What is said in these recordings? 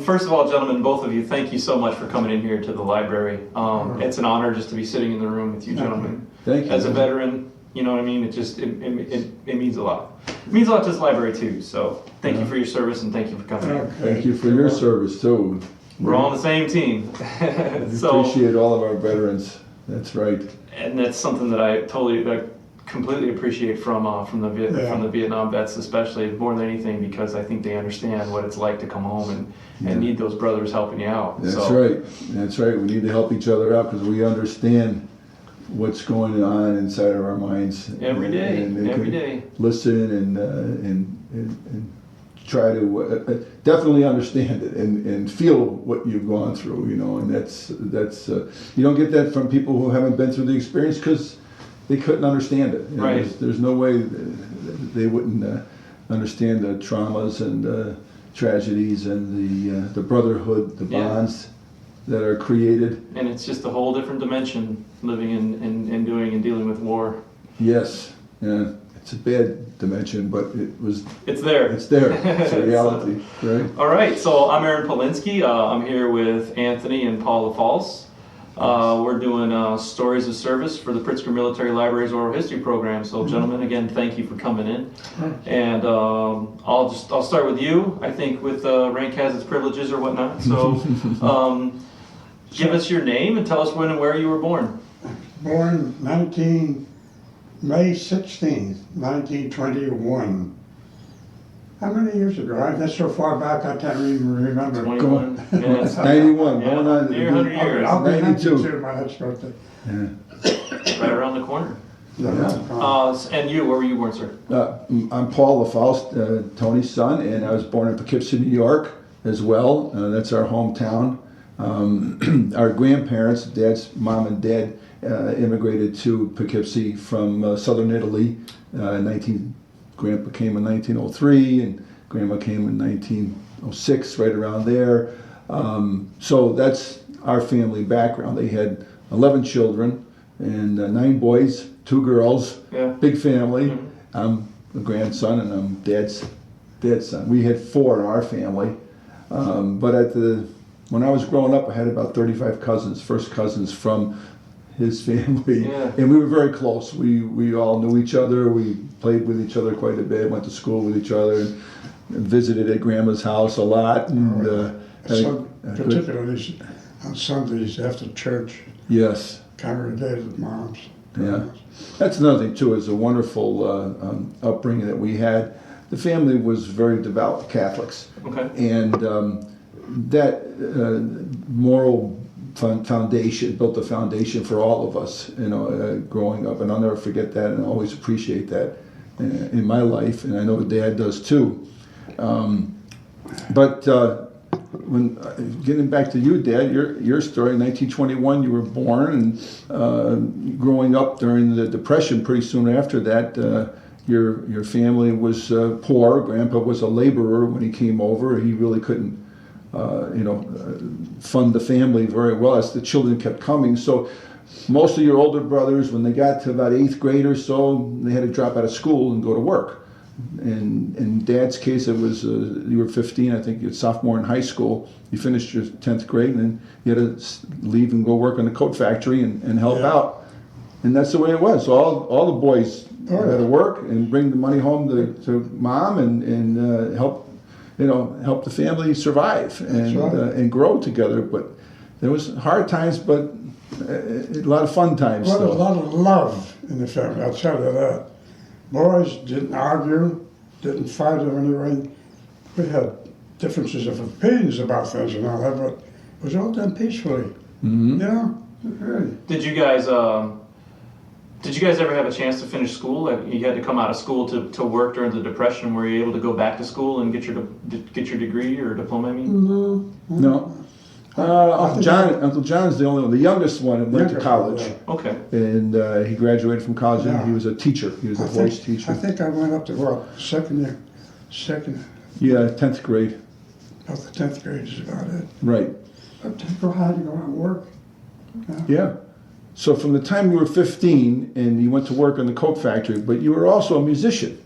first of all, gentlemen, both of you, thank you so much for coming in here to the library. It's an honor just to be sitting in the room with you gentlemen. Thank you. As a veteran, you know what I mean? It means a lot. It means a lot to this library too. So thank you for your service and thank you for coming in. Thank you for your service too. We're all on the same team. We appreciate all of our veterans. That's right. And that's something that I completely appreciate from the Vietnam vets, especially more than anything, because I think they understand what it's like to come home and need those brothers helping you out. That's right. That's right. We need to help each other out because we understand what's going on inside of our minds every day. And every day. Listen and try to definitely understand it and feel what you've gone through. You know, and that's you don't get that from people who haven't been through the experience because they couldn't understand it. You know, right. There's no way they wouldn't understand the traumas and tragedies and the brotherhood, the bonds that are created. And it's just a whole different dimension living and doing and dealing with war. Yes, yeah, it's a bad dimension, but it's there. It's there. It's a reality, right? All right, so I'm Aaron Polinsky. I'm here with Anthony and Paul LaFalce. We're doing Stories of Service for the Pritzker Military Library's Oral History Program. So, gentlemen, again, thank you for coming in. And I'll start with you. I think with rank has its privileges or whatnot. So, give us your name and tell us when and where you were born. Born May 16th, 1921. How many years ago? That's so far back I can't even remember. 21. Yeah, 91. Yeah, going on near 100 years. I'll be 92. My next birthday. Yeah. Right around the corner. Yeah. And you, where were you born, sir? I'm Paul LaFalce, Tony's son, and I was born in Poughkeepsie, New York as well. That's our hometown. Our grandparents, Dad's mom and dad, immigrated to Poughkeepsie from southern Italy. Grandpa came in 1903 and Grandma came in 1906, right around there. So that's our family background. They had 11 children and 9 boys, 2 girls, big family. Mm-hmm. I'm a grandson and I'm dad's son. We had 4 in our family. But when I was growing up, I had about 35 cousins, first cousins from his family, and we were very close. We all knew each other. We played with each other quite a bit. Went to school with each other, and visited at Grandma's house a lot. And particularly on Sundays after church. Yes. Congregated with moms. Yeah, that's another thing too. Is a wonderful upbringing that we had. The family was very devout Catholics, and that moral foundation built the foundation for all of us, you know, growing up, and I'll never forget that, and I always appreciate that in my life, and I know Dad does too. But when getting back to you, Dad, your story, 1921, you were born, and growing up during the Depression, pretty soon after that, your family was poor. Grandpa was a laborer when he came over. He really couldn't fund the family very well as the children kept coming. So most of your older brothers, when they got to about 8th grade or so, they had to drop out of school and go to work. And in Dad's case, it was you were 15, I think you're a sophomore in high school. You finished your 10th grade, and then you had to leave and go work in the coat factory and help out. And that's the way it was. So all the boys had to work and bring the money home to Mom and help the family survive and grow together. But there was hard times, but a lot of fun times. Well, a lot of love in the family, I'll tell you that. Boys didn't argue, didn't fight or anything. We had differences of opinions about things and all that, but it was all done peacefully. Mm-hmm. Yeah, really. Did you guys ever have a chance to finish school? Like you had to come out of school to work during the Depression. Were you able to go back to school and get your degree or diploma? I mean, no. Uncle John's the only one. The youngest one went to college. Okay. And he graduated from college, and he was a teacher. He was a voice teacher. I think I went up to second year. Yeah, 10th grade. About the 10th grade is about it. Right. But to go out and work. Yeah. So from the time you were 15 and you went to work in the coat factory, but you were also a musician.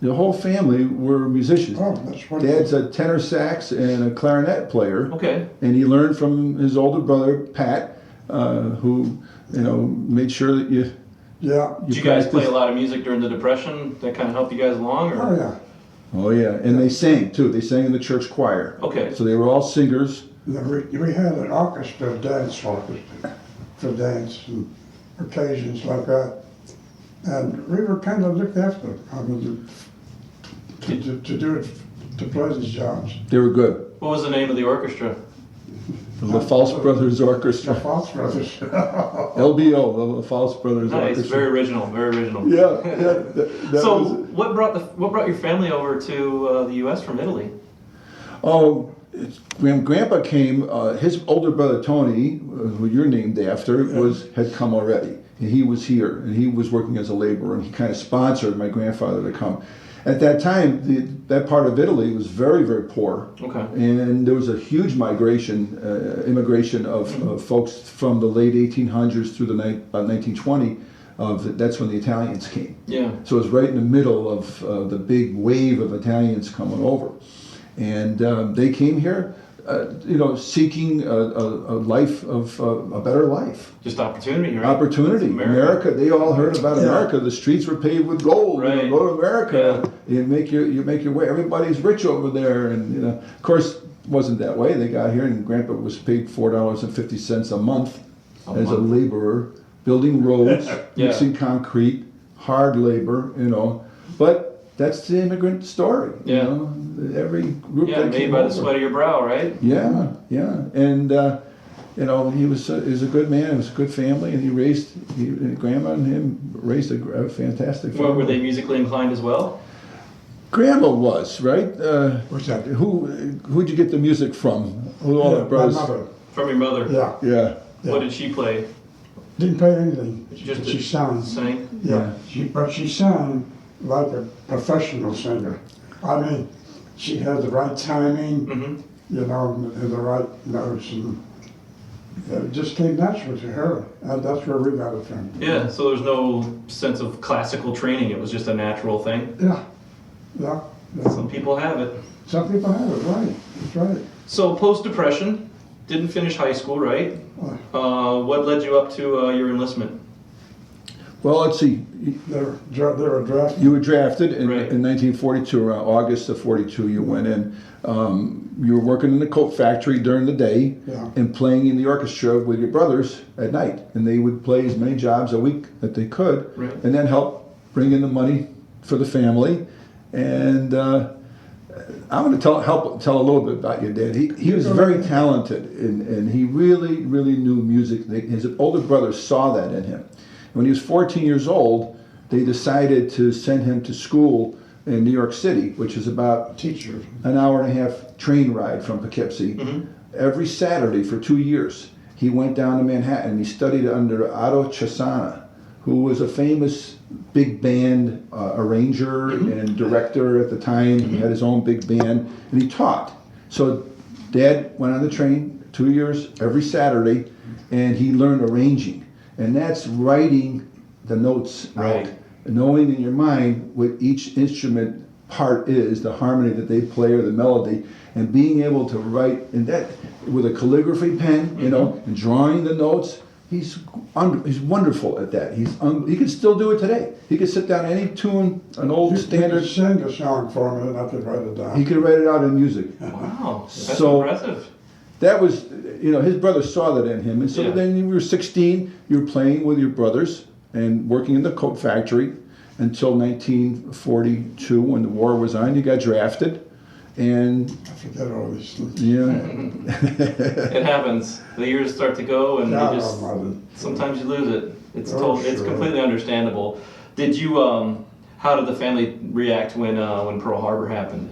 The whole family were musicians. Oh, that's wonderful. Dad's a tenor sax and a clarinet player. Okay. And he learned from his older brother, Pat, who, made sure that you Yeah. Did you guys play practiced. a lot of music during the Depression that kind of helped you guys along? Or? Oh, yeah. Oh, yeah. And they sang, too. They sang in the church choir. Okay. So they were all singers. We had an orchestra, dance orchestra, for dance and occasions like that. And we were kind of looked after. I mean, to do it, to play these jobs. They were good. What was the name of the orchestra? The LaFalce Brothers Orchestra. LaFalce Brothers. LBO, the LaFalce Brothers Nice, Orchestra. very original, very original. Yeah, yeah. That So, was, what brought your family over to the U.S. from Italy? oh, when Grandpa came, his older brother Tony, who you're named after, had come already. And he was here, and he was working as a laborer, and he kind of sponsored my grandfather to come. At that time, that part of Italy was very, very poor. Okay. And there was a huge immigration of folks from the late 1800s through the 1920. That's when the Italians came. Yeah. So it was right in the middle of the big wave of Italians coming over. And they came here, seeking a life of a better life. Just opportunity, right? Opportunity. America. They all heard about America. The streets were paved with gold. Right. Go to America. You make your way. Everybody's rich over there. And of course, it wasn't that way. They got here, and Grandpa was paid $4.50 a month as a laborer, building roads, mixing concrete, hard labor. But that's the immigrant story. Yeah. Every group Yeah, that made came by the over. sweat of your brow, right? Yeah, yeah, and he was a good man. It was a good family, and Grandma and him raised a fantastic family. Were they musically inclined as well? Grandma was right. What's that? Who'd you get the music from? Who all the My brothers? mother. From your mother? Yeah. Yeah, What did she play? Didn't play anything. Just She sang. Sang? Yeah. But she sang like a professional singer. I mean, she had the right timing, Mm-hmm. and the right notes, and it just came natural to her. And that's where we got it from. Yeah, so there's no sense of classical training. It was just a natural thing. Yeah. Yeah. Some people have it. Some people have it, right. That's right. So post-depression, didn't finish high school, right? What led you up to your enlistment? Well, let's see. They were drafted. You were drafted in Right. 1942, around August of 42. You went in. You were working in the coat factory during the day Yeah. and playing in the orchestra with your brothers at night. And they would play as many jobs a week that they could, Right. and then help bring in the money for the family. And I'm going to tell a little bit about your dad. He was very talented, and he really, really knew music. His older brother saw that in him. When he was 14 years old, they decided to send him to school in New York City, which is about Teacher. an hour and a half train ride from Poughkeepsie. Mm-hmm. Every Saturday for 2 years, he went down to Manhattan. He studied under Otto Chesana, who was a famous big band arranger and director at the time. He had his own big band, and he taught. So Dad went on the train 2 years every Saturday, and he learned arranging. And that's writing the notes Right. out, knowing in your mind what each instrument part is, the harmony that they play or the melody, and being able to write in that with a calligraphy pen, and drawing the notes. He's wonderful at that. He can still do it today. He could sit down any tune, an old standard. He could sing a song for me, and I could write it down. He could write it out in music. Wow, that's So- impressive. That was, his brother saw that in him. And so Yeah. then you were 16, you were playing with your brothers and working in the coat factory until 1942 when the war was on. You got drafted. And I forget all these things. It happens. The years start to go, and God you just Almighty. sometimes you lose it. It's it's Sure. completely understandable. Did you? How did the family react when Pearl Harbor happened?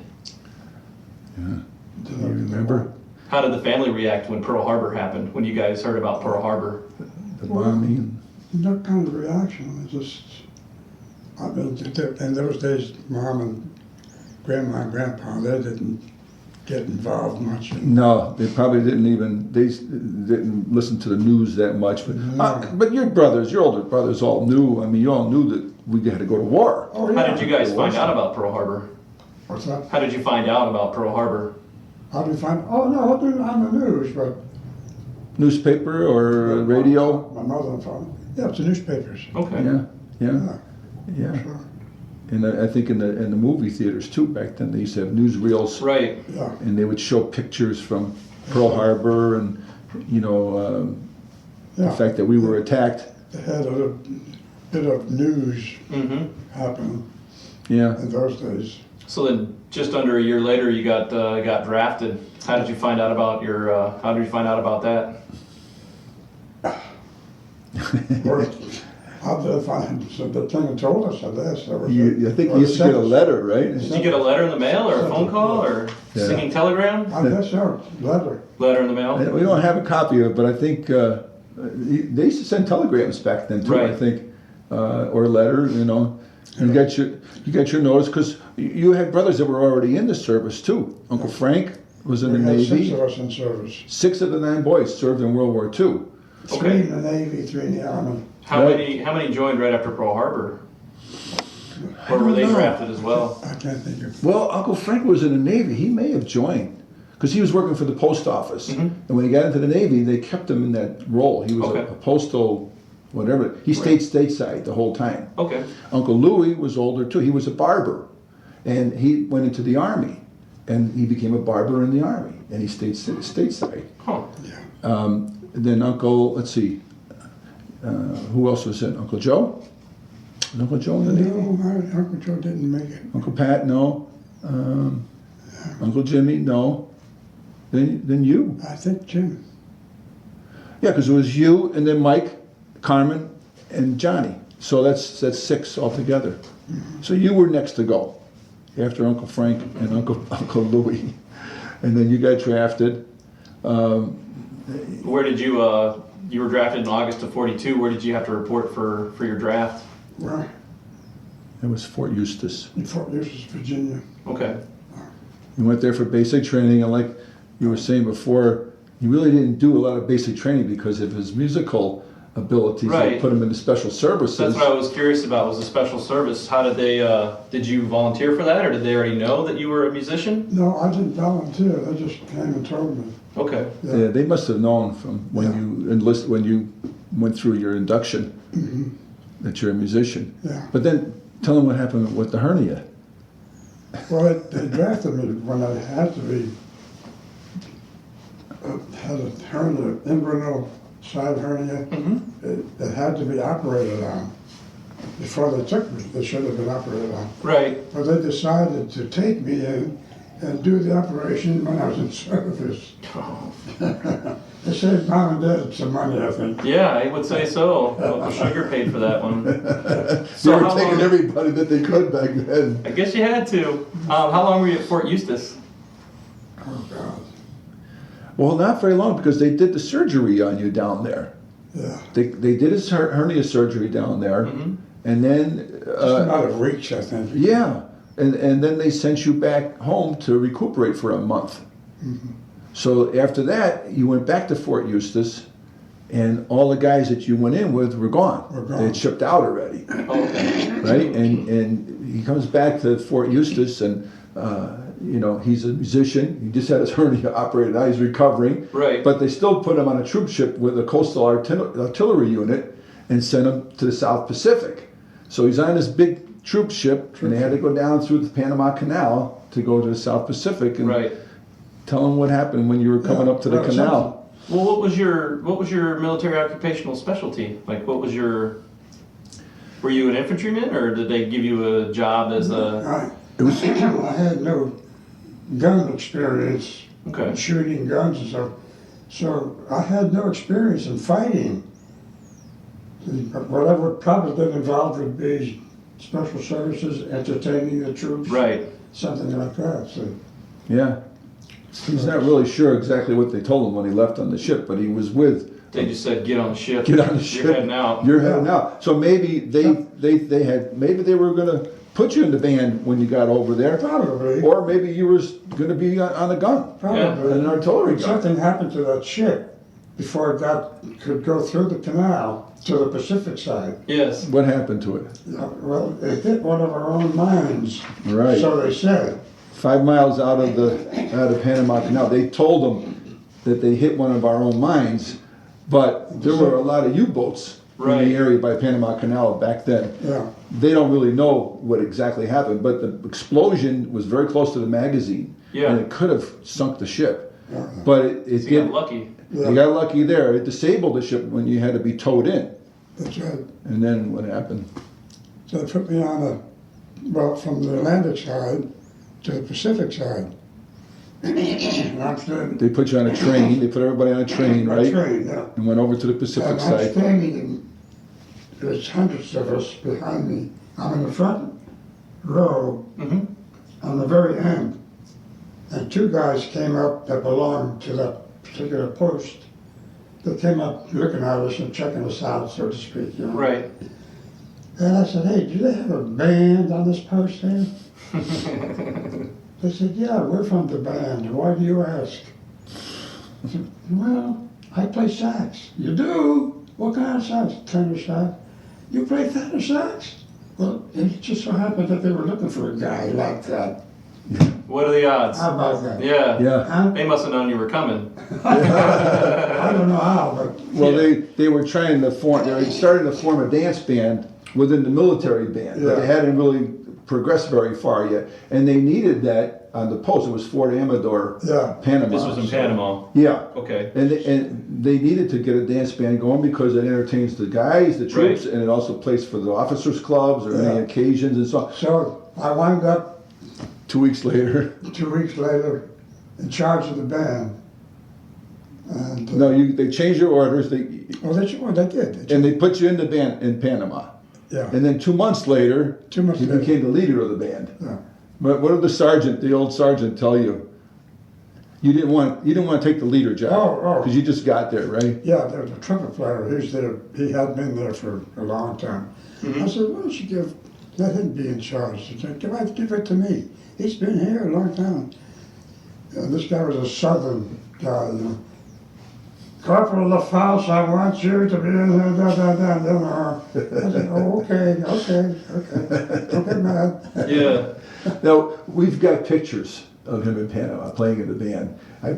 Did you I remember How did the family react when Pearl Harbor happened? When you guys heard about Pearl Harbor? the bombing? No kind of reaction. In those days, Mom and Grandma and Grandpa, they didn't get involved much. No, they probably didn't listen to the news that much. But your brothers, your older brothers, all knew. I mean, you all knew that we had to go to war. Oh, yeah. How did you guys find out about Pearl Harbor? What's that? How did you find out about Pearl Harbor? How do you find? Oh no, I've been on the news, but Newspaper or radio? my mother and father. Yeah, it's the newspapers. Okay. Yeah. Sure. And I think in the movie theaters too back then they used to have newsreels, Right. Yeah. and they would show pictures from Pearl Harbor and the fact that we were attacked. They had a little bit of news Mm-hmm. happen Yeah. in those days. So then, just under a year later, you got drafted. How did you find out about How did you find out about that? Or, how did I find? So the thing told us, I guess. That was I think you used to get a letter, right? Did you get a letter in the mail, or a phone call, or Yeah. singing telegram? I guess so. Letter. Letter in the mail. We don't have a copy of it, but I think they used to send telegrams back then too. I Right. think, or a letter. You got your notice because you had brothers that were already in the service too. Uncle Frank was in We the had Navy. 6 of us in service. 6 of the 9 boys served in World War II. 3 in the Navy, 3 in the Army. How Right. many joined right after Pearl Harbor? Or were they don't know. drafted as well? I can't think of. Well, Uncle Frank was in the Navy. He may have joined because he was working for the post office. Mhm. And when he got into the Navy, they kept him in that role. He was Okay. a postal, whatever. He stayed stateside the whole time. Okay. Uncle Louis was older too. He was a barber, and he went into the army, and he became a barber in the army, and he stayed stateside. Huh. Then Uncle, let's see, who else was in? Uncle Joe? Was Uncle Joe in the Navy? No, my Uncle Joe didn't make it. Uncle Pat, no. Uncle Jimmy, no. Then you. I think Jim. Yeah, because it was you, and then Mike, Carmen, and Johnny. So that's 6 altogether. So you were next to go, after Uncle Frank and Uncle Louis, and then you got drafted. Where did you you were drafted in August of '42? Where did you have to report for your draft? Well, It was Fort Eustis. in Fort Eustis, Virginia. Okay. You went there for basic training, and like you were saying before, he really didn't do a lot of basic training because of his musical abilities. They Right. put him into special services. That's what I was curious about. Was the special service? How did they? Did you volunteer for that, or did they already know that you were a musician? No, I didn't volunteer. They just came and told me. Okay. Yeah, they must have known from when you enlisted, when you went through your induction, that you're a musician. Yeah. But then tell them what happened with the hernia. Well, they drafted me when I had to be, had a hernia, inguinal side hernia. It had to be operated on. Before they took me, they should have been operated on. Right. But they decided to take me in and do the operation when I was in service. They saved mom and dad some money, I think. Yeah, I would say so. Uncle Sugar paid for that one. They So were how taking long- everybody that they could back then. I guess you had to. How long were you at Fort Eustis? Oh, God. Well, not very long because they did the surgery on you down there. Yeah. They did his hernia surgery down there, and then Just a matter of weeks, I think. yeah, and then they sent you back home to recuperate for a month. So after that, you went back to Fort Eustis, and all the guys that you went in with were gone. Were gone. They had shipped out already, Okay. right? And he comes back to Fort Eustis, and he's a musician. He just had his hernia operated. Now he's recovering. Right. But they still put him on a troop ship with a coastal artillery unit and sent him to the South Pacific. So he's on this big troop ship, and they had to go down through the Panama Canal to go to the South Pacific. And Right. tell him what happened when you were coming up to the well, canal. Well, what was your military occupational specialty? Like, what was your? Were you an infantryman, or did they give you a job as a? I had no gun experience, Okay. shooting guns and stuff. So I had no experience in fighting. What I would probably been involved would be special services, entertaining the troops, Right. something like that. So Yeah. He's not really sure exactly what they told him when he left on the ship, but he was with. They just said, "Get on the ship. Get on the ship. You're heading out." You're heading out. So maybe they had maybe they were gonna put you in the band when you got over there. Probably. Or maybe you were going to be on a gun. Probably. An artillery But gun. something happened to that ship before it could go through the canal to the Pacific side. Yes. What happened to it? Well, it hit one of our own mines. Right. So they said. 5 miles out of Panama Canal. They told them that they hit one of our own mines, but there were a lot of U-boats in Right. the area by Panama Canal back then. Yeah. They don't really know what exactly happened, but the explosion was very close to the magazine, Yeah. and it could have sunk the ship. Yeah. But it So you did. got lucky. Yeah. You got lucky there. It disabled the ship when you had to be towed in. That's right. And then what happened? So they put me on from the Atlantic side to the Pacific side. And I'm standing, They put you on a train. They put everybody on a train, a right? train, yeah. And went over to the Pacific And I'm side. standing, and there's hundreds of us behind me. I'm in the front row Mm-hmm. on the very end. And two guys came up that belonged to that particular post. They came up looking at us and checking us out, so to speak, you know. Right. And I said, hey, do they have a band on this post here? They said, yeah, we're from the band. Why do you ask? I said, well, I play sax. You do? What kind of sax? Tenor sax. You play tenor sax? Well, it just so happened that they were looking for a guy like that. What are the odds? How about that? Yeah. Yeah. Huh? They must have known you were coming. I don't know how, but Well, Yeah. they were trying to form. They were starting to form a dance band within the military band, but they Yeah. hadn't really progressed very far yet. And they needed that on the post. It was Fort Amador, yeah. Panama. This was in Panama. Yeah. Okay. And they needed to get a dance band going because it entertains the guys, the troops, and it also plays for the officers' clubs or any Yeah. occasions and so on. So I wound up 2 weeks later. 2 weeks later in charge of the band. And No, they changed your orders. They they did. and they put you in the band in Panama. Yeah. And then 2 months later, 2 months you later. became the leader of the band. Yeah. But what did the old sergeant, tell you? You didn't want to take the leader job Oh. because you just got there, right? Yeah, there was a trumpet player. He had been there for a long time. I said, why don't you let him be in charge? He said, give it to me. He's been here a long time. And this guy was a southern guy, you know. Corporal LaFalce, I want you to be in here, da, da, da, da. I said, oh, okay. Don't get mad. Yeah. Now we've got pictures of him in Panama playing in the band. I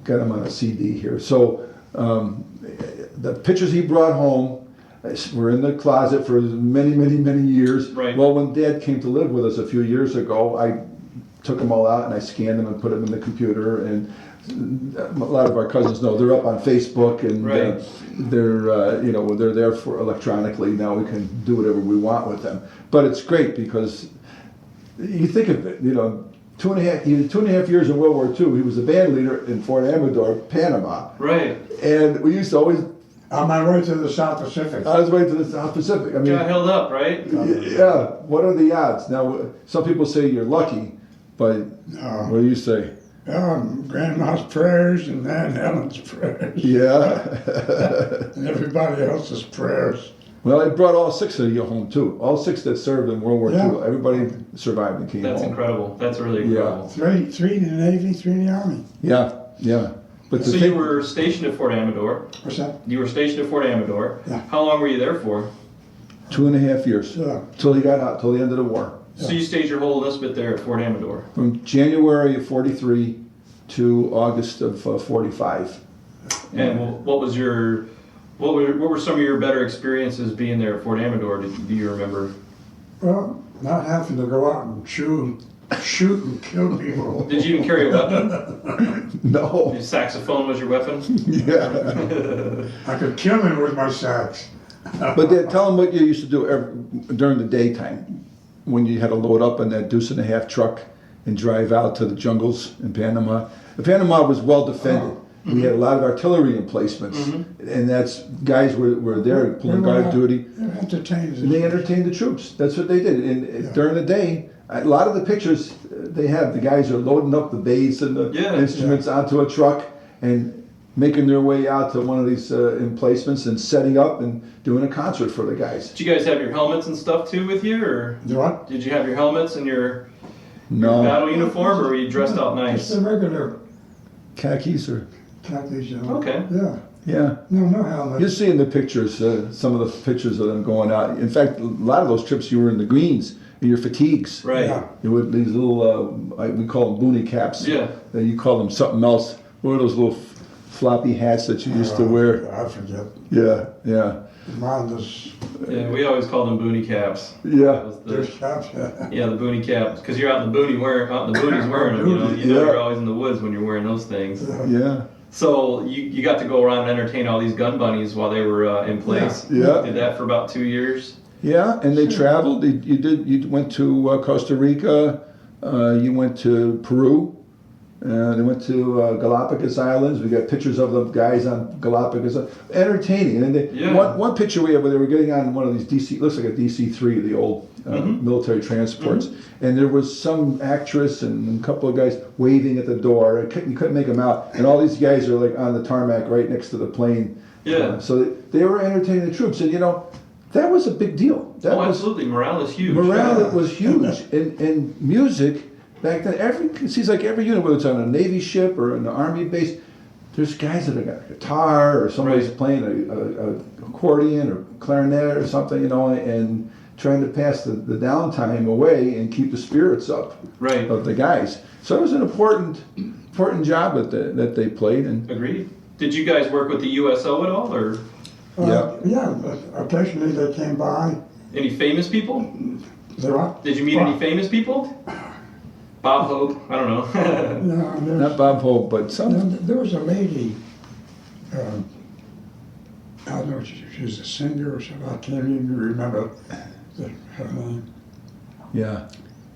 got them on a CD here. So the pictures he brought home were in the closet for many years. Right. Well, when Dad came to live with us a few years ago, I took them all out and I scanned them and put them in the computer. And a lot of our cousins know they're up on Facebook and Right. they're there for electronically. Now we can do whatever we want with them. But it's great because you think of it, he did 2.5 years in World War II. He was a band leader in Fort Amador, Panama. Right. And we used to always, On my way to the South Pacific. on his way to the South Pacific. I mean, Got held up, right? yeah, what are the odds? Now, some people say you're lucky, but No. what do you say? Grandma's prayers and Aunt Helen's prayers. Yeah. And everybody else's prayers. Well, I brought all 6 of you home, too. All 6 that served in World War Yeah. II. Everybody survived and came That's home. incredible. That's really Yeah. incredible. Three in the Navy, 3 in the Army. Yeah. But So you were stationed at Fort Amador. What's that? You were stationed at Fort Amador. Yeah. How long were you there for? 2.5 years. Yeah. Till he got out, till the end of the war. So you stayed your whole enlistment there at Fort Amador. From January of 43 to August of 45. And what were some of your better experiences being there at Fort Amador? Do you remember? Well, not having to go out and shoot and kill people. Did you even carry a weapon? No. Your saxophone was your weapon? Yeah. I could kill him with my sax. But then tell them what you used to do during the daytime when you had to load up in that 2.5 truck and drive out to the jungles in Panama. Panama was well defended. We had a lot of artillery emplacements, and that's guys were there pulling guard duty. They're entertained. And they entertained the troops. That's what they did. And during the day, a lot of the pictures they have, the guys are loading up the bass and the Yeah. instruments onto a truck. And making their way out to one of these emplacements and setting up and doing a concert for the guys. Did you guys have your helmets and stuff too with you, or Do what? did you have your helmets and your No battle uniform, or were you dressed out nice? Just the regular khakis or khakis, you know. Okay. Yeah. yeah. No helmet. You see in the pictures, some of the pictures of them going out. In fact, a lot of those trips you were in the greens, in your fatigues. Right. Yeah. You would these little, we call them boonie caps. Yeah. You call them something else. What are those little floppy hats that you used to wear? I forget. Yeah. Mine was Yeah, we always called them boonie caps. That Yeah. was there's the, caps. yeah, the boonie caps, because you're out in the boonies wearing them. You know, Yeah. you're always in the woods when you're wearing those things. Yeah. So you got to go around and entertain all these gun bunnies while they were in place. Yeah. Did that for about 2 years. Yeah, and they traveled. You went to Costa Rica. You went to Peru. They went to Galapagos Islands. We got pictures of the guys on Galapagos. Entertaining. And one picture we have where they were getting on one of these DC, looks like a DC-3, the old military transports. And there was some actress and a couple of guys waving at the door. You couldn't make them out. And all these guys are like on the tarmac right next to the plane. Yeah. So they were entertaining the troops. And that was a big deal. That was, absolutely. Morale is huge. morale was huge. And music back then, it seems like every unit, whether it's on a Navy ship or an Army base, there's guys that have got a guitar or somebody's Right. playing a accordion or clarinet or something, and trying to pass the downtime away and keep the spirits up Right. of the guys. So it was an important job that they played. And Agreed. Did you guys work with the USO at all, or Yeah, but occasionally they came by. any famous people? They what? Did you meet any famous people? Bob Hope? I don't know. Yeah, not Bob Hope, but some. there was a lady, I don't know if she was a singer or something, I can't even remember her name. Yeah.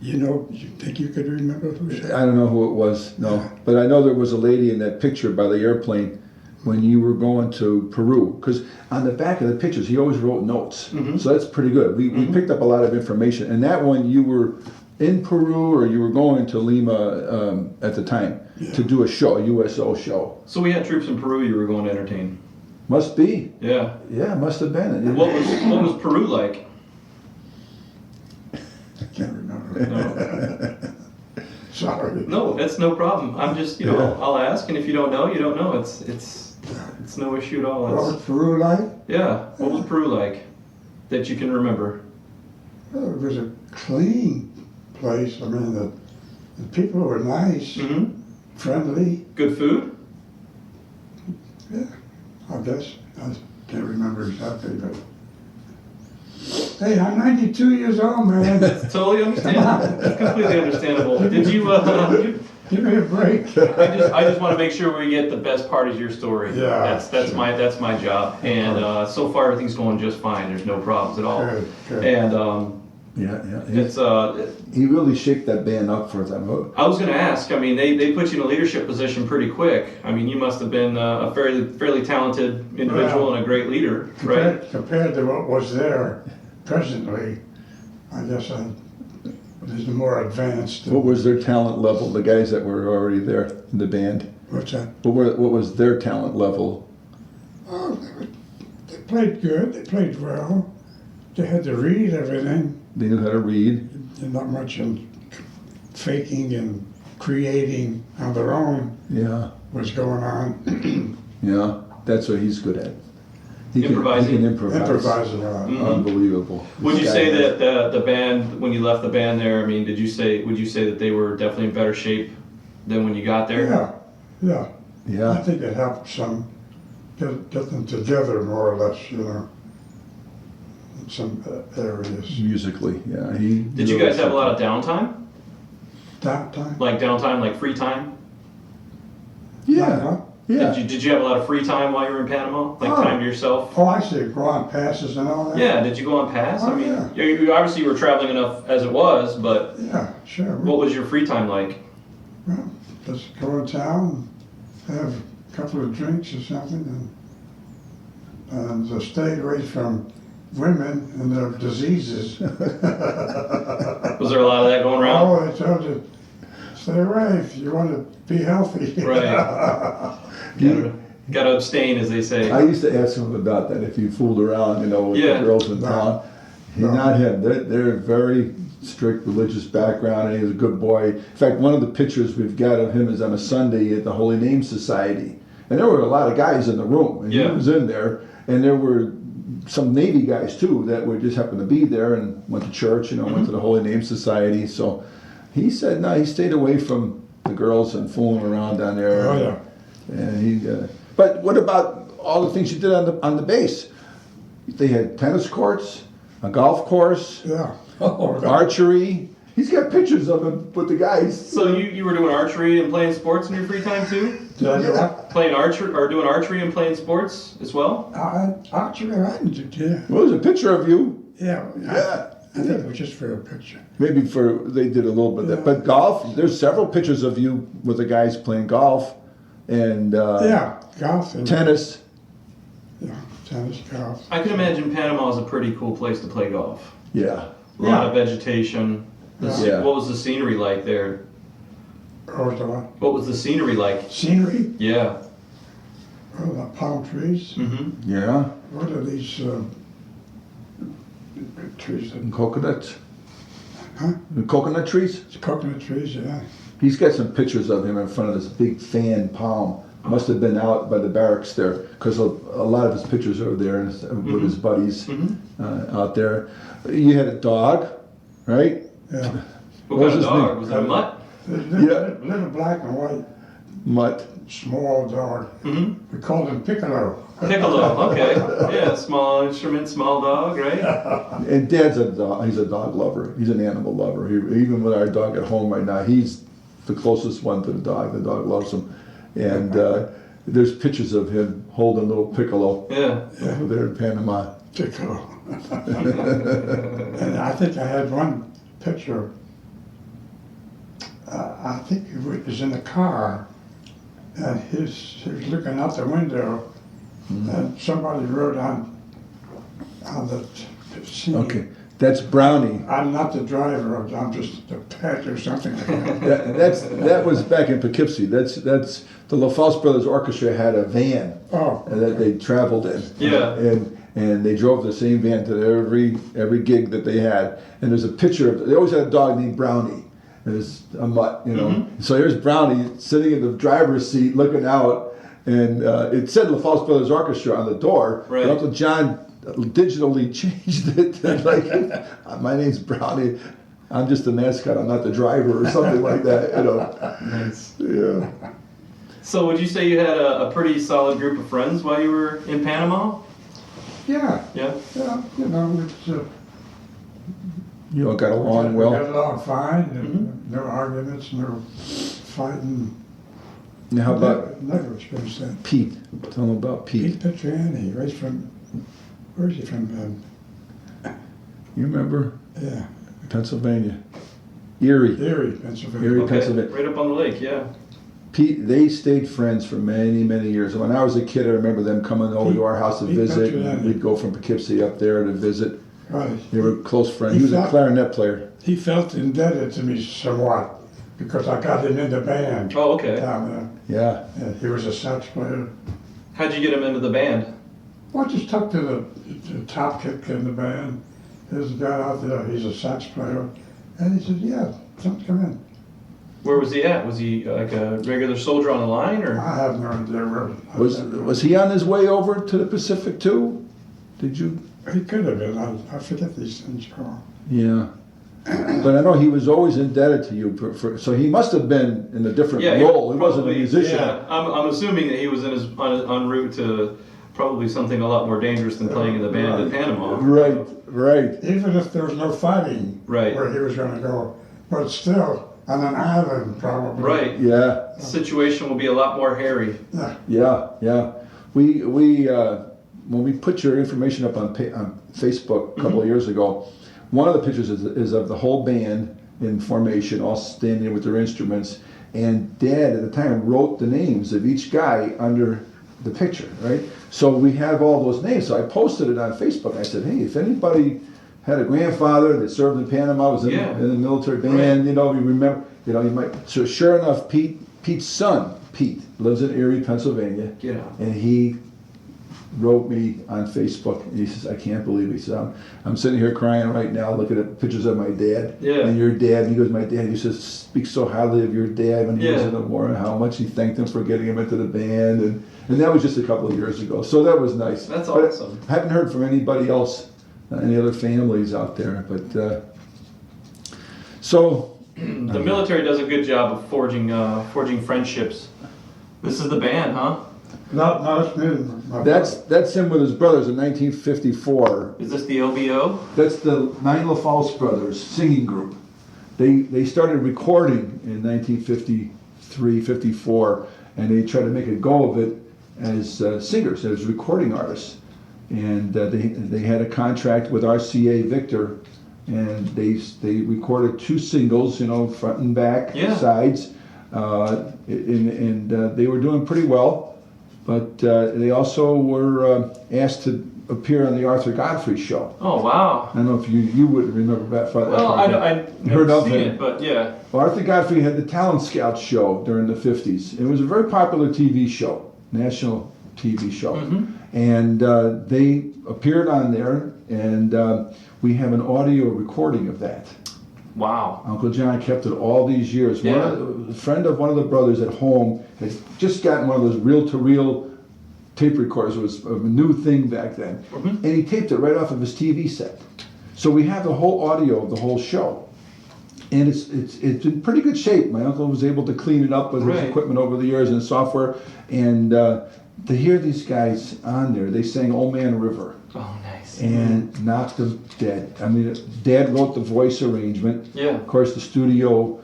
You think you could remember who she was? I don't know who it was, no. But I know there was a lady in that picture by the airplane when you were going to Peru. Because on the back of the pictures, he always wrote notes. So that's pretty good. We picked up a lot of information. And that one, you were in Peru or you were going to Lima at the time to do a show, a USO show. So we had troops in Peru you were going to entertain. Must be. Yeah. Yeah, must have been. What was Peru like? I can't remember. No. Sorry. No, that's no problem. I'm just, I'll ask, and if you don't know, you don't know. It's no issue at all. What was Peru like? Yeah. What was Peru like that you can remember? Well, it was a clean place. I mean, the people were nice, friendly. Good food? Yeah, I guess. I can't remember exactly, but. Hey, I'm 92 years old, man. That's totally understandable. That's completely understandable. Did you? Give me a break. I just want to make sure we get the best part of your story. Yeah, That's my job. And so far everything's going just fine. There's no problems at all. Good. And Yeah. it's He really shaped that band up for them. I was going to ask. I mean, they put you in a leadership position pretty quick. I mean, you must have been a fairly talented individual and a great leader, right? Compared to what was there presently, I guess there's more advanced. What was their talent level, the guys that were already there in the band? What's that? What was their talent level? Oh, they played good. They played well. They had to read everything. They knew how to read. They're not much in faking and creating on their own. Yeah. What's going on? Yeah. That's what he's good at. He Improvising. can improvise. Improvising a lot. Unbelievable. Would you This say guy- that the band, when you left the band there, I mean, would you say that they were definitely in better shape than when you got there? Yeah. I Yeah. think it helped some get them together more or less, in some areas. Musically, yeah. Did you guys have a lot of downtime? Downtime? Like free time? Yeah. Yeah. Did you have a lot of free time while you were in Panama? Like Oh. time to yourself? Oh, I see. Go on passes and all that? Yeah, did you go on pass? Oh, I mean, yeah. you obviously were traveling enough as it was, but Yeah, sure. what was your free time like? Well, just go in town, have a couple of drinks or something, and just stay away from women and their diseases. Was there a lot of that going around? Oh, I told you, stay away if you want to be healthy. Right. Got to abstain, as they say. I used to ask him about that if he fooled around, you know, with Yeah. the girls in No. town. No. Not him. They're very strict religious background, and he was a good boy. In fact, one of the pictures we've got of him is on a Sunday at the Holy Name Society, and there were a lot of guys in the room, and Yeah. he was in there, and there were some Navy guys too that were just happened to be there and went to church, you know, went to the Holy Name Society. So he said, no, he stayed away from the girls and fooling around down there. Oh, yeah. And he, but what about all the things you did on the base? They had tennis courts, a golf course, Yeah. Oh, that- archery. He's got pictures of him with the guys. So you were doing archery and playing sports in your free time too? Did I do that? Playing archery or doing archery and playing sports as well? Archery, I did, yeah. Well, there's a picture of you. Yeah. Yeah. I think it was just for a picture. Maybe they did a little bit of that. But golf, there's several pictures of you with the guys playing golf and Yeah, golf and tennis. yeah, tennis, golf. I can imagine Panama is a pretty cool place to play golf. Yeah. A lot of vegetation. Yeah. What was the scenery like there? Or the what? What was the scenery like? Scenery, Yeah. or the palm trees. Mm-hmm. Yeah. What are these trees? And coconuts. Huh? The coconut trees. It's coconut trees, yeah. He's got some pictures of him in front of this big fan palm. Must have been out by the barracks there, because a lot of his pictures are there with his buddies out there. You had a dog, right? Yeah. What What was kind of his dog? name? Was it a mutt? Little black and white, Mutt. small dog. Mm-hmm. We called him Piccolo. Piccolo. Okay. Yeah, small instrument, small dog, right? And Dad's a dog. He's a dog lover. He's an animal lover. Even with our dog at home right now, he's the closest one to the dog. The dog loves him. And there's pictures of him holding little Piccolo Yeah. over there in Panama. Piccolo. And I think I had one picture. I think he was in the car, and he was looking out the window, and somebody wrote on the scene. Okay, that's Brownie. I'm not the driver. I'm just the pet or something like that. That was back in Poughkeepsie. That's the LaFalce Brothers Orchestra had a van Oh, that they traveled in. Yeah. And they drove the same van to every gig that they had. And there's a picture of, they always had a dog named Brownie. And it's a mutt, you know. So here's Brownie sitting in the driver's seat looking out, and it said LaFalce Brothers Orchestra on the door. Right. But Uncle John digitally changed it. Like, my name's Brownie. I'm just the mascot. I'm not the driver or something like that, you know. Nice. Yeah. So would you say you had a pretty solid group of friends while you were in Panama? yeah, Yeah. yeah. You know, it's. You all got along We well. got along fine. And no arguments, no fighting. Now, how about Never experienced that. Pete? Tell them about Pete. Pete Petriani, right from. Where's he from? You remember? Yeah, Pennsylvania. Erie. Erie, Pennsylvania. Erie. Okay. Pennsylvania. Right up on the lake, yeah. Pete, they stayed friends for many, many years. When I was a kid, I remember them coming over to our house to Pete visit. Petriani. And we'd go from Poughkeepsie up there to visit. Right. They were close friends. He He was a felt- clarinet player. He felt indebted to me somewhat because I got him in the band Oh, okay. down there. Yeah. And he was a sax player. How'd you get him into the band? Well, just talked to the top kick in the band. There's a guy out there, he's a sax player. And he said, yeah, come in. Where was he at? Was he like a regular soldier on the line, or? I have no idea where. Was he on his way over to the Pacific too? Did you? He could have been. I forget these things, Carl. Yeah. But I know he was always indebted to you so he must have been in a different role. He wasn't a probably- musician. Yeah, I'm assuming that he was en route to probably something a lot more dangerous than playing in the band in Panama. Right, right. Even if there was no fighting Right. where he was going to go. But still, on an island, probably. Right. Yeah, The situation will be a lot more hairy. yeah. We when we put your information up on Facebook a couple of years ago, one of the pictures is of the whole band in formation, all standing with their instruments. And Dad at the time wrote the names of each guy under the picture, right? So we have all those names. So I posted it on Facebook. I said, hey, if anybody had a grandfather that served in Panama, was in the military band, Right. you know, you remember, you know, you might. So sure enough, Pete's son Pete, lives in Erie, Pennsylvania. Get out. And he wrote me on Facebook, and he says, I can't believe it. He says, I'm sitting here crying right now looking at pictures of my dad Yeah. and your dad. And he goes, my dad, he says, speaks so highly of your dad when he was Yeah. in the war and how much he thanked him for getting him into the band. And that was just a couple of years ago. So that was nice. That's But awesome. I haven't heard from anybody else, any other families out there. But so The military does a good job of forging friendships. This is the band, huh? No, it's me. that's him with his brothers in 1954. Is this the OBO? That's the Nine LaFalce Brothers singing group. They started recording in 1953, 54, and they tried to make a go of it as singers, as recording artists. And they had a contract with RCA Victor, and they recorded 2 singles, front and back, Yeah. sides, and they were doing pretty well. But they also were asked to appear on the Arthur Godfrey show. Oh, wow. I don't know if you wouldn't remember that. Well, I Heard never of seen him. it, but yeah. Well, Arthur Godfrey had the Talent Scout show during the 50s. It was a very popular TV show, national TV show. Mm-hmm. And they appeared on there, and we have an audio recording of that. Wow. Uncle John kept it all these years. Yeah. A friend of one of the brothers at home had just gotten one of those reel-to-reel tape recorders. It was a new thing back then. Mm-hmm. And he taped it right off of his TV set. So we have the whole audio of the whole show. And it's in pretty good shape. My uncle was able to clean it up with his Right. equipment over the years and software. And to hear these guys on there, they sang Old Man River Oh, nice. and knocked them dead. I mean, Dad wrote the voice arrangement. Yeah. Of course, the studio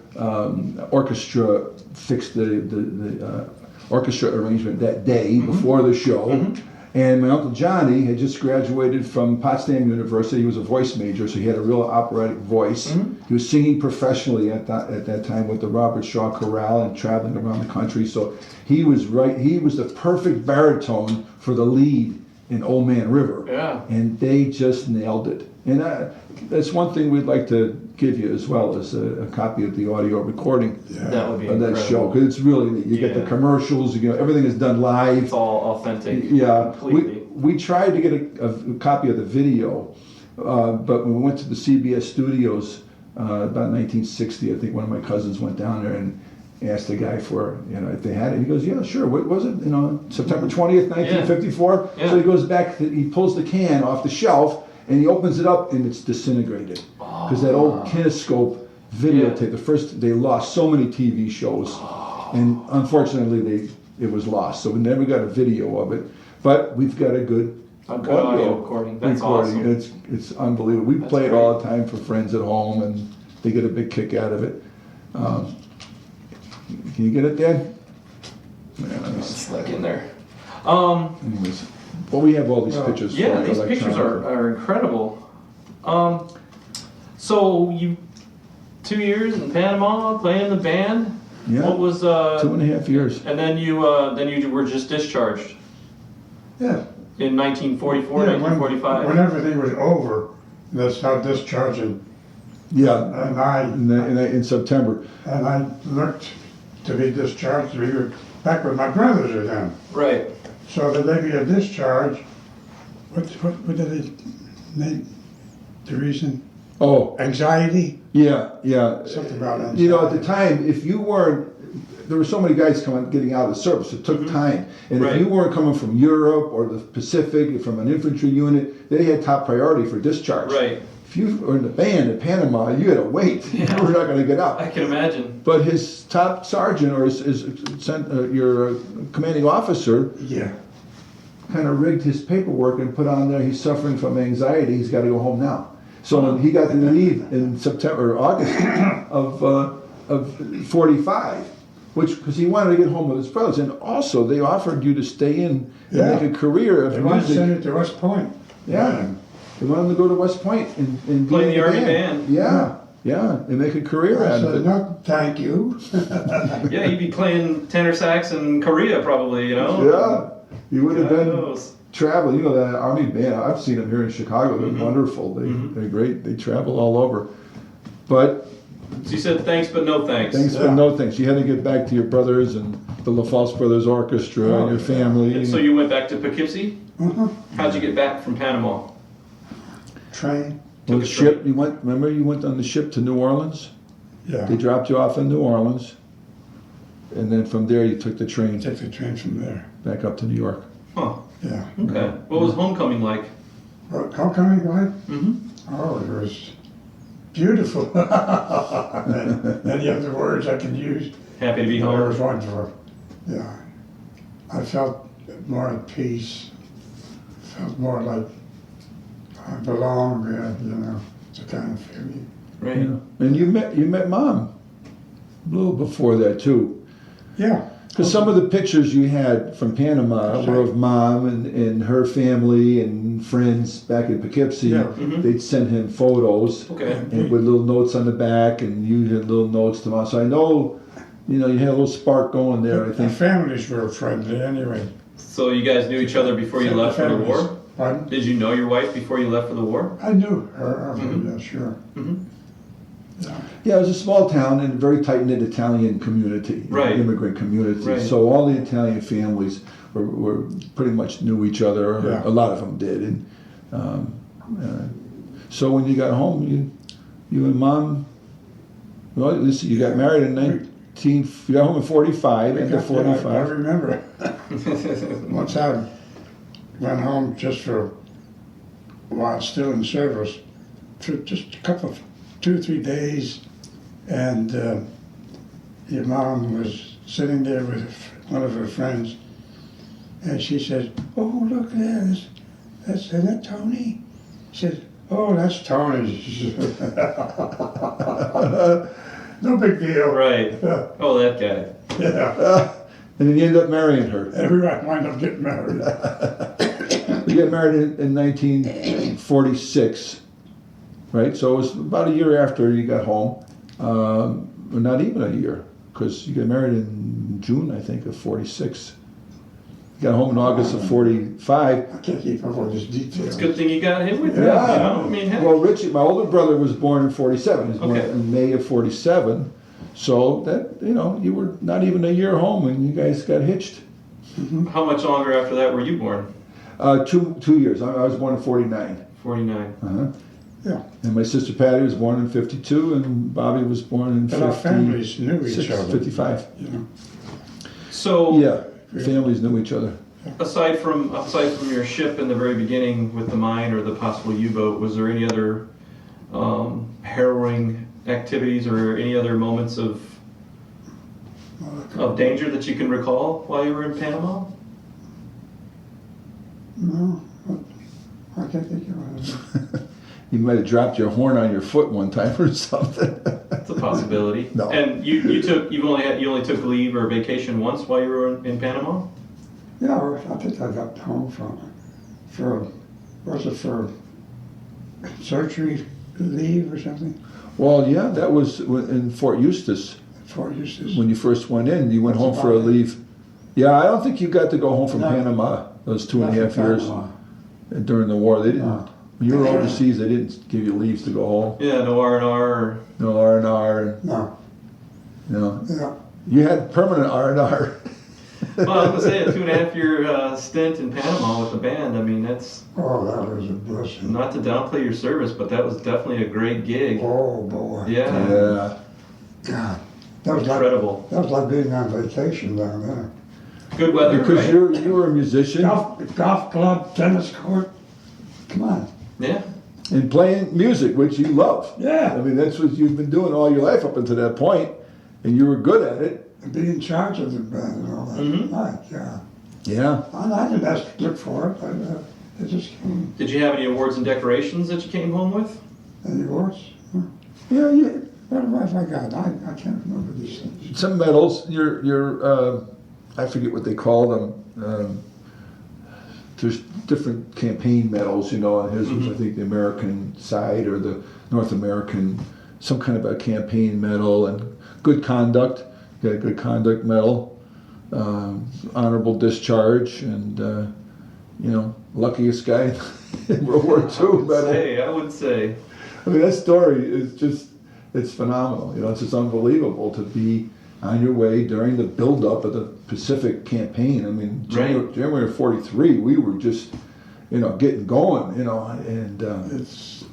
orchestra fixed the orchestra arrangement that day before the show. And my Uncle Johnny had just graduated from Potsdam University. He was a voice major, so he had a real operatic voice. He was singing professionally at that time with the Robert Shaw Chorale and traveling around the country. So he was the perfect baritone for the lead in Old Man River. Yeah. And they just nailed it. And that's one thing we'd like to give you as well as a copy of the audio recording That would be of that incredible. show, because it's really neat. You get the Yeah. commercials, everything is done live. It's all authentic. Yeah, Completely. we tried to get a copy of the video, but when we went to the CBS studios about 1960, I think one of my cousins went down there and asked the guy for, if they had it. He goes, yeah, sure. What was it? September 20th, 1954. Yeah. So he goes back, he pulls the can off the shelf, and he opens it up, and it's disintegrated. Because that old kinescope videotape, they lost so many TV shows, and unfortunately it was lost. So we never got a video of it. But we've got a good audio recording. That's awesome. It's unbelievable. We play it all the time for friends at home, and they get a big kick out of it. Can you get it, Dad? Yeah, let me see. Snuck in there. Anyways, well, we have all these pictures. Yeah, for these pictures electronic. are incredible. So you 2 years in Panama playing in the band. Yeah. What was 2.5 years. And then you were just discharged Yeah. in 1944, Yeah, 1945. when everything was over, they started discharging, Yeah, in September. and I looked to be discharged to be back with my brothers again. Right. So they gave me a discharge. What did they name the reason? Oh, Anxiety? yeah. Something about anxiety. At the time, if you weren't, there were so many guys getting out of the service. It took time, and Right. if you weren't coming from Europe or the Pacific, from an infantry unit, they had top priority for discharge. Right. If you were in the band in Panama, you had to wait. Yeah. You were not going to get out. I can imagine. But his top sergeant or your commanding officer Yeah. kind of rigged his paperwork and put on there he's suffering from anxiety. He's got to go home now. So when he got to leave in September or August of 45, because he wanted to get home with his brothers, and also they offered you to stay in and Yeah. make a career of They want to music. send it to West Point. Yeah. They wanted him to go to West Point and Play be the in Army band. Yeah, and make a career I out of said, it. no, thank you. Yeah, you'd be playing tenor sax in Korea probably, Yeah, you would have God been knows. traveling. That Army band, I've seen them here in Chicago. They're wonderful. They're great. They travel all over. But So you said thanks, but no thanks. Thanks, Yeah. but no thanks. You had to get back to your brothers and the LaFalce Brothers Orchestra Oh, and your family. And so you went back to Poughkeepsie? Uh-huh. How'd you get back from Panama? Train. Well, Took the a ship, remember you went on the ship to New Orleans? Yeah. They dropped you off in New Orleans. And then from there you took the train Take the train from there. back up to New York. Huh. Yeah. Okay. What was homecoming like? Well, homecoming, right? Mm-hmm. Oh, it was beautiful. Any other words I could use? Happy to be It home. was wonderful. Yeah. I felt more at peace. Felt more like I belong there, you know, it's a kind of feeling. Right. Yeah. And you met Mom a little before that too. Yeah. Because some of the pictures you had from Panama That's were right. of Mom and her family and friends back in Poughkeepsie. Yeah. Mhm. They'd send him photos Okay. and with little notes on the back, and you had little notes to Mom. So I know, you had a little spark going there, I The think. families were friendly anyway. So you guys knew each other before you left for the Families. war? Pardon? Did you know your wife before you left for the war? I knew her, Mhm. yeah, sure. Mm-hmm. Yeah. Yeah, it was a small town and a very tight-knit Italian community, Right. immigrant community. Right. So all the Italian families were pretty much knew each other, or Yeah. a lot of them did. And so when you got home, you and Mom, well, at least you got married in 19, you got home in 45, end of Yeah, I 45. remember. Once I went home just for, while still in service, for just a couple of 2 or 3 days, and your mom was sitting there with one of her friends, and she said, "Oh, look there, isn't that Tony?" She said, "Oh, that's Tony." No big deal. Right. Yeah, Oh, that guy. yeah. And then you ended up marrying her. Everyone wind up getting married. You got married in 1946, right? So it was about a year after you got home. Well, not even a year, because you got married in June, I think, of 46. You got home in August of 45. I can't keep up with these details. It's a good thing you got him with you. Yeah. You know? I mean, heck. Well, Richie, my older brother, was born in 47. He was born Okay. in May of 47. So that, you were not even a year home when you guys got hitched. How much longer after that were you born? 2 years. I was born in 49. 49. Uh-huh. Yeah. And my sister Patty was born in 52, and Bobby was born in But our families knew each 56, other. 55. You know. So, Yeah, families knew each other. aside from your ship in the very beginning with the mine or the possible U-boat, was there any other harrowing activities or any other moments of danger that you can recall while you were in Panama? No, I can't think of it. You might have dropped your horn on your foot one time or something. That's a possibility. No. And you only took leave or vacation once while you were in Panama? Yeah, I think I got home for surgery leave or something? Well, yeah, that was in Fort Eustis Fort Eustis. when you first went in. You went That's home for a about it. leave. Yeah, I don't think you got to go home from No. Panama those 2.5 Nothing years Panama. during the war. They didn't. No. When you were overseas, they didn't give you leaves to go home. Yeah, no R&R. No R&R. No, yeah. You had permanent R&R. Well, I was going to say, a 2.5 year stint in Panama with the band, I mean, that's Oh, that was a blessing. not to downplay your service, but that was definitely a great gig. Oh, boy. Yeah, Yeah. God. That was incredible. like being on vacation down there. Good weather, Because right? you were a musician Golf club, tennis court. Come on. Yeah, and playing music, which you love. I Yeah. mean, that's what you've been doing all your life up until that point, and you were good at it. And be in charge of the band and all that. Mhm. My God. Yeah. I didn't ask to look for it, but it just came. did you have any awards and decorations that you came home with? Any awards? Yeah, you, What have I got? I can't remember these things. some medals. Your I forget what they call them. There's different campaign medals, and his was, I think, the American side or the North American, some kind of a campaign medal, and good conduct. Got a good conduct medal, honorable discharge, and luckiest guy in World War II medal. I would say. I mean, that story is just, it's phenomenal. You know, it's just unbelievable to be on your way during the buildup of the Pacific campaign. I mean, January of '43, we were just, you know, getting going, you know, and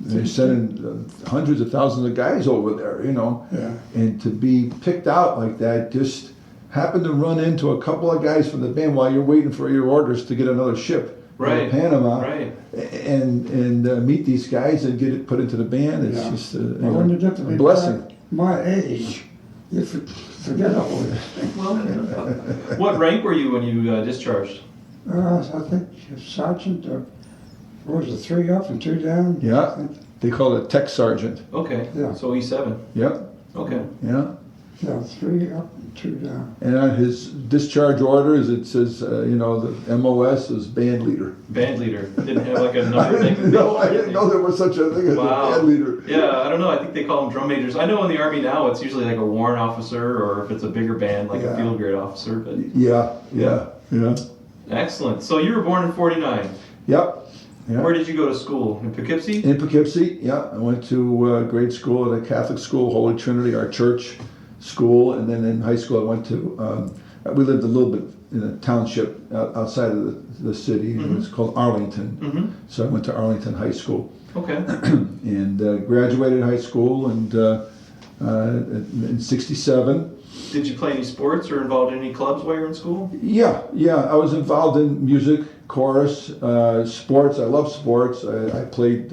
they're sending hundreds of thousands of guys over there, you know, and to be picked out like that, just happened to run into a couple of guys from the band while you're waiting for your orders to get another ship to Panama, and meet these guys and get it put into the band. It's just when you get to be a blessing. My age, you forget all this thing. Well, what rank were you when you discharged? I think sergeant, what was it, 3 up and 2 down? Yeah, they call it tech sergeant. Okay, Yeah. so E7. Yep. Okay. Yeah. Yeah, 3 up and 2 down. And on his discharge orders, it says, you know, the MOS is band leader. Band leader. Didn't have like a number thing. No, I didn't know there was such a thing as a band leader. Yeah, I don't know. I think they call them drum majors. I know in the Army now it's usually like a warrant officer, or if it's a bigger band, like a field grade officer. But Yeah. excellent. So you were born in '49. Yep. Yeah. Where did you go to school? In Poughkeepsie? In Poughkeepsie, yeah. I went to grade school at a Catholic school, Holy Trinity, our church school, and then in high school I went to, we lived a little bit in a township outside of the city. It was called Arlington. So I went to Arlington High School. Okay. And graduated high school and in '67. Did you play any sports or involved in any clubs while you were in school? Yeah. I was involved in music, chorus, sports. I love sports. I played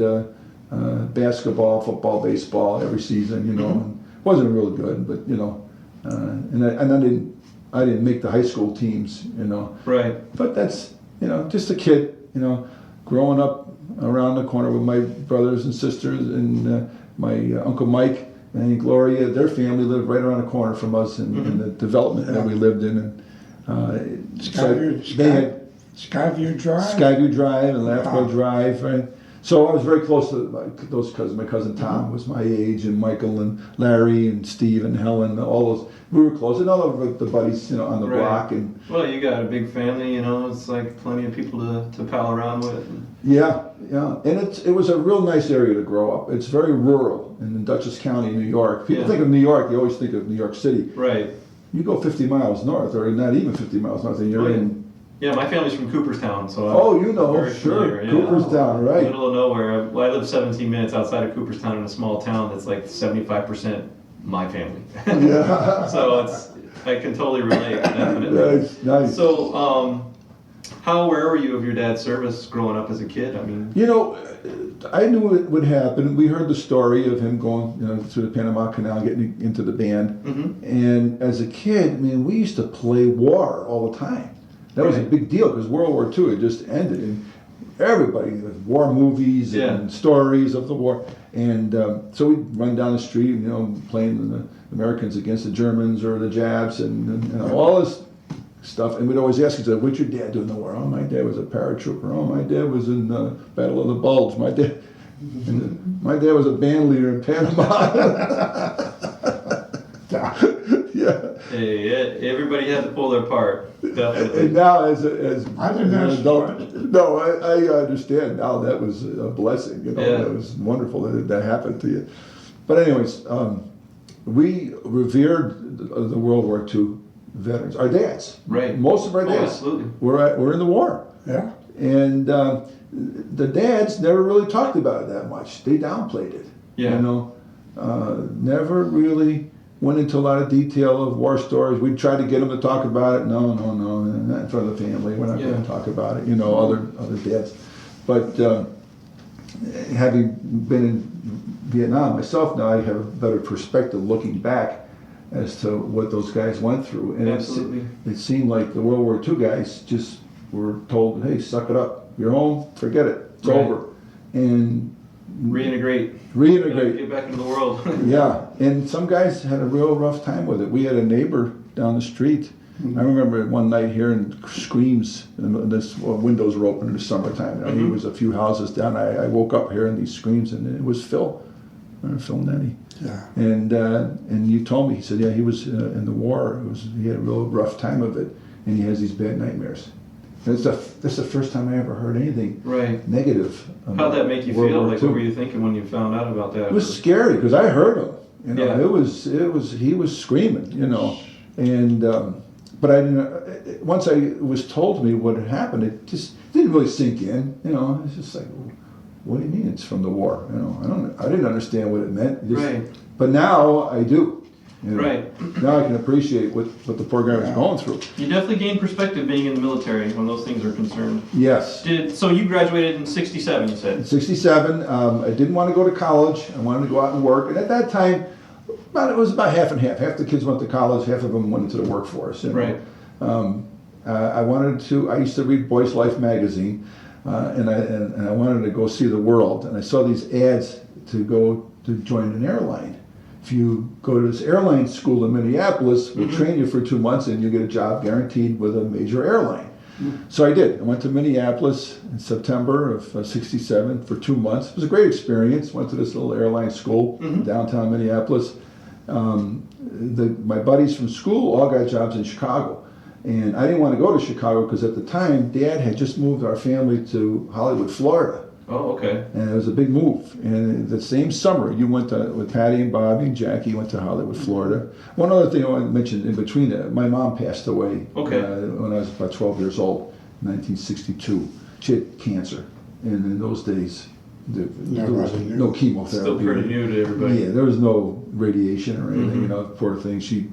basketball, football, baseball every season. You know, and wasn't real good, but you know, and I didn't make the high school teams. You know, right. But that's, you know, just a kid. You know, growing up around the corner with my brothers and sisters and my Uncle Mike and Gloria, their family lived right around the corner from us in the development that we lived in. And Skyview Drive? Skyview Drive and Lafayette Drive, right? So I was very close to those cousins. My cousin Tom was my age, and Michael and Larry and Steve and Helen, all those. We were close, and all of the buddies, you know, on the block. And well, you got a big family, you know. It's like plenty of people to pal around with. Yeah, and it was a real nice area to grow up. It's very rural in Dutchess County, New York. People think of New York, they always think of New York City. Right. You go 50 miles north, or not even 50 miles north, and you're in. Yeah, my family's from Cooperstown, so I'm very sure, familiar, Cooperstown, right? Middle of nowhere. I live 17 minutes outside of Cooperstown in a small town that's like 75% my family. Yeah. So I can totally relate, definitely. Nice. So, how aware were you of your dad's service growing up as a kid? I mean, you know, I knew it would happen. We heard the story of him going, you know, through the Panama Canal, getting into the band. And as a kid, I mean, we used to play war all the time. That was a big deal because World War II had just ended, and everybody, war movies and stories of the war. And so we'd run down the street, you know, playing the Americans against the Germans or the Japs and all this stuff. And we'd always ask each other, what'd your dad do in the war? Oh, my dad was a paratrooper. Oh, my dad was in the Battle of the Bulge. My dad was a band leader in Panama. hey, everybody had to pull their part. Definitely. And now, as I didn't an ask adult, for it. no, I understand now. That was a blessing. You know, that was wonderful that happened to you. But anyways, we revered the World War II veterans. Our dads, right? Most of our dads absolutely. were in the war. Yeah. And the dads never really talked about it that much. They downplayed it. Yeah. You know, never really went into a lot of detail of war stories. We tried to get them to talk about it. No, not in front of the family. We're not going to talk about it. You know, other dads. But having been in Vietnam myself now, I have a better perspective looking back as to what those guys went through. And it seemed like the World War II guys just were told, hey, suck it up. You're home, forget it. It's over. And reintegrate. Get back into the world. Yeah, and some guys had a real rough time with it. We had a neighbor down the street. I remember one night hearing screams, and this windows were open in the summertime. You know, he was a few houses down. I woke up hearing these screams, and it was Phil Nenny. Yeah. And you told me, he said, yeah, he was in the war. He had a real rough time of it, and he has these bad nightmares. And that's the first time I ever heard anything negative. How'd that make you feel? Like, what were you thinking when you found out about that? It was scary because I heard him. You know, Yeah. he was screaming, you know, and but I didn't. Once I was told to me what had happened, it just didn't really sink in. You know, it's just like, what do you mean it's from the war? You know, I didn't understand what it meant. Right. But now I do. You know, Right. Now I can appreciate what the program is going through. You definitely gain perspective being in the military when those things are concerned. Yes. So you graduated in '67, you said? In '67, I didn't want to go to college. I wanted to go out and work. And at that time, it was about half and half. Half the kids went to college, half of them went into the workforce. You know? Right. I used to read Boy's Life magazine, and I wanted to go see the world. And I saw these ads to go to join an airline. If you go to this airline school in Minneapolis, we'll train you for 2 months and you get a job guaranteed with a major airline. So I did. I went to Minneapolis in September of '67 for 2 months. It was a great experience. Went to this little airline school in downtown Minneapolis. My buddies from school all got jobs in Chicago. And I didn't want to go to Chicago because at the time, Dad had just moved our family to Hollywood, Florida. Oh, okay. And it was a big move. And the same summer, you went with Patty and Bobby and Jackie, went to Hollywood, Florida. One other thing I want to mention in between that, my mom passed away when I was about 12 years old, 1962. She had cancer. And in those days, there was no chemotherapy. Still pretty new to everybody. Yeah, there was no radiation or anything, you know, poor thing. She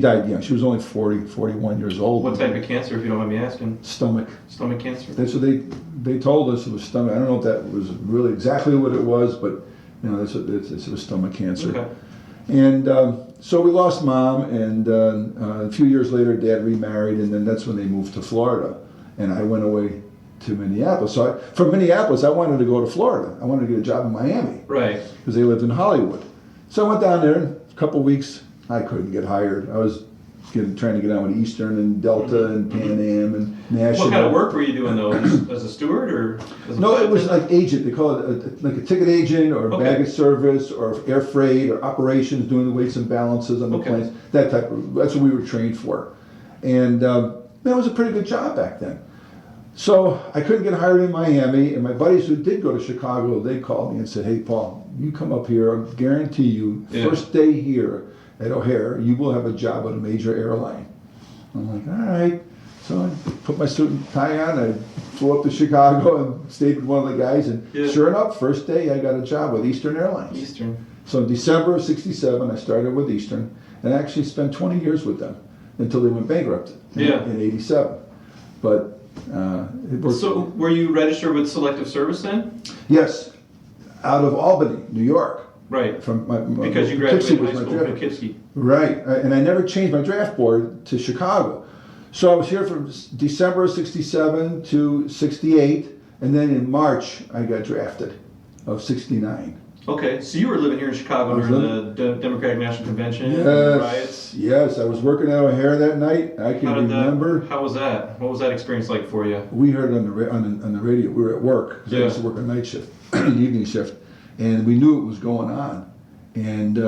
died young. She was only 41 years old. What type of cancer, if you don't mind me asking? Stomach. Stomach cancer? That's what they told us it was stomach. I don't know if that was really exactly what it was, but you know, it was stomach cancer. Okay. And so we lost Mom, and a few years later, Dad remarried, and then that's when they moved to Florida, and I went away to Minneapolis. So from Minneapolis, I wanted to go to Florida. I wanted to get a job in Miami. Right. Because they lived in Hollywood. So I went down there, in a couple of weeks, I couldn't get hired. I was trying to get on with Eastern and Delta and Pan Am and National. What kind of work were you doing though? As a steward or? As a No, flight it was attendant? like agent. They call it like a ticket agent or baggage service or air freight or operations, doing the weights and balances on the planes. That type of, that's what we were trained for. And that was a pretty good job back then. So I couldn't get hired in Miami, and my buddies who did go to Chicago, they called me and said, "Hey, Paul, you come up here. I'll guarantee you, first day here at O'Hare, you will have a job at a major airline." I'm like, all right. So I put my suit and tie on. I flew up to Chicago and stayed with one of the guys, and sure enough, first day I got a job with Eastern Airlines. Eastern. So in December of '67, I started with Eastern, and I actually spent 20 years with them until they went bankrupt in '87. But it worked. So were you registered with Selective Service then? Yes, out of Albany, New York. Right. From Because you graduated high school from Poughkeepsie. Right, and I never changed my draft board to Chicago. So I was here from December of '67 to '68, and then in March I got drafted of '69. Okay, so you were living here in Chicago during the Democratic National Convention and the riots? Yes, I was working at O'Hare that night. I can remember. How was that? What was that experience like for you? We heard it on the radio. We were at work. I used to work a night shift, an evening shift, and we knew it was going on. And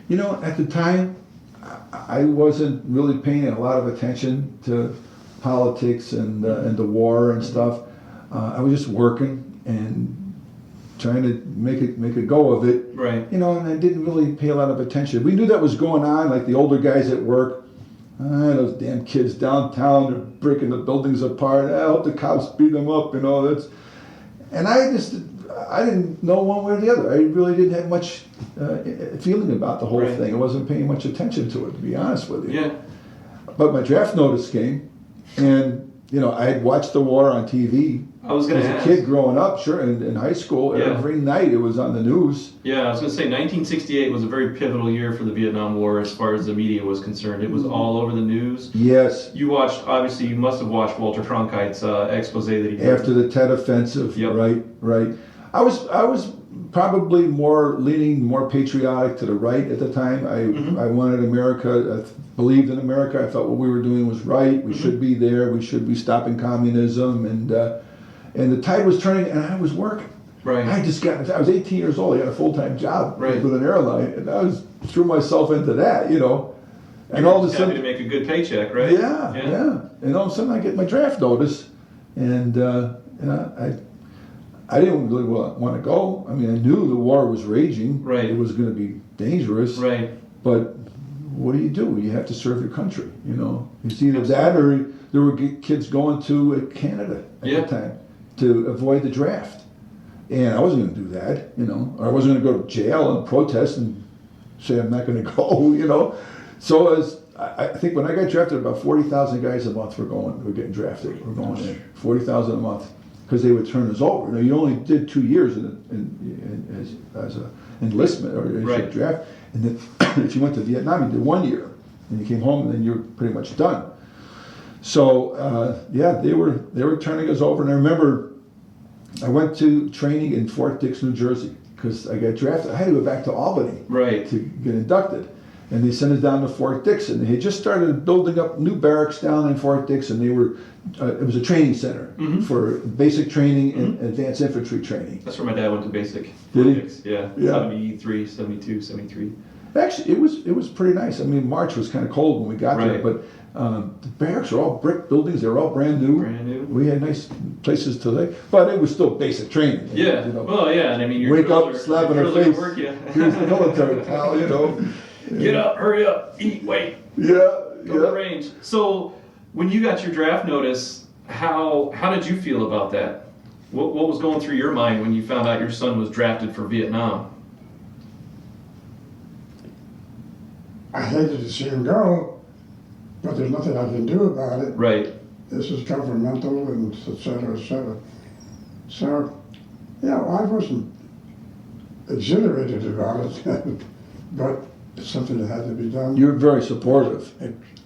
you know, at the time, I wasn't really paying a lot of attention to politics and the war and stuff. I was just working and trying to make a go of it. Right. You know, and I didn't really pay a lot of attention. We knew that was going on, like the older guys at work. Those damn kids downtown, they're breaking the buildings apart. I hope the cops beat them up, you know. And I didn't know one way or the other. I really didn't have much feeling about the whole thing. I wasn't paying much attention to it, to be honest with you. Yeah. But my draft notice came, and you know, I had watched the war on TV. I was going to ask. As a kid growing up, sure, in high school, every night it was on the news. Yeah, I was going to say 1968 was a very pivotal year for the Vietnam War as far as the media was concerned. It was all over the news. Yes. You obviously you must have watched Walter Cronkite's expose that he did. After the Tet Offensive, right. I was probably leaning more patriotic to the right at the time. I wanted America, I believed in America. I felt what we were doing was right. We should be there. We should be stopping communism. And the tide was turning, and I was working. Right. I was 18 years old. I got a full-time job with an airline, and I threw myself into that, you know. And all of a sudden, happy to make a good paycheck, right? Yeah. And all of a sudden, I get my draft notice, and I didn't really want to go. I mean, I knew the war was raging. Right. It was going to be dangerous. Right. But what do? You have to serve your country, you know. It's either that or there were kids going to Canada at Yeah. the time to avoid the draft. And I wasn't going to do that, you know. Or I wasn't going to go to jail and protest and say I'm not going to go, you know. So I think when I got drafted, about 40,000 guys a month were getting drafted. Were going in 40,000 a month because they would turn us over. You know, you only did 2 years as a enlistment or as Right. a draft, and then if you went to Vietnam, you did 1 year, and you came home, and then you're pretty much done. So yeah, they were turning us over, and I remember I went to training in Fort Dix, New Jersey, because I got drafted. I had to go back to Albany Right. to get inducted. And they sent us down to Fort Dix, and they had just started building up new barracks down in Fort Dix, and they were, it was a training center for basic training and advanced infantry training. That's where my dad went to basic. Did he? Yeah. Yeah. 73, 72, 73. Actually, it was pretty nice. I mean, March was kind of cold when we got there, Right. but the barracks are all brick buildings. They were all brand new. Brand new. We had nice places to live, but it was still basic training. Yeah. You know, Well, yeah, and I mean, your wake drills up, are- slap your in her drills are face. work, yeah. Here's the military, pal. You know. Get up, hurry up, eat, wait, Yeah. go to the range. So, when you got your draft notice, how did you feel about that? What was going through your mind when you found out your son was drafted for Vietnam? I hated to see him go, but there's nothing I can do about it. Right. This is governmental and et cetera, et cetera. So, yeah, I wasn't exhilarated about it, but it's something that had to be done. You were very supportive.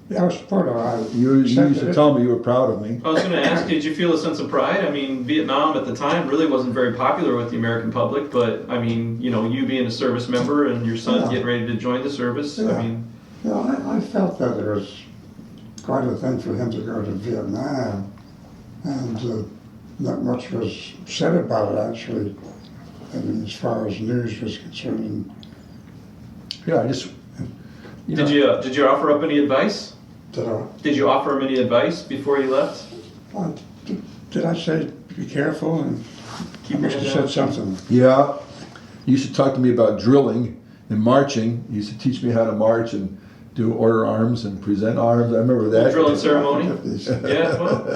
Yeah, I was supportive. I You used accepted to it. tell me you were proud of me. I was going to ask, did you feel a sense of pride? I mean, Vietnam at the time really wasn't very popular with the American public, but I mean, you know, you being a service member and your son Yeah. getting ready to join the service, Yeah. I mean, Yeah, I felt that it was quite a thing for him to go to Vietnam, and not much was said about it actually. I mean, as far as news was concerned. Yeah, I just. did you offer up any advice? Did you offer him any advice before he left? Did I say be careful? And Keep I your must have head said down. something. Yeah, you used to talk to me about drilling and marching. You used to teach me how to march and do order arms and present arms. I remember that. Drilling ceremony? Yeah, well,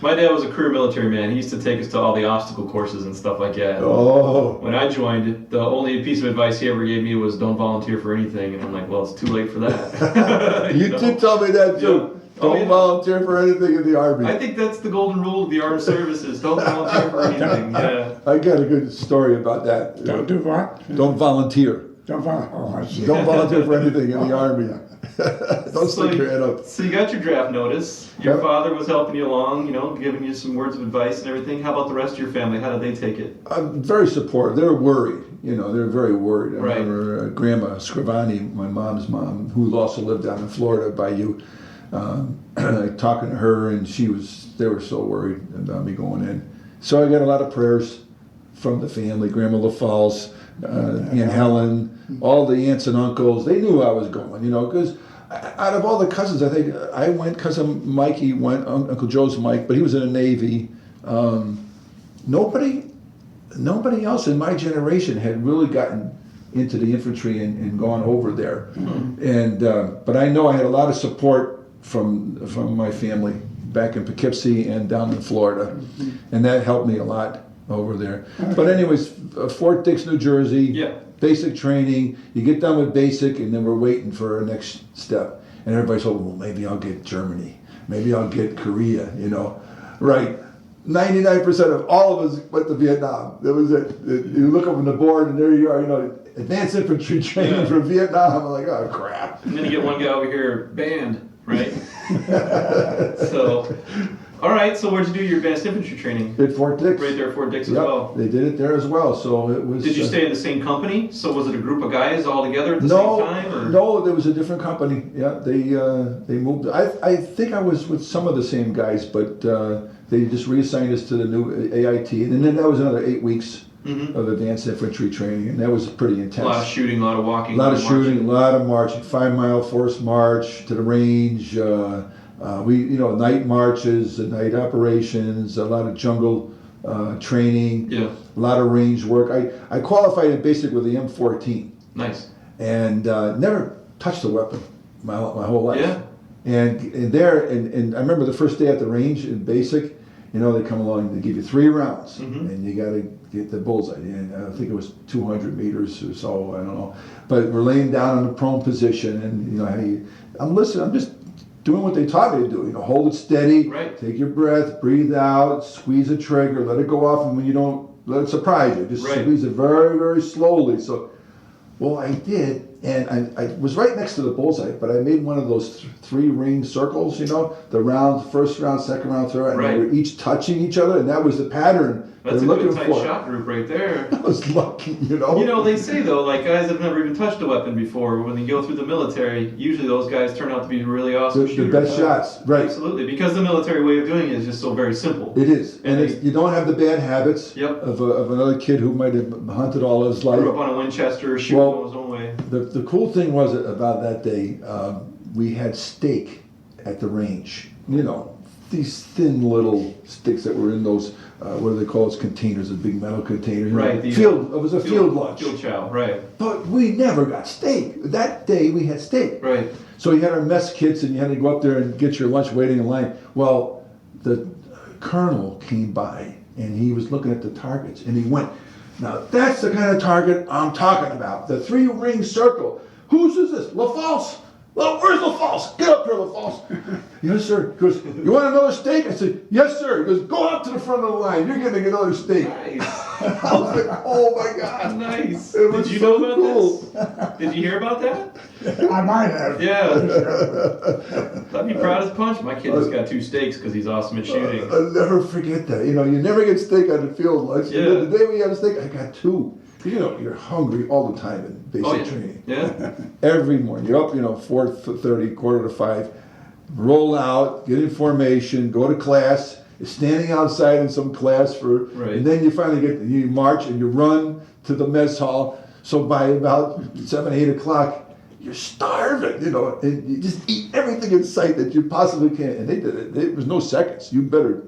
my dad was a career military man. He used to take us to all the obstacle courses and stuff like that. Oh, When I joined, the only piece of advice he ever gave me was don't volunteer for anything. And I'm like, well, it's too late for that. you know? did tell me that too. Yeah. Oh, Don't yeah. volunteer for anything in the army. I think that's the golden rule of the armed services. Don't volunteer for anything. Yeah. I got a good story about that. Don't do what? Don't volunteer. Don't volunteer. Oh, I see. Don't volunteer for anything in the army. Don't So stick your head up. So you got your draft notice. Your Yep. father was helping you along, you know, giving you some words of advice and everything. How about the rest of your family? How did they take it? I'm very supportive. They're worried. You know, they're very worried. I Right. remember Grandma Scrivani, my mom's mom, who also lived down in Florida by you, talking to her, and they were so worried about me going in. So I got a lot of prayers from the family, Grandma LaFalce, Aunt Helen, all the aunts and uncles. They knew I was going, you know, because out of all the cousins, I think I went, cousin Mikey went, Uncle Joe's Mike, but he was in the Navy. Nobody else in my generation had really gotten into the infantry and gone over there. And but I know I had a lot of support from my family back in Poughkeepsie and down in Florida, and that helped me a lot over there. But anyways, Fort Dix, New Jersey. Yeah. Basic training. You get done with basic, and then we're waiting for our next step. And everybody's hoping, well, maybe I'll get Germany. Maybe I'll get Korea. You know, right? 99% of all of us went to Vietnam. That was it. You look up on the board, and there you are. You know, advanced infantry training Yeah. from Vietnam. I'm like, oh crap. And then you get one guy over here, banned, right? So, all right. So where'd you do your advanced infantry training? At Fort Dix. Right there at Fort Dix as Yep, well. they did it there as well. So it was. Did you stay in the same company? So was it a group of guys all together at the No, same time? Or? no, there was a different company. Yeah, they moved. I think I was with some of the same guys, but they just reassigned us to the new AIT, and then that was another 8 weeks Mhm. of advanced infantry training, and that was pretty A intense. lot of shooting, a lot of walking. A lot of marching. shooting, a lot of marching, 5-mile forced march to the range. Night marches, night operations, a lot of jungle training, Yeah. a lot of range work. I qualified in basic with the M14. Nice. and never touched a weapon my whole life. Yeah. And I remember the first day at the range in basic, you know, they come along, they give you 3 rounds, and you got to get the bullseye. And I think it was 200 meters or so, I don't know. But we're laying down in a prone position, and you know, I'm listening. I'm just doing what they taught me to do. You know, hold it steady, Right. take your breath, breathe out, squeeze the trigger, let it go off, and when you don't, let it surprise you. Just Right. squeeze it very, very slowly. So, well, I did, and I was right next to the bullseye, but I made one of those 3 ring circles, you know, the round, first round, second round, third round, and Right. they were each touching each other, and that was the pattern That's they're a looking good tight for. shot group right there. I was lucky, you know. You know, they say though, like guys that have never even touched a weapon before, when they go through the military, usually those guys turn out to be really awesome the shooters. best shots, right? Absolutely, because the military way of doing it is just so very simple. It is, and And you don't have the bad habits Yep. of another kid who might have hunted all his life. Grew up on a Winchester, shooting Well, his own way. The cool thing was about that day, we had steak at the range. You know, these thin little sticks that were in those, what do they call those containers, the big metal containers. you know, Right, the, Field, it was a field lunch. Field chow, right, But we never got steak. That day we had steak. right. So you had our mess kits and you had to go up there and get your lunch waiting in line. Well, the colonel came by and he was looking at the targets and he went, now that's the kind of target I'm talking about. The 3 ring circle. Whose is this? LaFalce. Well, where's LaFalce? Get up here, LaFalce. Yes, sir. He goes, you want another steak? I said, yes, sir. He goes, go up to the front of the line. You're getting another steak. Nice. I was like, oh my God. Nice. It was Did you so know about cool. this? Did you hear about that? I might have. Yeah. I'd be proud as punch. My kid just got 2 steaks because he's awesome at shooting. I'll never forget that. You know, you never get steak on the field lunch. Yeah. The day we had a steak, I got 2. You know, you're hungry all the time in basic Oh, yeah. training. Yeah. Every morning, you're up, you know, 4:30, 4:45, roll out, get in formation, go to class. You're standing outside in some class Right. and then you finally you march and you run to the mess hall. So by about 7, 8 o'clock, you're starving, you know, and you just eat everything in sight that you possibly can. And they did it. There was no seconds. You better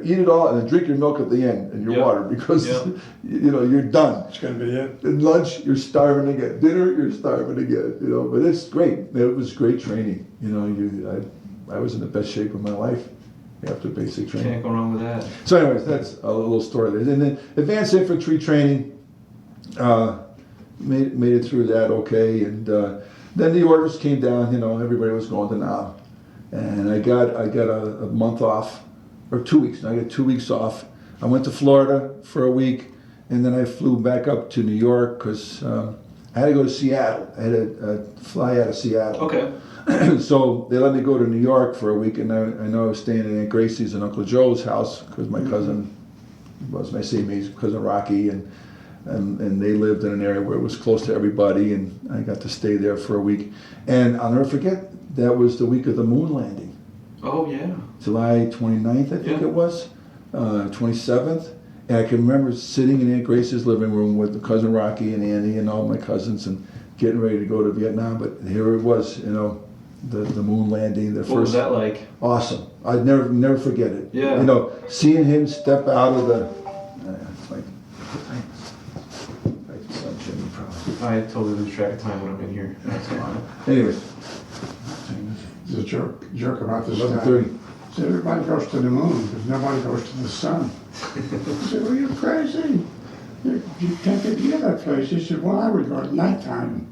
eat it all and then drink your milk at the end and your Yep. water because, Yep. you know, you're done. It's going to be it. At lunch, you're starving again. Dinner, you're starving again. You know, but it's great. It was great training. You know, I was in the best shape of my life after basic training. Can't go wrong with that. So, anyways, that's a little story there. And then advanced infantry training, made it through that okay. And then the orders came down. You know, everybody was going to Nam, and I got a month off, or 2 weeks. I got 2 weeks off. I went to Florida for a week, and then I flew back up to New York because I had to go to Seattle. I had to fly out of Seattle. Okay. So they let me go to New York for a week, and I know I was staying at Aunt Gracie's and Uncle Joe's house because my cousin was my same age, cousin Rocky, and they lived in an area where it was close to everybody, and I got to stay there for a week. And I'll never forget, that was the week of the moon landing. Oh yeah. July 29th, I think Yeah. it was, 27th. And I can remember sitting in Aunt Gracie's living room with cousin Rocky and Annie and all my cousins and getting ready to go to Vietnam. But here it was, you know, the moon landing, the What was first. that like? Awesome. I'd never forget it. Yeah. You know, seeing him step out of the, it's like, Jimmy probably. I totally lose track of time when I'm in here. That's fine. Anyway, There's a joke about this guy. 11:30. So everybody goes to the moon, but nobody goes to the sun. I said, well, you're crazy. You can't get to that place. He said, well, I would go at nighttime.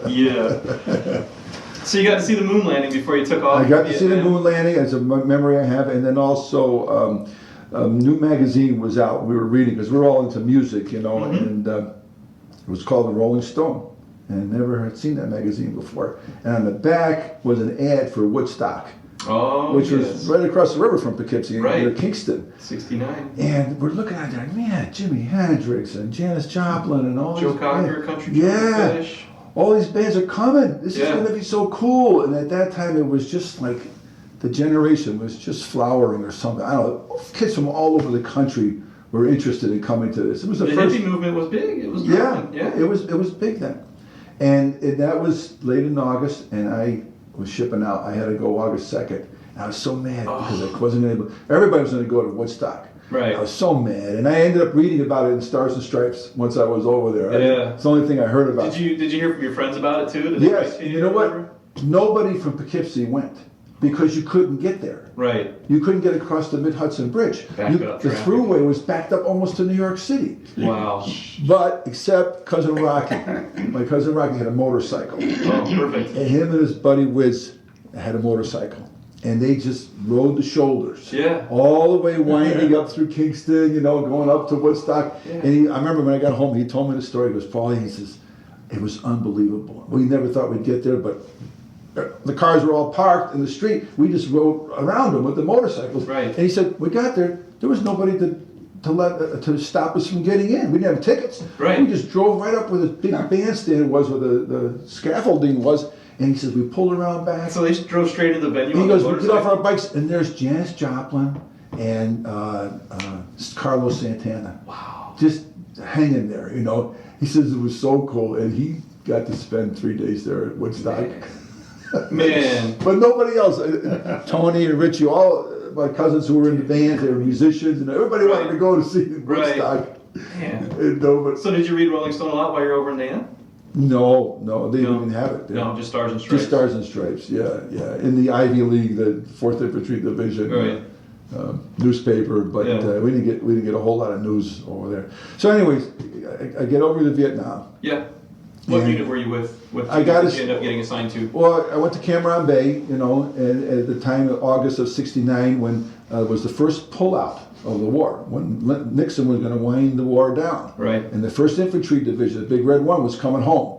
Yeah. So you got to see the moon landing before you took off? I got to see the Vietnam? moon landing. It's a memory I have. And then also, a new magazine was out. We were reading because we're all into music, you know, Mhm. and it was called The Rolling Stone. And I never had seen that magazine before. And on the back was an ad for Woodstock, Oh, which yes. was right across the river from Poughkeepsie, Right. near Kingston. 69. And we're looking at it, like, man, Jimi Hendrix and Janis Joplin and all Joe these Cocker, bands. Country Yeah. Fish. All these bands are coming. This is Yeah. going to be so cool. And at that time, it was just like the generation was just flowering or something. I don't know. Kids from all over the country were interested in coming to this. It was the The first. hippie movement was big. It was Yeah, growing. Yeah. it was big then. And that was late in August, and I was shipping out. I had to go August 2nd. And I was so mad because I wasn't able. Everybody was going to go to Woodstock. Right. I was so mad, and I ended up reading about it in Stars and Stripes once I was over there. Yeah. It's the only thing I heard about. Did you hear from your friends about it too? Did they Yes, write to you know or what? Nobody from Poughkeepsie went because you couldn't get there. Right. You couldn't get across the Mid-Hudson Bridge. Backed up The traffic. thruway was backed up almost to New York City. Wow. But except Cousin Rocky. My cousin Rocky had a motorcycle. Oh, perfect. And him and his buddy Wiz had a motorcycle. And they just rode the shoulders. Yeah. All the way winding up through Kingston, you know, going up to Woodstock. Yeah. And I remember when I got home, he told me the story. He goes, Paulie, he says, it was unbelievable. We never thought we'd get there, but the cars were all parked in the street. We just rode around them with the motorcycles. Right. And he said, we got there, there was nobody to stop us from getting in. We didn't have tickets. Right. We just drove right up where the big bandstand was, where the scaffolding was. And he says, we pulled around back. So they just drove straight to the venue. And he on goes, the we get off motorcycle? our bikes, and there's Janis Joplin and Carlos Santana. Wow. Just hanging there, you know. He says it was so cool, and he got to spend 3 days there at Woodstock. Man. But nobody else, Tony and Richie, all my cousins who were in the band, they were musicians, and everybody wanted to go to see Woodstock. Man. And So did you read Rolling Stone a lot while you were over in Indiana? no, they didn't even have it. No, just Stars and Stripes. Just Stars and Stripes, yeah. In the Ivy League, the 4th Infantry Division. Right. Newspaper, but Yeah. we didn't get a whole lot of news over there. So, anyways, I get over to Vietnam. Yeah. What And unit were you with? What I unit got did a- you end up getting assigned to? Well, I went to Cameron Bay, you know, and at the time of August of '69, when was the first pullout of the war, when Nixon was going to wind the war down. Right. And the 1st Infantry Division, the Big Red One, was coming home.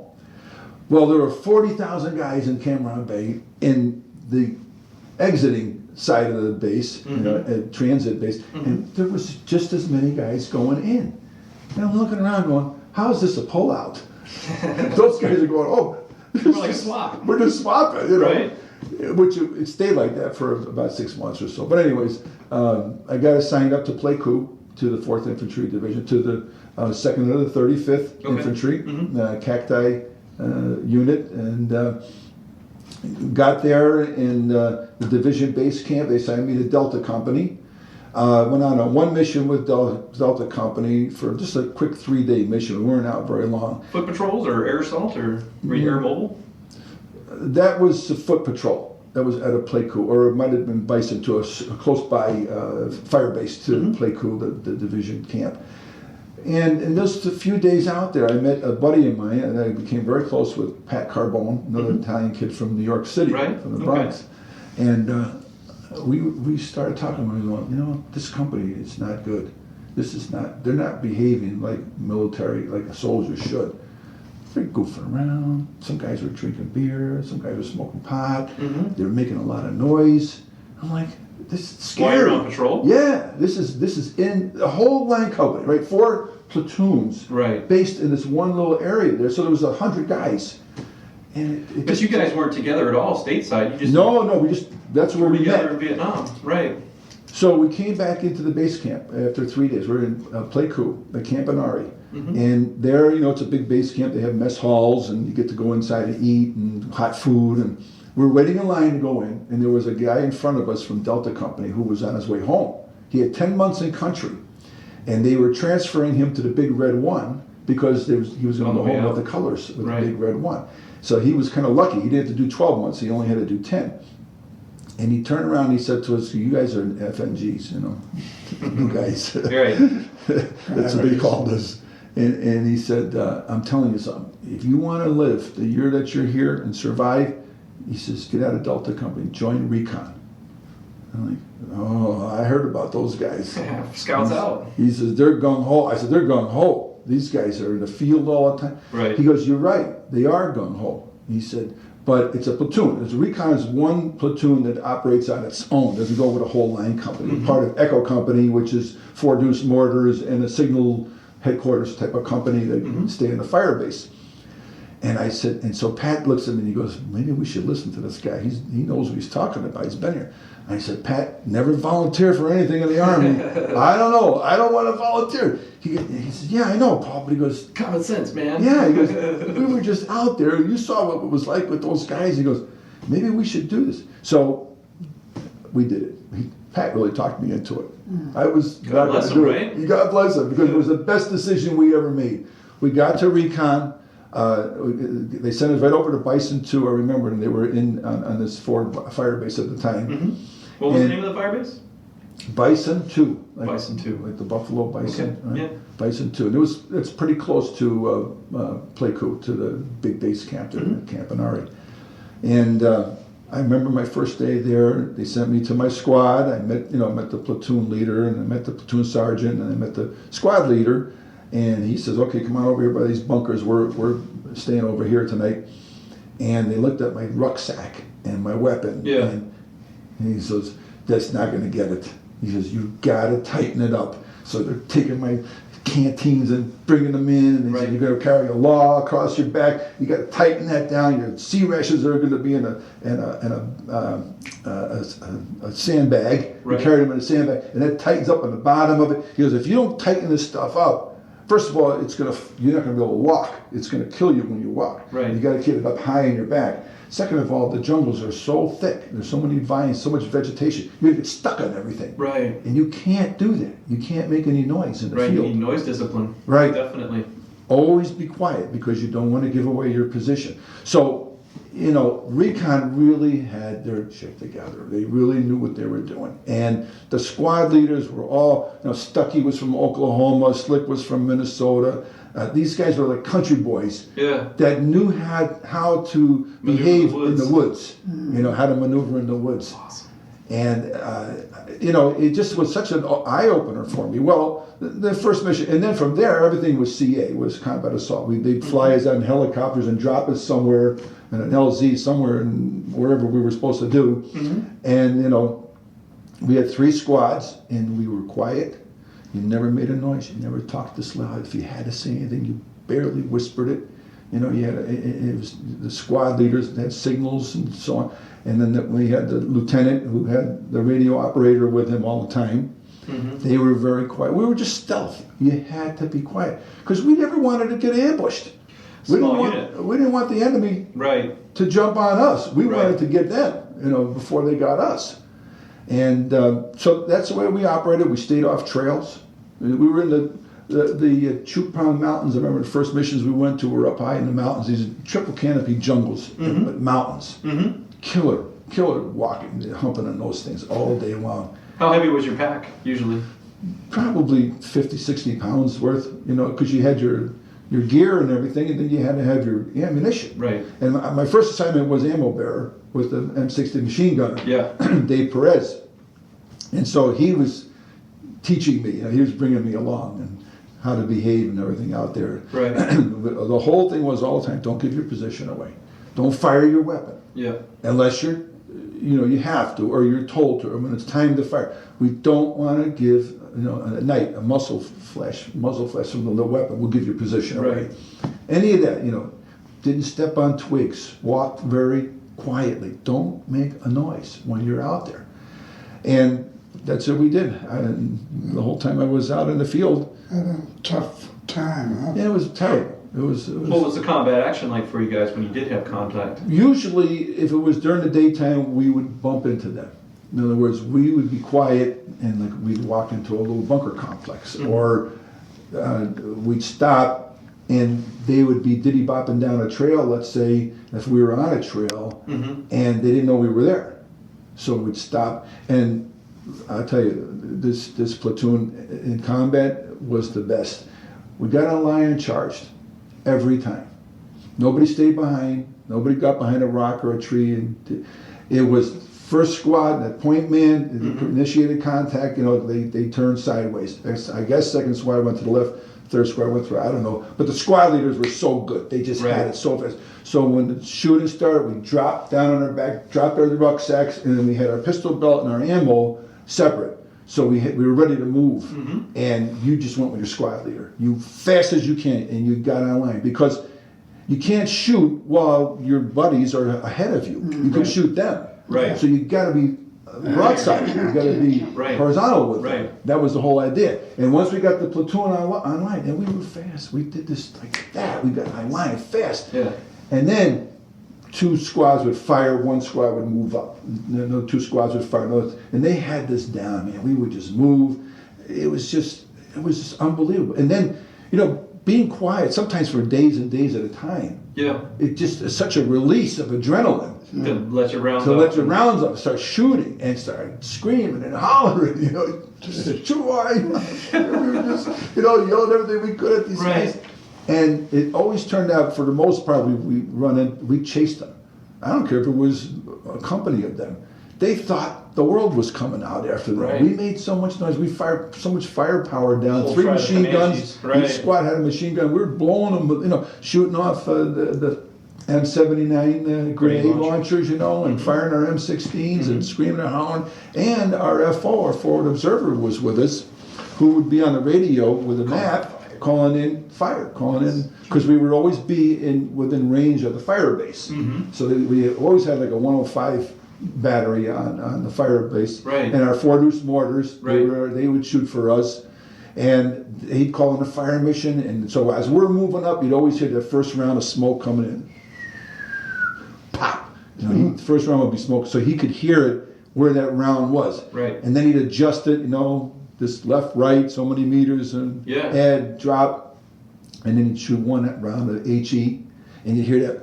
Well, there were 40,000 guys in Cameron Bay in the exiting side of the base, you know, transit base, and there was just as many guys going in. And I'm looking around going, how is this a pullout? Those guys are going, oh, We're like a swap. we're just swapping, you know. Right. Which it stayed like that for about 6 months or so. But anyways, I got assigned up to play coup to the 4th Infantry Division, to the 2nd of the 35th Okay. Infantry, Cacti unit, and got there in the division base camp. They assigned me to Delta Company. Went on a one mission with Delta Company for just a quick 3-day mission. We weren't out very long. Foot patrols or air assault or were you air mobile? That was a foot patrol. That was at a Pleiku, or it might have been Bison to a close by fire base to Pleiku, the division camp. And in just a few days out there, I met a buddy of mine, and I became very close with Pat Carbone, another Italian kid from New York City, Right. from the Okay. Bronx. And we started talking. We were going, you know, this company is not good. This is not. They're not behaving like military, like a soldier should. They're goofing around. Some guys were drinking beer. Some guys were smoking pot. They were making a lot of noise. I'm like, this is While scary. you're on patrol? Yeah, this is in the whole line company, right? 4 platoons, Right. based in this one little area there. So there was 100 guys, and it But just, you guys weren't together at all stateside. You just no, we just that's where were we together met. in Vietnam. Right. So we came back into the base camp after 3 days. We're in Pleiku, the Camp Anari. And there, you know, it's a big base camp. They have mess halls, and you get to go inside and eat, and hot food. And we're waiting in line to go in, and there was a guy in front of us from Delta Company who was on his way home. He had 10 months in country, and they were transferring him to the Big Red One because he was going On to the go way home out. with the colors with Right. the Big Red One. So he was kind of lucky. He didn't have to do 12 months. He only had to do 10. And he turned around and he said to us, you guys are FNGs, you know, you guys. Right. That's what they called us. And he said, I'm telling you something. If you want to live the year that you're here and survive, he says, get out of Delta Company, join Recon. I'm like, oh, I heard about those guys. Yeah, Scouts out. He says, they're gung-ho. I said, they're gung-ho. These guys are in the field all the time. Right. He goes, you're right. They are gung-ho. He said, but it's a platoon. Recon is one platoon that operates on its own. Doesn't go with a whole line company. Part of Echo Company, which is 4 Deuce mortars and a signal headquarters type of company that stay in the fire base. And I said, and so Pat looks at me and he goes, maybe we should listen to this guy. He knows what he's talking about. He's been here. And I said, Pat, never volunteer for anything in the Army. I don't know. I don't want to volunteer. He says, yeah, I know, Paul. But he goes, Common sense, man. yeah, he goes, we were just out there. You saw what it was like with those guys. He goes, maybe we should do this. So we did it. Pat really talked me into it. I was God not going bless to him, do right? it. God bless him, because it was the best decision we ever made. We got to recon. They sent us right over to Bison 2, I remember, and they were on this Ford fire base at the time. Mm-hmm. What was And the name of the fire base? Bison 2. Bison 2. Like the Buffalo Bison. Okay, Right? yeah. Bison 2. And it's pretty close to Playcoot, to the big base camp there, Camp Inari. And I remember my first day there. They sent me to my squad. I met the platoon leader, and I met the platoon sergeant, and I met the squad leader. And he says, "Okay, come on over here by these bunkers. We're staying over here tonight." And they looked at my rucksack and my weapon. Yeah. And he says, "That's not going to get it." He says, "You got to tighten it up." So they're taking my canteens and bringing them in, and they said, "You're going to carry a log across your back. You got to tighten that down. Your sea rations are going to be in a sandbag. Right. You carry them in a sandbag, and that tightens up on the bottom of it." He goes, "If you don't tighten this stuff up, first of all, you're not going to be able to walk. It's going to kill you when you walk. Right. You got to keep it up high in your back. Second of all, the jungles are so thick. There's so many vines, so much vegetation. You're going to get stuck on everything. Right. And you can't do that. You can't make any noise in the Right. You field. need noise discipline. Right. Definitely. Always be quiet, because you don't want to give away your position. So, recon really had their shit together. They really knew what they were doing. And the squad leaders were all, Stuckey was from Oklahoma, Slick was from Minnesota. These guys were like country boys Yeah. that knew how to Maneuver behave in in the the woods. How to maneuver in the woods. Awesome. And, it just was such an eye-opener for me. Well, the first mission, and then from there, everything was CA, was combat assault. They'd fly us on helicopters and drop us somewhere, in an LZ, somewhere in wherever we were supposed to do. And, we had 3 squads, and we were quiet. You never made a noise. You never talked this loud. If you had to say anything, you barely whispered it. It was the squad leaders that had signals and so on. And then we had the lieutenant who had the radio operator with him all the time. They were very quiet. We were just stealth. You had to be quiet, because we never wanted to get ambushed. Small unit. We didn't want the enemy Right. to jump on us. We Right. wanted to get them, before they got us. And so that's the way we operated. We stayed off trails. We were in the Chupang Mountains. I remember the first missions we went to were up high in the mountains. These triple canopy jungles, but mountains. Killer walking, humping on those things all day long. How heavy was your pack usually? Probably 50, 60 pounds worth, because you had your gear and everything, and then you had to have your ammunition. Right. And my first assignment was ammo bearer with the M60 machine gunner, Yeah. Dave Perez. And so he was teaching me, he was bringing me along and how to behave and everything out there. Right. The whole thing was all the time, don't give your position away. Don't fire your weapon Yeah. unless you have to, or you're told to, or when it's time to fire. We don't want to give, at night, a muzzle flash from the weapon will give your position away. Right. Any of that, didn't step on twigs, walk very quietly. Don't make a noise when you're out there. And that's what we did. The whole time I was out in the field. Had a tough time, huh? Yeah, it was terrible. It was What was the combat action like for you guys when you did have contact? usually, if it was during the daytime, we would bump into them. In other words, we would be quiet, and we'd walk into a little bunker complex, or we'd stop, and they would be diddy-bopping down a trail, let's say, if we were on a trail, and they didn't know we were there. So we'd stop, and I'll tell you, this platoon in combat was the best. We got on line and charged every time. Nobody stayed behind. Nobody got behind a rock or a tree. And it was first squad, that point man, initiated contact. They turned sideways. I guess second squad went to the left. Third squad went through. I don't know. But the squad leaders were so good. They just had it so fast. So when the shooting started, we dropped down on our back, dropped our rucksacks, and then we had our pistol belt and our ammo separate. So we were ready to move, and you just went with your squad leader. You fast as you can, and you got on line, because you can't shoot while your buddies are ahead of you. You can shoot them. Right. So you got to be broadside. You got to be horizontal with them. That was the whole idea. And once we got the platoon on line, and we were fast. We did this like that. We got on line fast. Yeah. And then two squads would fire, one squad would move up. No, two squads would fire, and they had this down, man. We would just move. It was just unbelievable. And then, being quiet, sometimes for days and days at a time. Yeah. It just is such a release of adrenaline. To let your rounds To up. let your rounds up, start shooting and start screaming and hollering, shoot I. We were just, yelling everything we could at these Right. guys. And it always turned out, for the most part, we chased them. I don't care if it was a company of them. They thought the world was coming out after them. Right. We made so much noise. We fired so much firepower down. Full 3 fire machine Comanches, guns. right. Each squad had a machine gun. We were blowing them, with, shooting off the M79 grenade launchers, and firing our M16s and screaming and howling. And our FO, our forward observer, was with us, who would be on the radio with a map, calling in, because we would always be within range of the fire base. So we always had like a 105 battery on the fire base, Right. and our 4-deuce mortars. Right. They would shoot for us, and he'd call in a fire mission. And so as we're moving up, you'd always hear the first round of smoke coming in. Pop! The first round would be smoke, so he could hear it where that round was. Right. And then he'd adjust it, this left, right, so many meters, and Yeah. add, drop, and then he'd shoot one round of HE, and you'd hear that.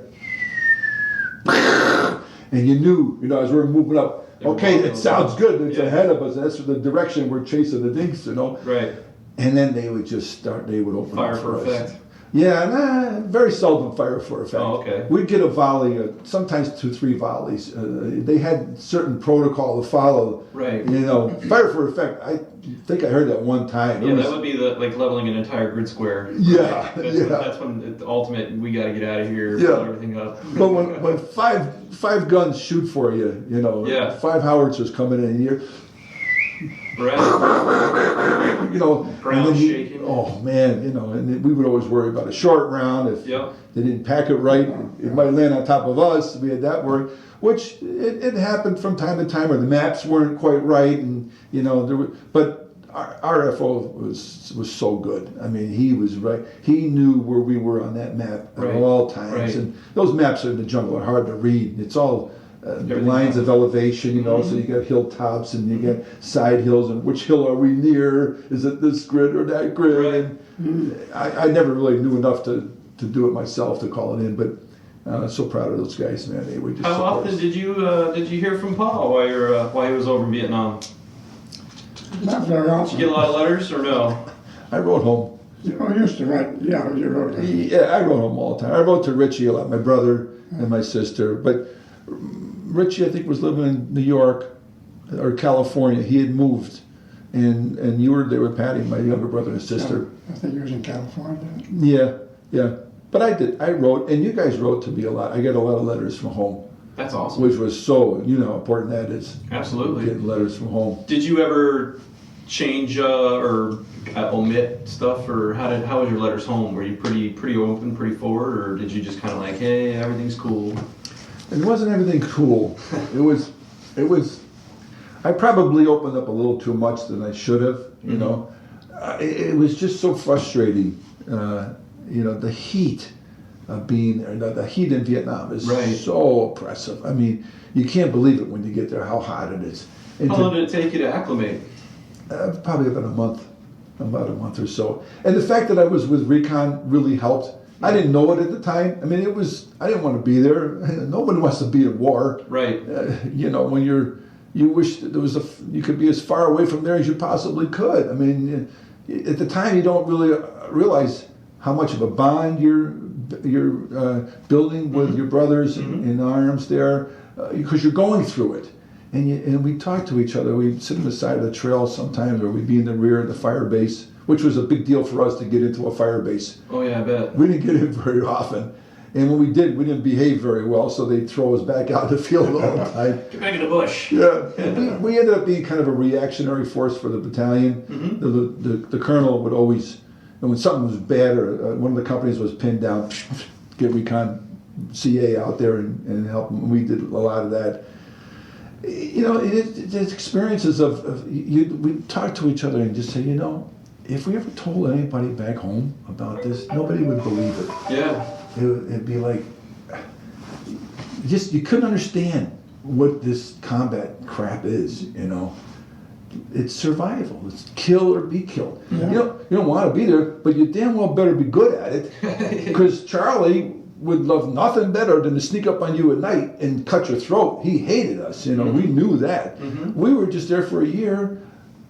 And you knew, as we were moving up, okay, it sounds good, it's ahead of us, that's the direction we're chasing the dinks, Right. And then they would just they would open Fire up for us. effect. Yeah, very seldom fire for effect. Oh, okay. We'd get a volley, sometimes 2-3 volleys. They had certain protocol to follow. Right. Fire for effect. I think I heard that one time. Yeah, that would be like leveling an entire grid square. Yeah, That's when the ultimate, we got to get out of here, Yeah. blow everything up. But when five guns shoot for you, Yeah. 5 howitzers coming in, and you're, Right. and Ground then shaking. oh man, and then we would always worry about a short round if Yep. they didn't pack it right. It might land on top of us. We had that worry, which it happened from time to time, where the maps weren't quite right, and but our FO was so good. I mean, he was right. He knew where we were on that map at Right. all times, Right. and those maps in the jungle are hard to read. It's all Everything lines of elevation, so Mm-hmm. you got hilltops and you got side hills, and which hill are we near? Is it this grid or that grid? Right. And I never really knew enough to do it myself to call it in, but so proud of those guys, man. They were just How support often us. did you hear from Paul while he was over in Vietnam? Not very often. Did you get a lot of letters or no? I wrote home. I used to write, you wrote. Yeah, I wrote home all the time. I wrote to Richie a lot, my brother and my sister. But Richie, I think, was living in New York or California. He had moved, and you were there with Patty, my younger brother and sister. I think he was in California. Yeah. But I wrote, and you guys wrote to me a lot. I got a lot of letters from home, That's awesome. which was so, how important that is. Absolutely. Getting letters from home. Did you ever change or omit stuff, or how was your letters home? Were you pretty open, pretty forward, or did you just kind of like, hey, everything's cool? It wasn't everything cool. It was. I probably opened up a little too much than I should have. It was just so frustrating. The heat of being there. The heat in Vietnam is Right. so oppressive. I mean, you can't believe it when you get there how hot it is. And How long did it take you to acclimate? probably about a month or so. And the fact that I was with Recon really helped. I didn't know it at the time. I mean, I didn't want to be there. Nobody wants to be at war. Right. When you wish that you could be as far away from there as you possibly could. I mean, at the time you don't really realize how much of a bond you're building with your brothers in arms there, because you're going through it. And we talk to each other. We'd sit on the side of the trail sometimes, or we'd be in the rear of the fire base, which was a big deal for us to get into a fire base. Oh yeah, I bet. We didn't get in very often. And when we did, we didn't behave very well, so they'd throw us back out in the field all the time. Get back in the bush. Yeah, and we ended up being kind of a reactionary force for the battalion. The colonel would always, and when something was bad or one of the companies was pinned down, get Recon CA out there and help them. We did a lot of that. It's experiences we talk to each other and just say, if we ever told anybody back home about this, nobody would believe it. Yeah. It'd be like, you couldn't understand what this combat crap is, you know. It's survival. It's kill or be killed. Yeah. You don't want to be there, but you damn well better be good at it. Because Charlie would love nothing better than to sneak up on you at night and cut your throat. He hated us, you know. We knew that. We were just there for a year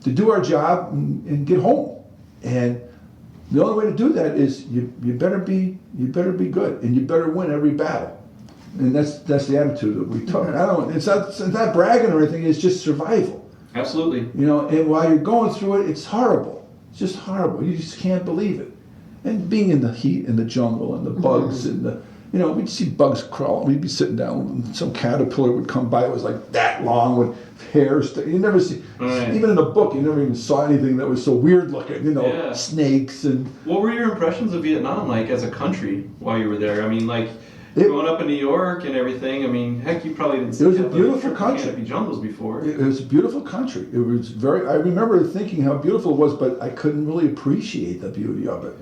to do our job and get home. And the only way to do that is you better be good, and you better win every battle. And that's the attitude that we took. It's not bragging or anything. It's just survival. Absolutely. You know, and while you're going through it, it's horrible. It's just horrible. You just can't believe it. And being in the heat and the jungle and the bugs and the, you know, we'd see bugs crawling. We'd be sitting down and some caterpillar would come by. It was like that long with hairs. You never see, even in a book, you never even saw anything that was so weird looking, you know, snakes and. What were your impressions of Vietnam like as a country while you were there? I mean, like, growing up in New York and everything, I mean, heck, you probably didn't see it was a beautiful country. Canopy jungles before. It was a beautiful country. It was I remember thinking how beautiful it was, but I couldn't really appreciate the beauty of it.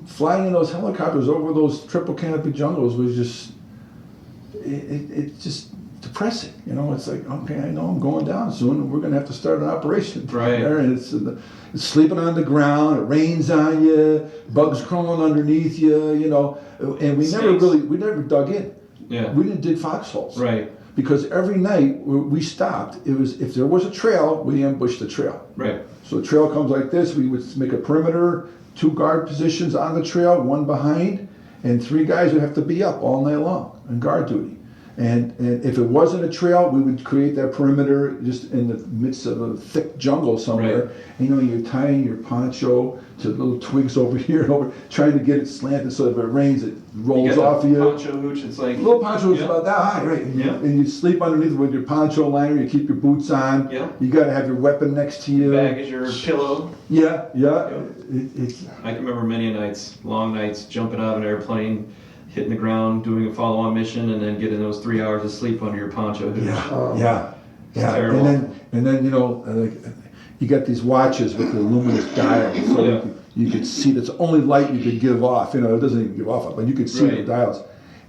Flying in those helicopters over those triple canopy jungles was just, it's just depressing. You know, it's like, okay, I know I'm going down soon and we're going to have to start an operation. Right. There, and it's sleeping on the ground, it rains on you, bugs crawling underneath you, you know, and we never dug in. Yeah. We didn't dig foxholes. Right. Because every night we stopped, if there was a trail, we ambushed the trail. Right. So the trail comes like this, we would make a perimeter, 2 guard positions on the trail, 1 behind, and 3 guys would have to be up all night long on guard duty. And if it wasn't a trail, we would create that perimeter just in the midst of a thick jungle somewhere. Right. And, you know, you're tying your poncho to little twigs over here and over, trying to get it slanted so if it rains, it rolls off you. Poncho hooch, it's like Little poncho is about that high, right? And you sleep underneath with your poncho liner. You keep your boots on. Yeah. You got to have your weapon next to you. Bag is your pillow. Yeah. I can remember many nights, long nights, jumping out of an airplane, hitting the ground, doing a follow-on mission, and then getting those 3 hours of sleep under your poncho hooch. Yeah. Terrible. And then you know, like, you got these watches with the luminous dials, so you could see that's only light you could give off. You know, it doesn't even give off, but you could see the dials.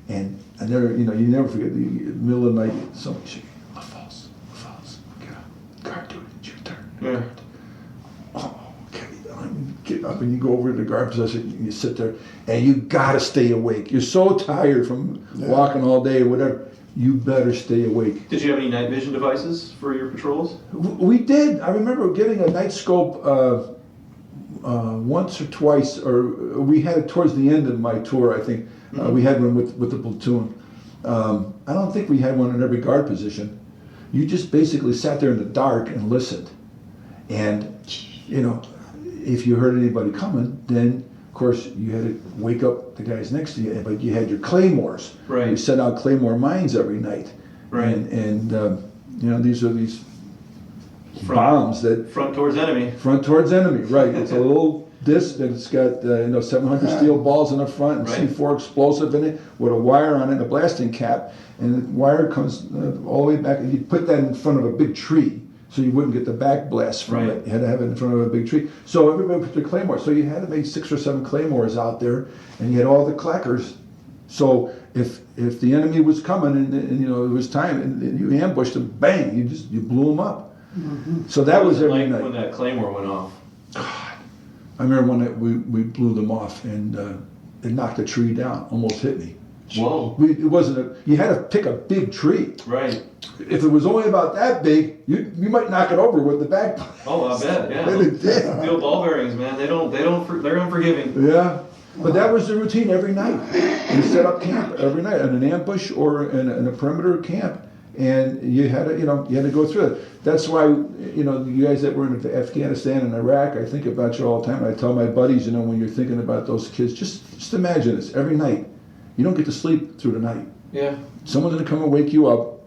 And there, you know, you never forget the middle of the night. Somebody say, LaFalce, get up, guard duty, it's your turn. Yeah. Oh, okay. Get up and you go over to the guard position. And you sit there, and you gotta stay awake. You're so tired from walking all day or whatever. You better stay awake. Did you have any night vision devices for your patrols? We did. I remember getting a night scope once or twice, or we had it towards the end of my tour, I think. We had one with the platoon. I don't think we had one in every guard position. You just basically sat there in the dark and listened. And, you know, if you heard anybody coming, then, of course, you had to wake up the guys next to you, but you had your claymores. Right. You set out claymore mines every night. Right. And you know, these are these bombs that... Front towards enemy. Front towards enemy, right. It's a little disc and it's got, 700 steel balls in the front and C4 explosive in it with a wire on it and a blasting cap. And the wire comes all the way back, and you put that in front of a big tree so you wouldn't get the back blast from it. You had to have it in front of a big tree. So everybody put their claymores. So you had to make 6 or 7 claymores out there, and you had all the clackers. So if the enemy was coming and you know it was time and you ambushed them, bang, you blew them up. Mm-hmm. So that was every night. When that claymore went off. God, I remember when we blew them off and it knocked a tree down, almost hit me. Whoa! It wasn't you had to pick a big tree. Right. If it was only about that big, you might knock it over with the back. Oh, I bet. Yeah. And it did. Steel ball bearings, man. They're unforgiving. Yeah. But that was the routine every night. You set up camp every night in an ambush or in a perimeter camp, and you had to go through it. That's why you guys that were in Afghanistan and Iraq, I think about you all the time. I tell my buddies, when you're thinking about those kids, just imagine this every night. You don't get to sleep through the night. Yeah. Someone's gonna come and wake you up.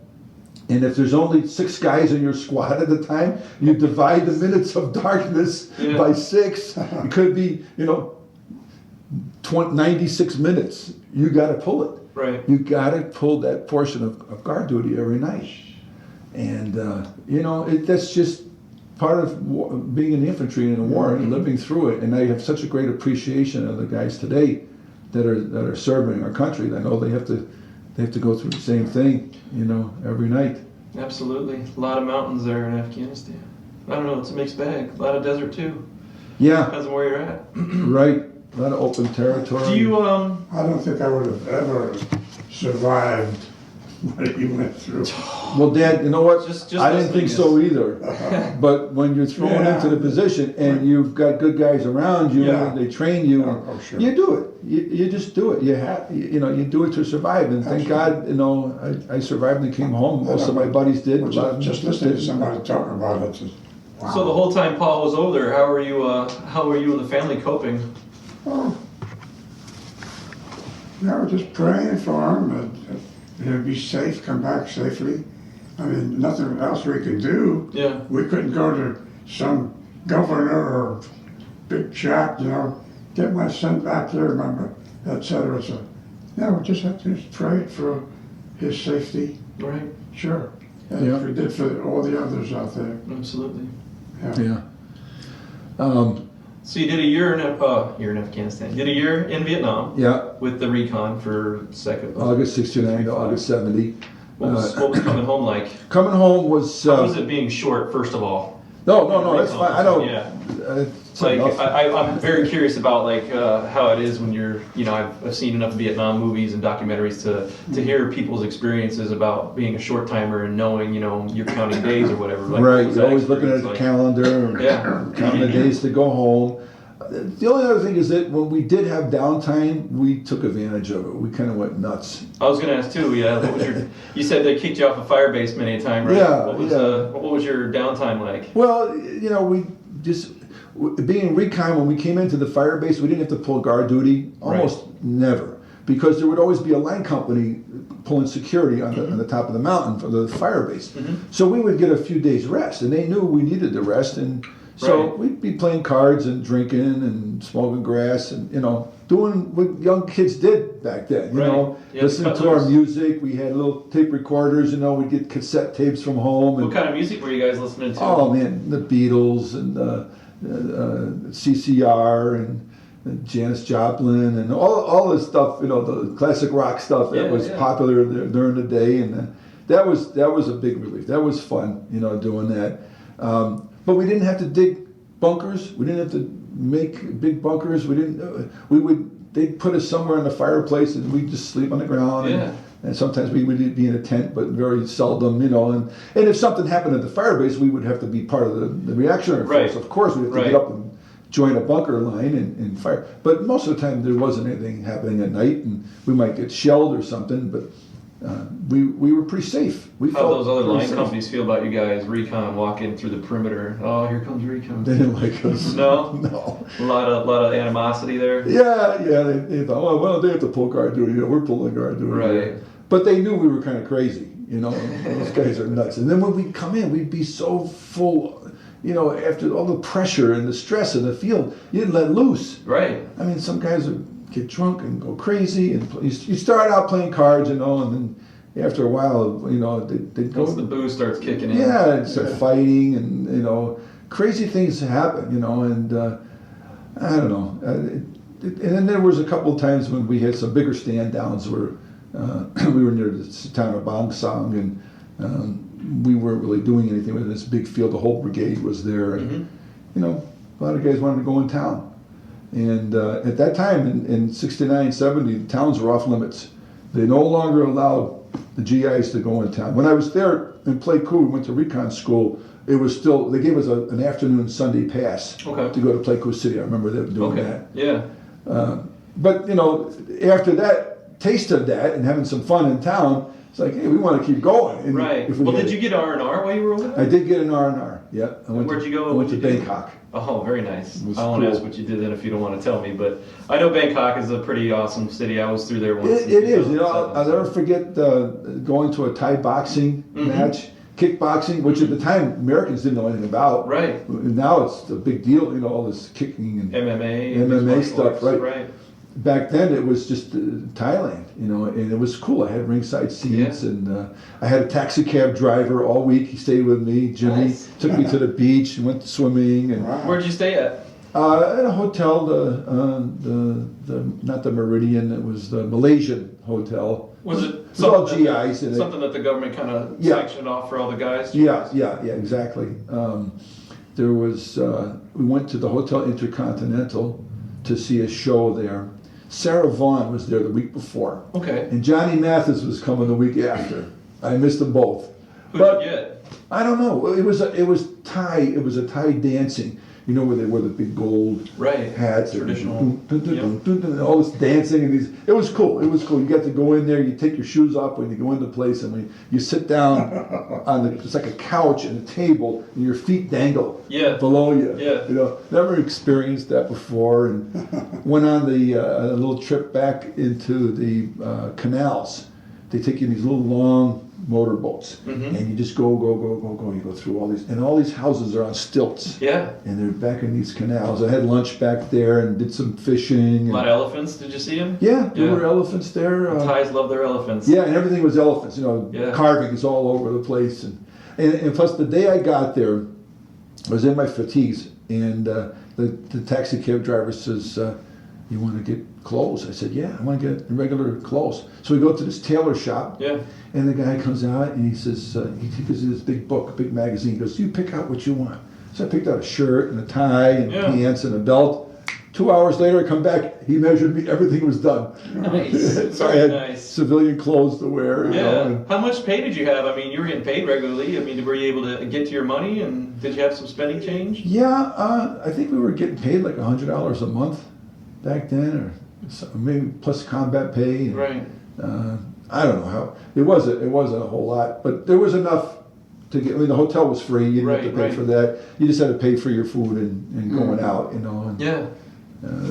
And if there's only 6 guys in your squad at the time, you divide the minutes of darkness by 6. It could be, 96 minutes. You got to pull it. Right. You got to pull that portion of guard duty every night. And, that's just part of being in the infantry in a war and living through it. And I have such a great appreciation of the guys today that are serving our country. I know they have to they have to go through the same thing, every night. Absolutely. A lot of mountains there in Afghanistan. I don't know, it's a mixed bag. A lot of desert too. Yeah, Depends on where you're at. right. A lot of open territory. Do you, I don't think I would have ever survived what you went through. Well, Dad, you know what? Just I didn't think so either. But when you're thrown Yeah. into the position and you've got good guys around you Yeah. and they train you, Oh, sure. you do it. You just do it. You do it to survive. And thank God, I survived and came home. Most of my buddies did. A lot of them Just listening to somebody talk about it, just, wow. so the whole time Paul was over there, how were you and the family coping? Oh. Yeah, just praying for him that he'd be safe, come back safely. I mean, nothing else we could do. Yeah. We couldn't go to some governor or big shot, get my son back there, remember, et cetera. So, yeah, we just have to pray for his safety. Right. Sure. And Yeah. we did for all the others out there. Absolutely. Yeah. Yeah. So you did a year in Afghanistan. You did a year in Vietnam Yeah. with the recon for second. August 69 to August 70. What was coming home like? Coming home was. How was it being short? First of all. No, that's fine. I don't. Yeah. It's Like enough. I'm very curious about how it is when you're I've seen enough Vietnam movies and documentaries to hear people's experiences about being a short timer and knowing you're counting days or whatever. Like, what Right, was you're that always looking at experience the like? calendar and Yeah. counting the days to go home. The only other thing is that when we did have downtime, we took advantage of it. We kind of went nuts. I was going to ask too. Yeah, what was you said they kicked you off a fire base many a time, right? Yeah, What was your downtime like? Well, we just, being recon, when we came into the fire base, we didn't have to pull guard duty, almost never. Because there would always be a line company pulling security on the top of the mountain for the fire base. So we would get a few days rest, and they knew we needed the rest. And so Right. we'd be playing cards and drinking and smoking grass and, doing what young kids did back then, Right. Yeah, listening cut to our loose. music. We had little tape recorders, we'd get cassette tapes from home. And, What kind of music were you guys listening to? oh man, the Beatles and CCR and Janis Joplin and all this stuff, the classic rock stuff that was popular during the day. And that was a big relief. That was fun, doing that. But we didn't have to dig bunkers. We didn't have to make big bunkers. They'd put us somewhere in the fireplace and we'd just sleep on the ground. Yeah. And sometimes we would be in a tent, but very seldom, And if something happened at the fire base, we would have to be part of the reactionary Right. force. Of course, we'd have to Right. get up and join a bunker line and fire. But most of the time, there wasn't anything happening at night, and we might get shelled or something. But we were pretty safe. We How felt those other pretty line safe. companies feel about you guys, recon, walking through the perimeter? Oh, here comes recon. They didn't like us. No? No. A lot of animosity there. Yeah. They thought, well, they have to pull guard duty. We're pulling guard duty. Right. But they knew we were kind of crazy. Those guys are nuts. And then when we'd come in, we'd be so full. After all the pressure and the stress in the field, you'd let loose. Right. I mean, some guys would get drunk and go crazy, and you start out playing cards, and then after a while, they'd go. Once the booze starts kicking in. Yeah, and start fighting, and crazy things happen, and I don't know. And then there was a couple of times when we had some bigger stand downs where we were near the town of Bangsang, and we weren't really doing anything with this big field. The whole brigade was there, and a lot of guys wanted to go in town. And at that time, in 69, 70, the towns were off limits. They no longer allowed the GIs to go in town. When I was there in Pleiku, we went to recon school, it was still, they gave us an afternoon Sunday pass to go to Pleiku City. I remember them doing that. Yeah. But, after that, taste of that and having some fun in town, it's like, hey, we want to keep going. And Right. if we Well, had- did you get R&R while you were over there? I did get an R&R, yeah. Where'd you go? I went to What'd you do? Bangkok. Oh, very nice. It was I won't cool. ask what you did then if you don't want to tell me, but I know Bangkok is a pretty awesome city. I was through there once. It is. I'll never forget going to a Thai boxing match, kickboxing, which at the time Americans didn't know anything about. Right. Now it's a big deal, all this kicking and MMA. MMA martial stuff, arts, right. Right. Back then it was just Thailand, and it was cool. I had ringside seats, and I had a taxi cab driver all week. He stayed with me. Jimmy Nice. took me to the beach and went swimming, and Wow. Where'd you stay at? at a hotel, the not the Meridian, it was the Malaysian hotel. Was it It was all something that, GIs. And something that the government kind of Yeah. sanctioned off for all the guys? yeah, exactly. There was, we went to the Hotel Intercontinental to see a show there. Sarah Vaughan was there the week before. Okay. And Johnny Mathis was coming the week after. I missed them both. Who'd But you get? I don't know. It was a Thai dancing. You know where they wear the big gold Right. hats, Traditional. and all this dancing and these. It was cool. It was cool. You got to go in there. You take your shoes off when you go into place, and when you sit down on the, it's like a couch and a table, and your feet dangle Yeah. below you. Yeah. You know, never experienced that before, and went on a little trip back into the canals. They take you in these little long motorboats, Mhm. and you just go. You go through all these houses are on stilts, Yeah. and they're back in these canals. I had lunch back there and did some fishing. A lot of elephants. Did you see them? Yeah, there Yeah. were elephants there. Thais love their elephants. Yeah, and everything was elephants. You know, Yeah. carvings all over the place, and plus the day I got there, I was in my fatigues, and the taxi cab driver says, "You want to get clothes?" I said, "Yeah, I want to get regular clothes." So we go to this tailor shop. Yeah. And the guy comes out and he says, he gives me this big book, a big magazine. He goes, "You pick out what you want." So I picked out a shirt and a tie and Yeah. pants and a belt. 2 hours later, I come back. He measured me. Everything was done. Nice. So I Very had nice. civilian clothes to wear. You know, Yeah. and- How much pay did you have? I mean, you were getting paid regularly. I mean, were you able to get to your money? And did you have some spending change? yeah, I think we were getting paid like $100 a month back then, or maybe plus combat pay. And, Right. I don't know how it wasn't a whole lot, but there was enough to get. I mean, the hotel was free; you didn't have to Right, pay right. for that. You just had to pay for your food and going out, you know. And, Yeah.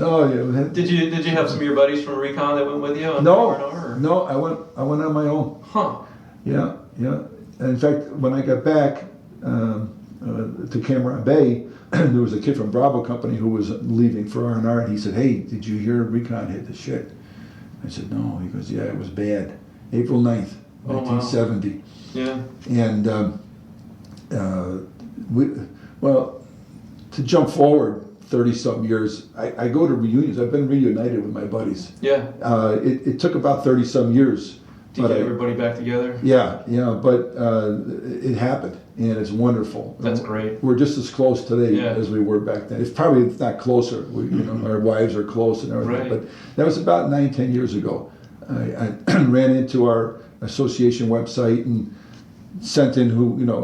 oh yeah. we had- Did you have some of your buddies from Recon that went with you on no, R&R, or? no. I went on my own. Huh. Yeah. And in fact, when I got back to Cameron Bay, there was a kid from Bravo Company who was leaving for R&R, and he said, "Hey, did you hear Recon hit the shit?" I said, "No." He goes, "Yeah, it was bad. April 9th, Oh, wow. 1970. Yeah. And to jump forward 30-some years, I go to reunions. I've been reunited with my buddies. Yeah. It took about 30-some years. To but get I- everybody back together. yeah, but it happened, and it's wonderful. That's great. We're just as close today Yeah. as we were back then. It's probably not closer. We, you know, our wives are close and everything. Right. But that was about 9-10 years ago. I ran into our association website and sent in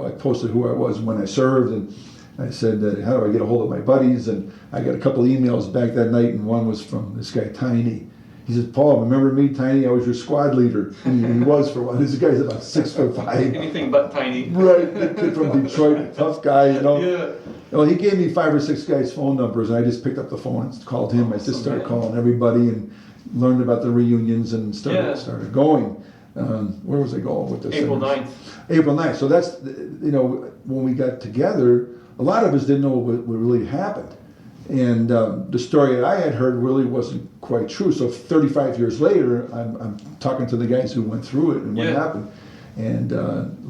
I posted who I was when I served, and I said, how do I get a hold of my buddies? And I got a couple of emails back that night, and one was from this guy, Tiny. He said, "Paul, remember me, Tiny? I was your squad leader." And he was for one. This guy's about 6'5". Anything but tiny. Right, the kid from Detroit, tough guy, you know. Yeah. Well, he gave me 5 or 6 guys' phone numbers, and I just picked up the phone and called him. I just started man. calling everybody and learned about the reunions and Yeah. started going. Where was I going with this? April 9th. April 9th. So that's, when we got together, a lot of us didn't know what really happened. And the story that I had heard really wasn't quite true. So 35 years later, I'm talking to the guys who went through it and what Yeah. happened. And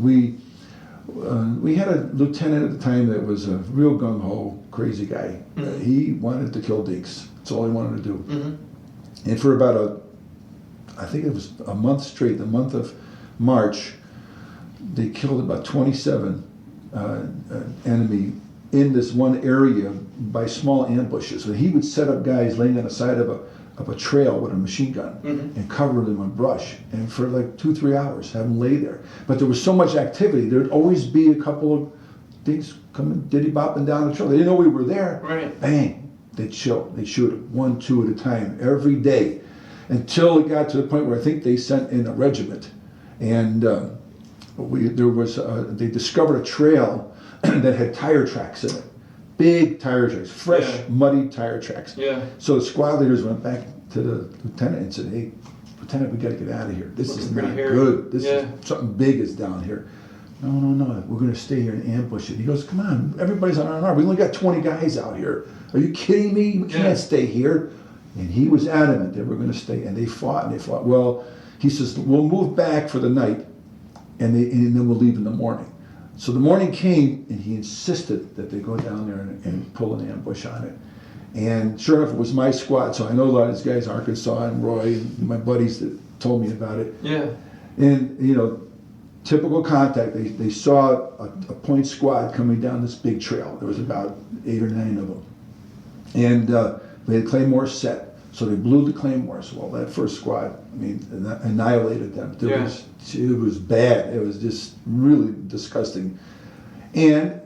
we had a lieutenant at the time that was a real gung-ho, crazy guy. Mhm. He wanted to kill dinks. That's all he wanted to do. Mm-hmm. And for about I think it was a month straight, the month of March, they killed about 27 enemy in this one area by small ambushes. So he would set up guys laying on the side of a trail with a machine gun Mhm. and cover them in brush, and for like 2-3 hours have them lay there. But there was so much activity, there'd always be a couple of things coming diddy-bopping down the trail. They didn't know we were there. Right. Bang, they'd shoot 1, 2 at a time every day, until it got to the point where I think they sent in a regiment, and they discovered a trail that had tire tracks in it, big tire tracks, fresh, Yeah. muddy tire tracks. Yeah. So the squad leaders went back to the lieutenant and said, "Hey, Lieutenant, we got to get out of here. This Looking is pretty not hairy." good. This Yeah. is something big is down here." No, we're going to stay here and ambush it. He goes, "Come on, everybody's on R&R. We only got 20 guys out here. Are you kidding me? We can't Yeah. stay here." And he was adamant they were going to stay, and they fought. Well, he says, "We'll move back for the night, and then we'll leave in the morning." So the morning came, and he insisted that they go down there and pull an ambush on it. And sure enough, it was my squad. So I know a lot of these guys, Arkansas and Roy, and my buddies that told me about it. Yeah. And, you know, typical contact, they saw a point squad coming down this big trail. There was about 8 or 9 of them. And they had claymores set. So they blew the claymores. Well, that first squad, I mean, annihilated them. It was bad. It was just really disgusting. And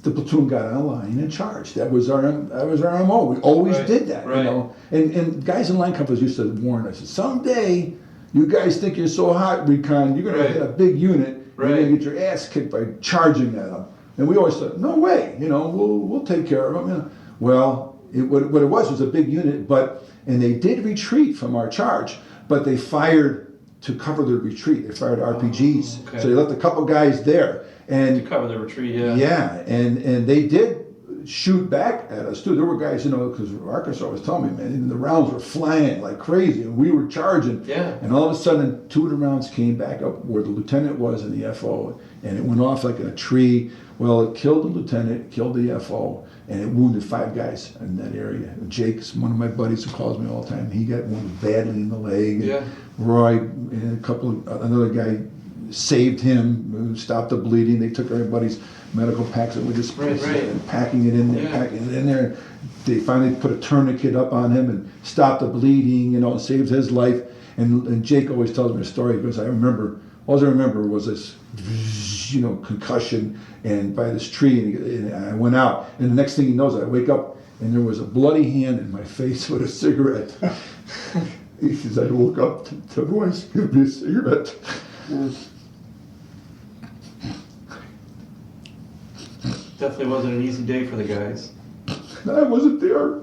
the platoon got on a line and charged. That was our MO. We always did that, you know. And guys in line companies used to warn us, someday you guys think you're so hot, recon, you're going to hit a big unit, you're going to get your ass kicked by charging at them. And we always thought, no way, you know, we'll take care of them. You know. Well, what it was a big unit, and they did retreat from our charge, but they fired to cover their retreat. They fired RPGs. So they left a couple guys there. And to cover the retreat, yeah. Yeah, and they did shoot back at us too. There were guys, you know, because Arkansas was telling me, man, and the rounds were flying like crazy, and we were charging. Yeah. And all of a sudden, 2 of the rounds came back up where the lieutenant was in the FO, and it went off like in a tree. Well, it killed the lieutenant, killed the FO, and it wounded 5 guys in that area. Jake's one of my buddies who calls me all the time. He got wounded badly in the leg. Yeah. Roy and another guy saved him, stopped the bleeding. They took everybody's medical packs and we just packing it in there, They finally put a tourniquet up on him and stopped the bleeding, you know, and saved his life. And Jake always tells me a story. He goes, all I remember was this, you know, concussion and by this tree, and I went out. And the next thing he knows, I wake up and there was a bloody hand in my face with a cigarette. He says, I woke up to Royce, give me a cigarette. Definitely wasn't an easy day for the guys. I wasn't there.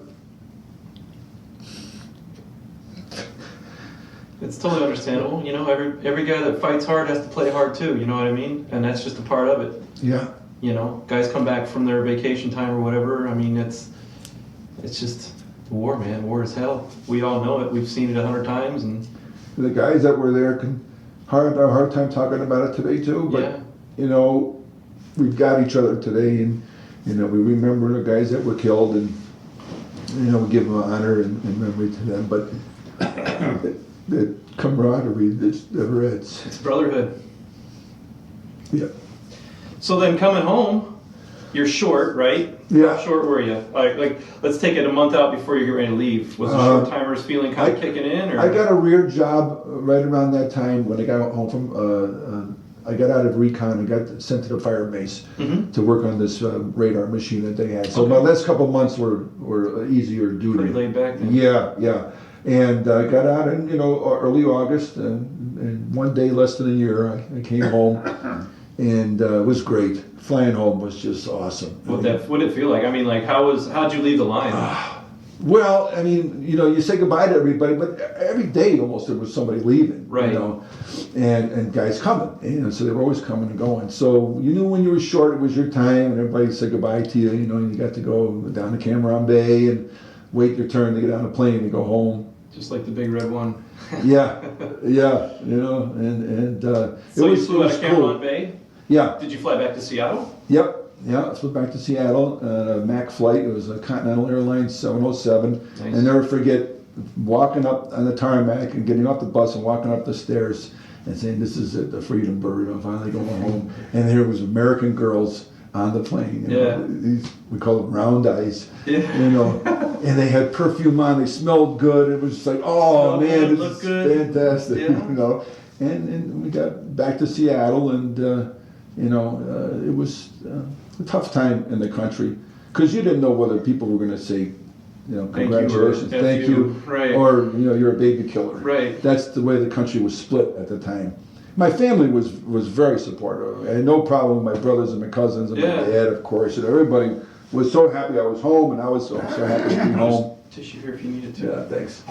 It's totally understandable. You know, every guy that fights hard has to play hard too, you know what I mean? And that's just a part of it. Yeah. You know, guys come back from their vacation time or whatever. I mean, it's just war, man. War is hell. We all know it. We've seen it 100 times. And the guys that were there can have a hard time talking about it today too. But, you know, we've got each other today, and, you know, we remember the guys that were killed, and, you know, we give them honor and memory to them. But the camaraderie that never ends. It's brotherhood. Yeah. So then coming home, you're short, right? Yeah. How short were you? Like, let's take it a month out before you get ready to leave. Was the short timers feeling kind of kicking in? Or? I got a rear job right around that time when I got home from. I got out of recon and got sent to the fire base to work on this radar machine that they had. So my last couple of months were easier duty. Pretty laid back then. Yeah. And I got out in, you know, early August, and one day less than a year, I came home, and it was great. Flying home was just awesome. What did it feel like? I mean, like, how'd you leave the line? Well, I mean, you know, you say goodbye to everybody, but every day almost there was somebody leaving, right? You know, and guys coming, you know, so they were always coming and going. So you knew when you were short, it was your time, and everybody said goodbye to you. You know, and you got to go down to Cameron Bay and wait your turn to get on a plane and go home. Just like the big red one. yeah, you know, and so it was, you flew out of Cameron cool. Bay? Yeah. Did you fly back to Seattle? Yep. Yeah, I flew back to Seattle, a MAC flight. It was a Continental Airlines 707. Nice. And never forget walking up on the tarmac and getting off the bus and walking up the stairs and saying, this is it, the Freedom Bird. I'm finally going home. And there was American girls on the plane. You know, we call them round eyes. Yeah. You know, and they had perfume on. They smelled good. It was just like, oh man, this is fantastic. Yeah. You know, and we got back to Seattle, and you know, it was a tough time in the country because you didn't know whether people were going to say, you know, congratulations, thank you, right. or, you know, you're a baby killer. Right. That's the way the country was split at the time. My family was very supportive. I had no problem with my brothers and my cousins and my dad, of course, and everybody was so happy I was home, and I was so happy to be home. Tissue here if you needed to. Yeah, thanks.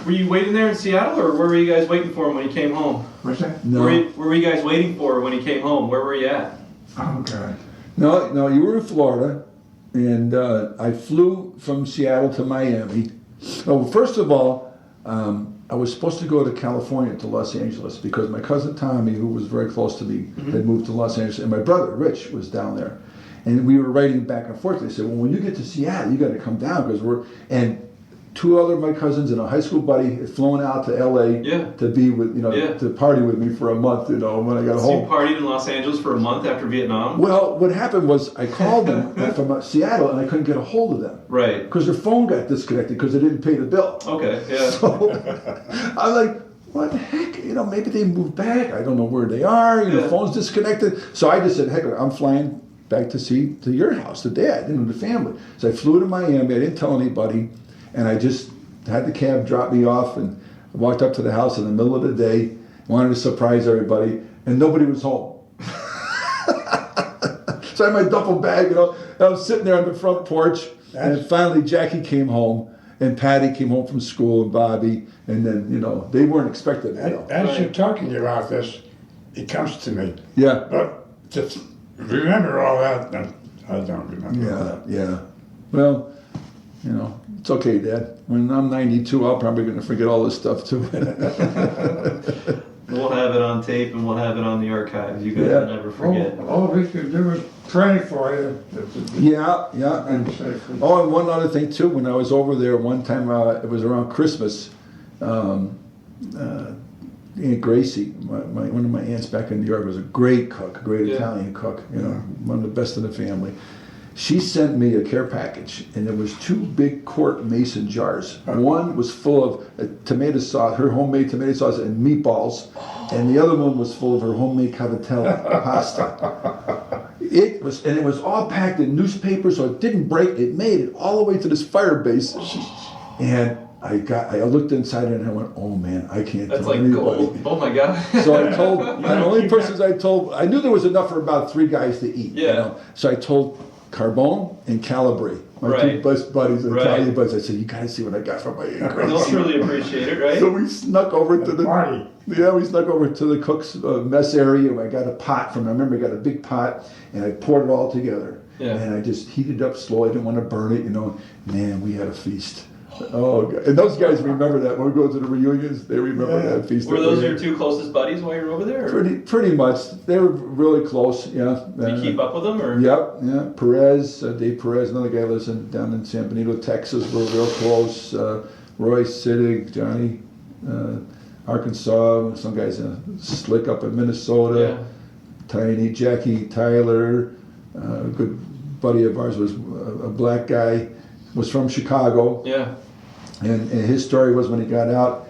Were you waiting there in Seattle, or where were you guys waiting for him when he came home? What's that? No. Where were you guys waiting for when he came home? Where were you at? Oh, God. No, you were in Florida, and I flew from Seattle to Miami. Oh, first of all, I was supposed to go to California, to Los Angeles, because my cousin Tommy, who was very close to me, had moved to Los Angeles, and my brother Rich was down there. And we were writing back and forth. They said, well, when you get to Seattle, you got to come down, because and two other of my cousins and a high school buddy had flown out to LA Yeah. to be with, to party with me for a month, when I got So you home. partied in Los Angeles for a month after Vietnam? Well, what happened was I called them from Seattle and I couldn't get a hold of them Right. because their phone got disconnected because they didn't pay the bill. Okay, yeah. So I'm like, what the heck? Maybe they moved back. I don't know where they are. Yeah. Phone's disconnected. So I just said, heck, I'm flying back to your house, to Dad, the family. So I flew to Miami. I didn't tell anybody, and I just had the cab drop me off, and I walked up to the house in the middle of the day, wanted to surprise everybody, and nobody was home. So I had my duffel bag, I was sitting there on the front porch, and finally Jackie came home, and Patty came home from school, and Bobby, and then, they weren't expecting it. As you're talking about this, it comes to me. Yeah. But just remember all that, and I don't remember all that. Yeah. Well, it's okay, Dad. When I'm 92, I'm probably going to forget all this stuff too. We'll have it on tape and we'll have it on the archives. You guys will never forget. All we can do is pray for you. Yeah. And Safely. and one other thing too. When I was over there one time, it was around Christmas. Aunt Gracie, one of my aunts back in New York, was a great cook, great Italian cook. One of the best in the family. She sent me a care package, and there was 2 big quart mason jars. One was full of tomato sauce, her homemade tomato sauce and meatballs, and the other one was full of her homemade cavatelli pasta. It was all packed in newspaper, so it didn't break. It made it all the way to this fire base, and I looked inside it and I went, oh man, I can't That's tell like anybody. gold. Oh my God. So I told the only persons I knew there was enough for about 3 guys to eat. Yeah. So I told Carbone and Calabri, my Right. 2 best buddies, Right. Italian buddies. I said, you gotta see what I got from my Aunt They'll Gracie. truly appreciate it, right? So we snuck over to the Party. we snuck over to the cook's mess area. And I got a pot I remember I got a big pot, and I poured it all together. Yeah. And I just heated it up slow. I didn't want to burn it. Man, we had a feast. Oh, God. And those guys remember that when we go to the reunions. They remember that feast. Were that those we your had. 2 closest buddies while you were over there? Or Pretty much. They were really close. Yeah. do you keep up with them? Or? Yep. Yeah. Perez, Dave Perez, another guy lives down in San Benito, Texas. We're real close. Roy Siddig, Johnny, Arkansas. Some guys Slick up in Minnesota. Yeah. Tiny, Jackie, Tyler, a good buddy of ours was a black guy, was from Chicago, Yeah. and his story was when he got out,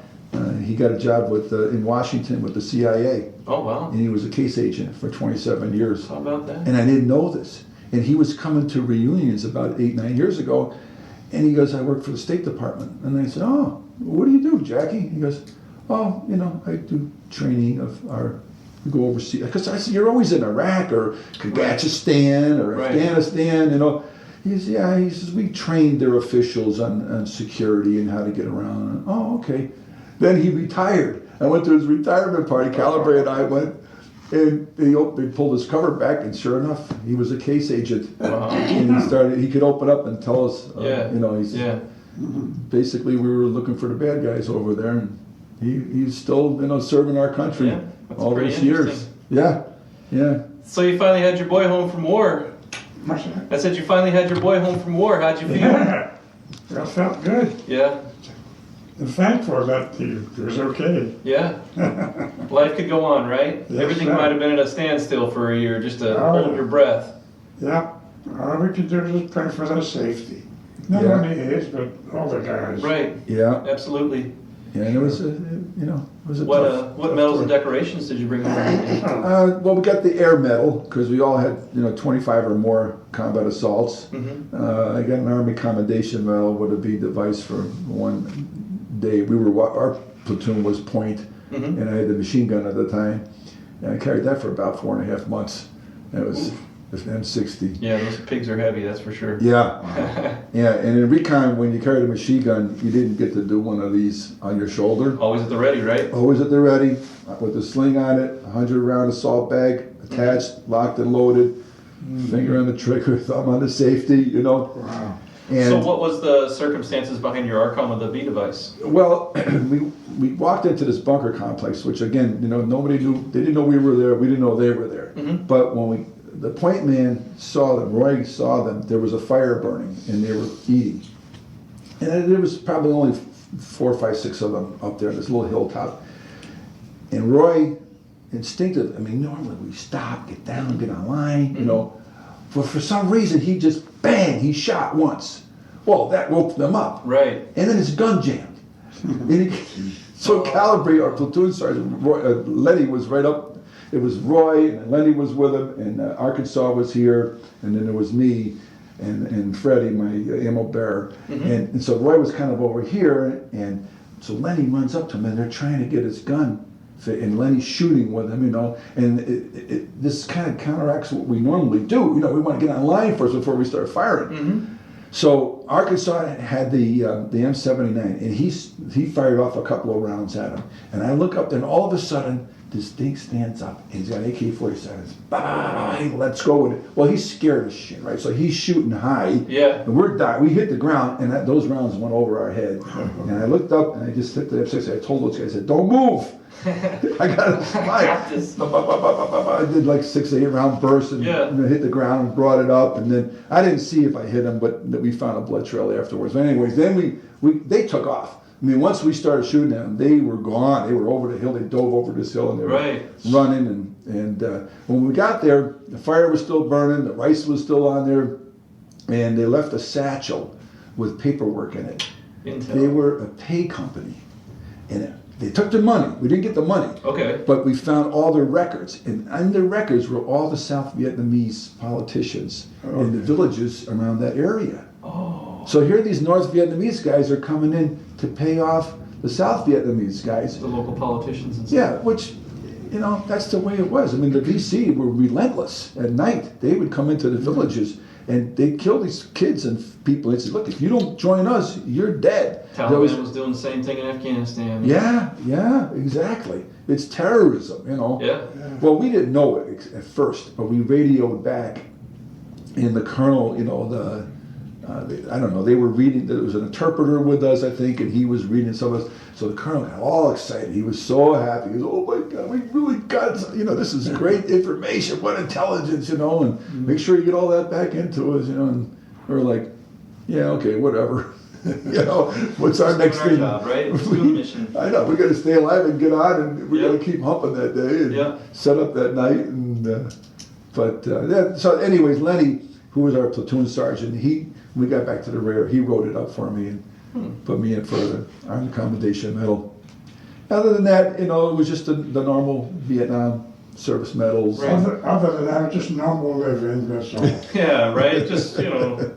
he got a job in Washington with the CIA, Oh wow. and he was a case agent for 27 years. How about that? And I didn't know this. And he was coming to reunions about 8-9 years ago, and he goes, I work for the State Department. And I said, oh, what do you do, Jackie? He goes, oh, I do training we go overseas. Because I said, you're always in Iraq or Kyrgyzstan or Right. Afghanistan, He says, yeah, he says, we trained their officials on security and how to get around. Oh, okay. Then he retired. I went to his retirement party. Calabre and I went, and they pulled his cover back, and sure enough, he was a case agent. Wow. And he could open up and tell us, Yeah. basically we were looking for the bad guys over there, and he's still, serving our country Yeah, that's all pretty those years. interesting. Yeah. So you finally had your boy home from war. What's that? I said you finally had your boy home from war. How'd you feel? Yeah. That felt good. Yeah. And thankful that he was okay. Yeah. Life could go on, right? Yes, Everything sir. might have been at a standstill for a year just to Oh, hold yeah. your breath. Yeah. All we could do is pray for their safety. Not Yeah. only his, but all the guys. Right. Yeah. Absolutely. Yeah, and it was a tough. What medals and decorations did you bring home? Well, we got the air medal because we all had 25 or more combat assaults. Mm-hmm. I got an Army Commendation Medal with a B device for one day. Our platoon was point, Mhm. and I had the machine gun at the time, and I carried that for about 4.5 months. It was an M60. Yeah, those pigs are heavy, that's for sure. Yeah, yeah. And in recon, when you carried a machine gun, you didn't get to do one of these on your shoulder. Always at the ready, right? Always at the ready, with the sling on it, 100 round assault bag attached, locked and loaded, finger on the trigger, thumb on the safety, Wow. And So what was the circumstances behind your ARCOM with the V device? well, we walked into this bunker complex, which again, nobody knew. They didn't know we were there. We didn't know they were there. Mhm. But when the point man saw them, Roy saw them. There was a fire burning, and they were eating. And there was probably only 4, 5, 6 of them up there, this little hilltop. And Roy, instinctive, I mean, normally we stop, get down, get on line, you know. But for some reason, he just, bang, he shot once. Well, that woke them up. Right. And then his gun jammed. And so Calibre, our platoon sergeant, Lenny was right up. It was Roy, and Lenny was with him, and Arkansas was here, and then there was me, and Freddie, my ammo bearer. And so Roy was kind of over here, and so Lenny runs up to him, and they're trying to get his gun, and Lenny's shooting with him, you know, and this kind of counteracts what we normally do. You know, we want to get on line first before we start firing. So Arkansas had the M79, and he fired off a couple of rounds at him, and I look up, and all of a sudden, this thing stands up, and he's got AK-47s. Bang, let's go with it. Well, he's scared as shit, right? So he's shooting high. Yeah. And we're dying. We hit the ground, and those rounds went over our head. And I looked up, and I just hit the F6. I told those guys, I said, don't move. I got this. I did like 6 or 8 round bursts, and hit the ground and brought it up. And then I didn't see if I hit him, but we found a blood trail afterwards. But anyways, then they took off. I mean, once we started shooting at them, they were gone. They were over the hill. They dove over this hill, and they were running. And when we got there, the fire was still burning. The rice was still on there. And they left a satchel with paperwork in it. Intel. They were a pay company. And they took their money. We didn't get the money. Okay. But we found all their records. And on their records were all the South Vietnamese politicians in the villages around that area. Oh. So here these North Vietnamese guys are coming in to pay off the South Vietnamese guys. The local politicians and stuff. Yeah, which, you know, that's the way it was. I mean, the VC were relentless. At night, they would come into the villages and they'd kill these kids and people. They'd say, look, if you don't join us, you're dead. Taliban was doing the same thing in Afghanistan. Yeah, exactly. It's terrorism, you know. Yeah. Well, we didn't know it at first, but we radioed back, and the colonel, you know, I don't know, they were reading, there was an interpreter with us, I think, and he was reading some of us. So the colonel got all excited. He was so happy. He goes, oh my God, we really got some, you know, this is great information, what intelligence, you know, and make sure you get all that back into us, you know. And we're like, yeah, okay, whatever. You know, what's our next thing? Job, right? Let's do the mission. I know, we got to stay alive and get on, and we got to keep humping that day and set up that night. And so anyways, Lenny, who was our platoon sergeant, we got back to the rear, he wrote it up for me and put me in for the Armed Commendation Medal. Other than that, you know, it was just the normal Vietnam service medals. Right. Other than that, just normal living, that's all. Yeah, right? Just, you know,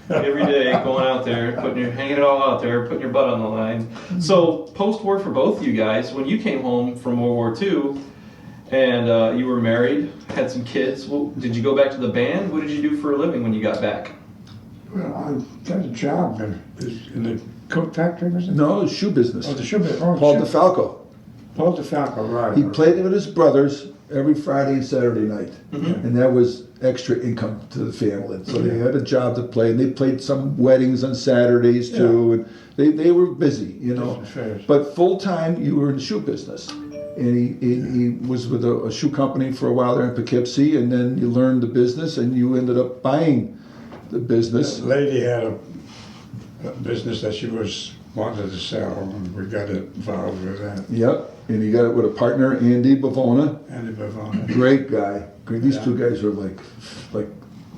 every day going out there, hanging it all out there, putting your butt on the line. So post-war for both of you guys, when you came home from World War II and you were married, had some kids, did you go back to the band? What did you do for a living when you got back? Well, I got a job in the coat factory, was it? No, it was shoe business. Oh, the shoe business. Paul DeFalco. Paul DeFalco, right. He played with his brothers every Friday and Saturday night, and that was extra income to the family. So they had a job to play, and they played some weddings on Saturdays too, and they were busy, you know. But full time, you were in the shoe business, and he was with a shoe company for a while there in Poughkeepsie, and then you learned the business, and you ended up buying the business. The lady had a business that she wanted to sell, and we got involved with that. Yep, and he got it with a partner, Andy Bavona. Andy Bavona. Great guy. These two guys are like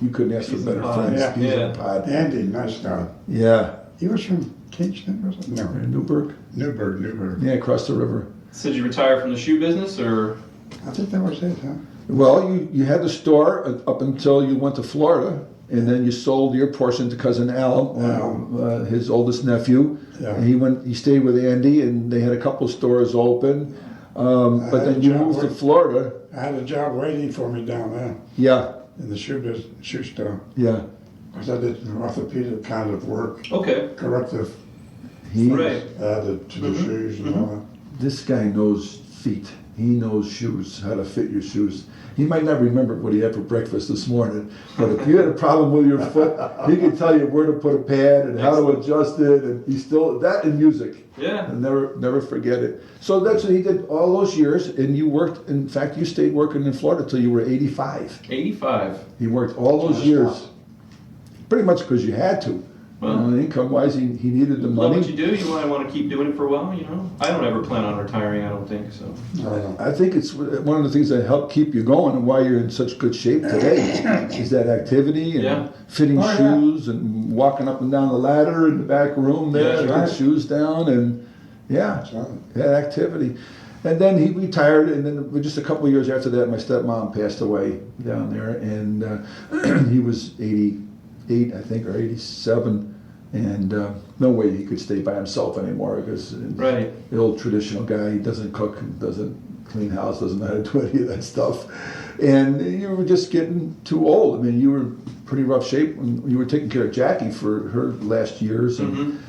you couldn't ask for better friends. Yeah. He's a pod. Andy, nice guy. Yeah. He was from Kingston, was it? No. Newburgh. Newburgh. Yeah, across the river. So did you retire from the shoe business, or? I think that was it, huh? Well, you had the store up until you went to Florida, and then you sold your portion to cousin Al, his oldest nephew. Yeah. And he stayed with Andy, and they had a couple stores open. But then you moved to Florida. I had a job waiting for me down there. Yeah. In the shoe store. Yeah. Because I did orthopedic kind of work. Okay. Corrective added to the shoes and all that. This guy knows feet. He knows shoes, how to fit your shoes. He might not remember what he had for breakfast this morning, but if you had a problem with your foot, he could tell you where to put a pad and how to adjust it, and he still, that and music. Yeah. And never forget it. So that's what he did all those years, and you worked, in fact, you stayed working in Florida until you were 85. 85. He worked all those years, pretty much because you had to. Well, income-wise, he needed the love money. what you do. You might want to keep doing it for a while. I don't ever plan on retiring. I don't think so. I think it's one of the things that help keep you going and why you're in such good shape today is that activity and fitting shoes and walking up and down the ladder in the back room there, to get shoes down and that activity. And then he retired, and then just a couple of years after that, my stepmom passed away down there, and he was 88, I think, or 87. And no way he could stay by himself anymore because the old traditional guy, he doesn't cook, doesn't clean house, doesn't know how to do any of that stuff. And you were just getting too old. I mean, you were in pretty rough shape when you were taking care of Jackie for her last years. And,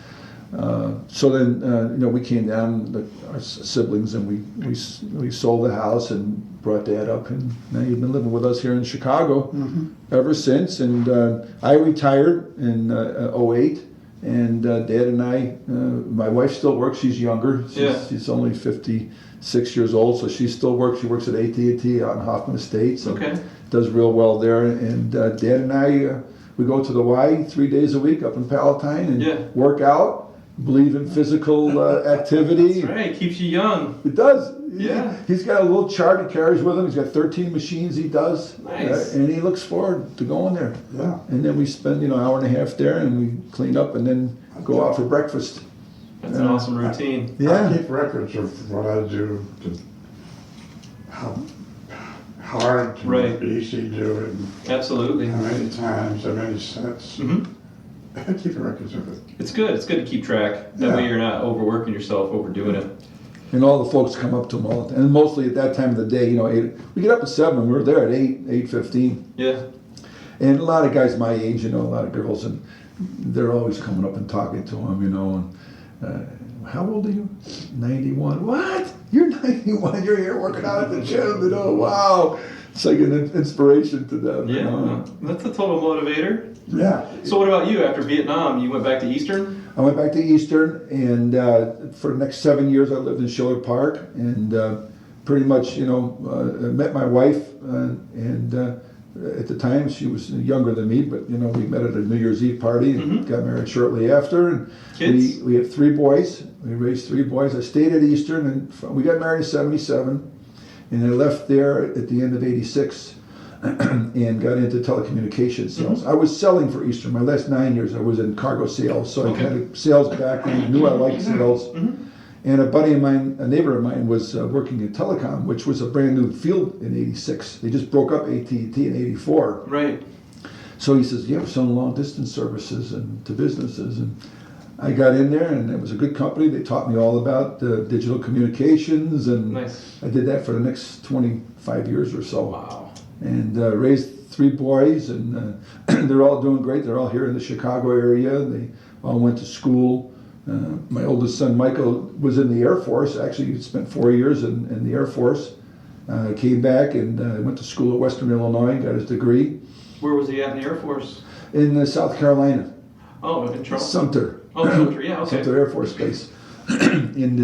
so then, we came down, our siblings, and we sold the house and brought Dad up, and now you've been living with us here in Chicago ever since. And I retired in '08. And Dad and I, my wife still works. She's younger. She's only 56 years old, so she still works. She works at AT&T out in Hoffman Estates. And does real well there. And Dad and I, we go to the Y 3 days a week up in Palatine and work out. Believe in physical activity. That's right. Keeps you young. It does. Yeah. He's got a little chart he carries with him. He's got 13 machines he does. Nice. And he looks forward to going there. Yeah. And then we spend, an hour and a half there, and we clean up and then go out for breakfast. That's an awesome routine. I keep records of what I do, how hard to easy do it, and Absolutely. how many times, how many sets. I keep records of it. It's good. It's good to keep track. That way you're not overworking yourself, overdoing it. And all the folks come up to him all the time. And mostly at that time of the day, 8, we get up at 7, and we were there at 8:15. Yeah. And a lot of guys my age, a lot of girls, and they're always coming up and talking to him, and how old are you? 91. What? You're 91. You're here working out at the gym. Wow. It's like an inspiration to them. Yeah. That's a total motivator. Yeah. So what about you? After Vietnam, you went back to Eastern? I went back to Eastern, and for the next 7 years, I lived in Schiller Park, and pretty much, met my wife, and at the time she was younger than me, but we met at a New Year's Eve party and got married shortly after. And Kids? We have 3 boys. We raised 3 boys. I stayed at Eastern, and we got married in '77, and I left there at the end of '86. And got into telecommunications sales. I was selling for Eastern. My last 9 years I was in cargo sales, so I had a sales background, knew I liked sales. And a buddy of mine, a neighbor of mine, was working in telecom, which was a brand new field in '86. They just broke up AT&T in '84. Right. So he says, we're selling long distance services and to businesses. And I got in there, and it was a good company. They taught me all about digital communications, and I did that for the next 25 years or so. Wow. And raised 3 boys, and they're all doing great. They're all here in the Chicago area. They all went to school. My oldest son, Michael, was in the Air Force. Actually, he spent 4 years in the Air Force. Came back and went to school at Western Illinois, got his degree. Where was he at in the Air Force? In South Carolina. Oh, in Charleston? Sumter. Oh, Sumter, yeah, okay. Sumter Air Force Base. And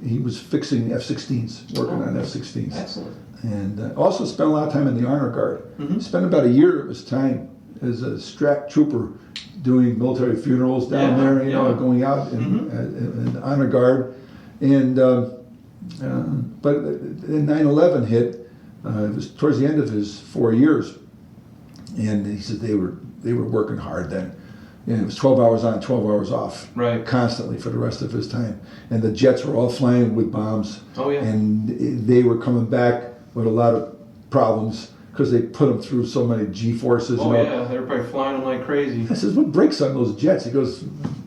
he was fixing F-16s, working on F-16s. Excellent. And also spent a lot of time in the Honor Guard. Spent about a year of his time as a strap trooper doing military funerals down there, going out in the Honor Guard. And but then 9/11 hit. It was towards the end of his 4 years, and he said they were working hard then. And it was 12 hours on, 12 hours off, constantly for the rest of his time. And the jets were all flying with bombs. Oh yeah. And they were coming back with a lot of problems because they put them through so many G-forces. Oh yeah, they were probably flying them like crazy. I says, what breaks on those jets? He goes,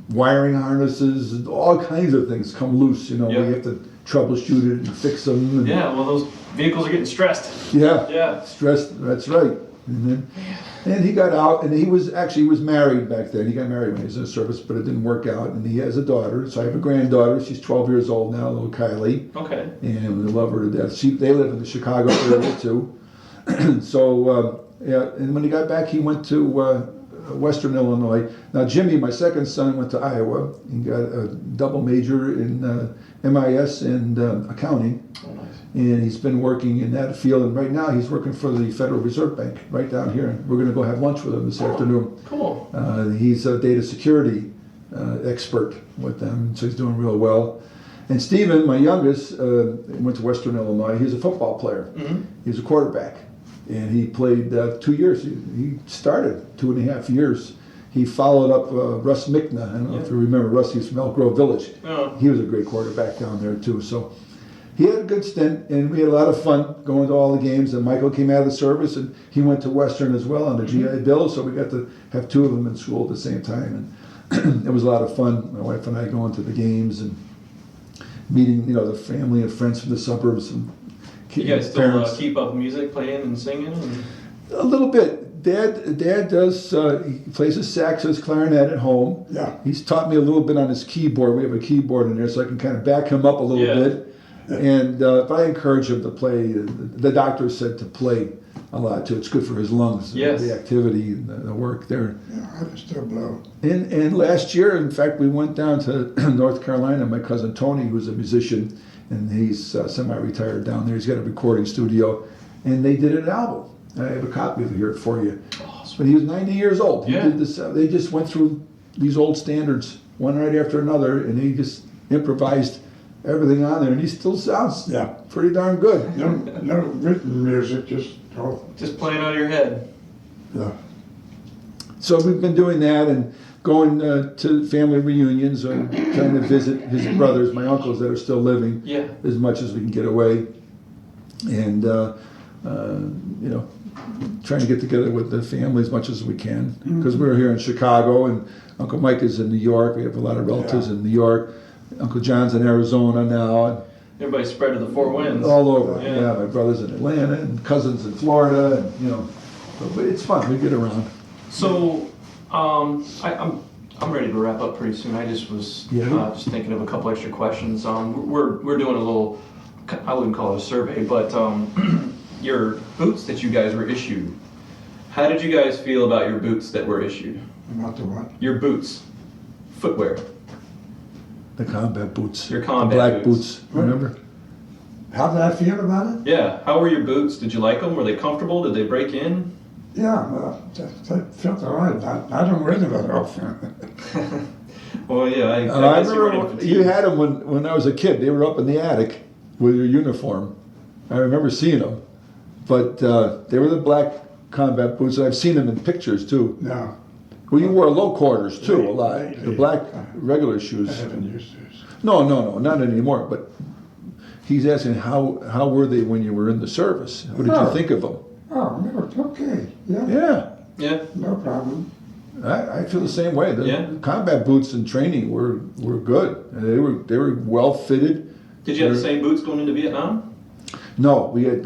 wiring harnesses, all kinds of things come loose. We have to troubleshoot it and fix them. And well, those vehicles are getting stressed. Yeah. Stressed. That's right. And he got out, and he was married back then. He got married when he was in the service, but it didn't work out. And he has a daughter, so I have a granddaughter. She's 12 years old now, little Kylie. Okay. And we love her to death. They live in the Chicago area too. So and when he got back, he went to Western Illinois. Now Jimmy, my second son, went to Iowa. He got a double major in MIS and accounting. Oh, nice. And he's been working in that field. And right now he's working for the Federal Reserve Bank right down here. We're going to go have lunch with him this afternoon. Cool. He's a data security expert with them, so he's doing real well. And Stephen, my youngest, went to Western Illinois. He's a football player. Mm-hmm. He's a quarterback. And he played 2 years. He started 2.5 years. He followed up Russ Mickna. I don't know if you remember Russ. He's from Elk Grove Village. Oh. He was a great quarterback down there too. So he had a good stint, and we had a lot of fun going to all the games. And Michael came out of the service, and he went to Western as well on the GI Bill. So we got to have two of them in school at the same time, and it was a lot of fun. My wife and I going to the games and meeting, the family and friends from the suburbs and You guys still keep up music, playing and singing? And... A little bit. Dad does. He plays his sax, his clarinet at home. Yeah. He's taught me a little bit on his keyboard. We have a keyboard in there, so I can kind of back him up a little bit. And but I encourage him to play. The doctor said to play a lot too. It's good for his lungs. Yes. The activity, the work there. Yeah, I can still blow. And last year, in fact, we went down to North Carolina. My cousin Tony, who's a musician, and he's semi-retired down there. He's got a recording studio, and they did an album. I have a copy of it here for you. Awesome. But he was 90 years old. He Yeah. did this. They just went through these old standards, one right after another, and he just improvised everything on there, and he still sounds pretty darn good. No written music, just Just playing out of your head. Yeah. So we've been doing that and going to family reunions or trying to visit his brothers, my uncles that are still living, as much as we can get away. And, trying to get together with the family as much as we can. Because we're here in Chicago and Uncle Mike is in New York. We have a lot of relatives in New York. Uncle John's in Arizona now. And everybody spread to the four winds. all over. Yeah. Yeah, my brother's in Atlanta and cousins in Florida. And, but it's fun. We get around. So, I'm ready to wrap up pretty soon. I just was just thinking of a couple extra questions. We're doing a little, I wouldn't call it a survey, but your boots that you guys were issued. How did you guys feel about your boots that were issued? About the what? Your boots, footwear. The combat boots. Your combat the black boots. boots. Remember? How did I feel about it? Yeah. How were your boots? Did you like them? Were they comfortable? Did they break in? Yeah, they felt all right. I don't wear them that often. Well, yeah. I I guess you were in remember fatigue. you had them when I was a kid. They were up in the attic with your uniform. I remember seeing them. But they were the black combat boots. I've seen them in pictures too. No. Well, you wore low quarters too a lot. Lately. The black regular I shoes. haven't used those. No, not anymore. But he's asking how were they when you were in the service? What did you think of them? Oh, no, okay. Yeah. Yeah, Yeah. No problem. I feel the same way. The Yeah. combat boots in training were good. And they were well fitted. Did you have the same boots going into Vietnam? No, we had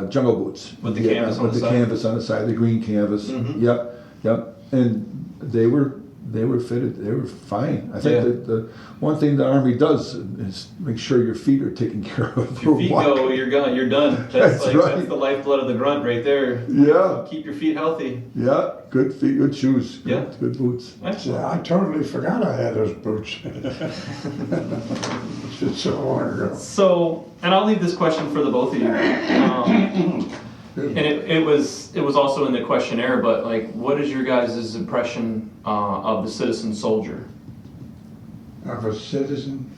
jungle boots With the canvas on with the the side? canvas on the side, the green canvas. Mhm. Yep, and they were fitted. They were fine. I think that the one thing the Army does is make sure your feet are taken care of. Your feet go, you're gone. You're done. That's right. That's the lifeblood of the grunt right there. Yeah, Keep your feet healthy. yeah. Good feet, good shoes. Yeah. Good boots. Excellent. Yeah, I totally forgot I had those boots. It's so long ago. So, and I'll leave this question for the both of you. And it was also in the questionnaire, but like, what is your guys' impression of the citizen soldier? Of a citizen?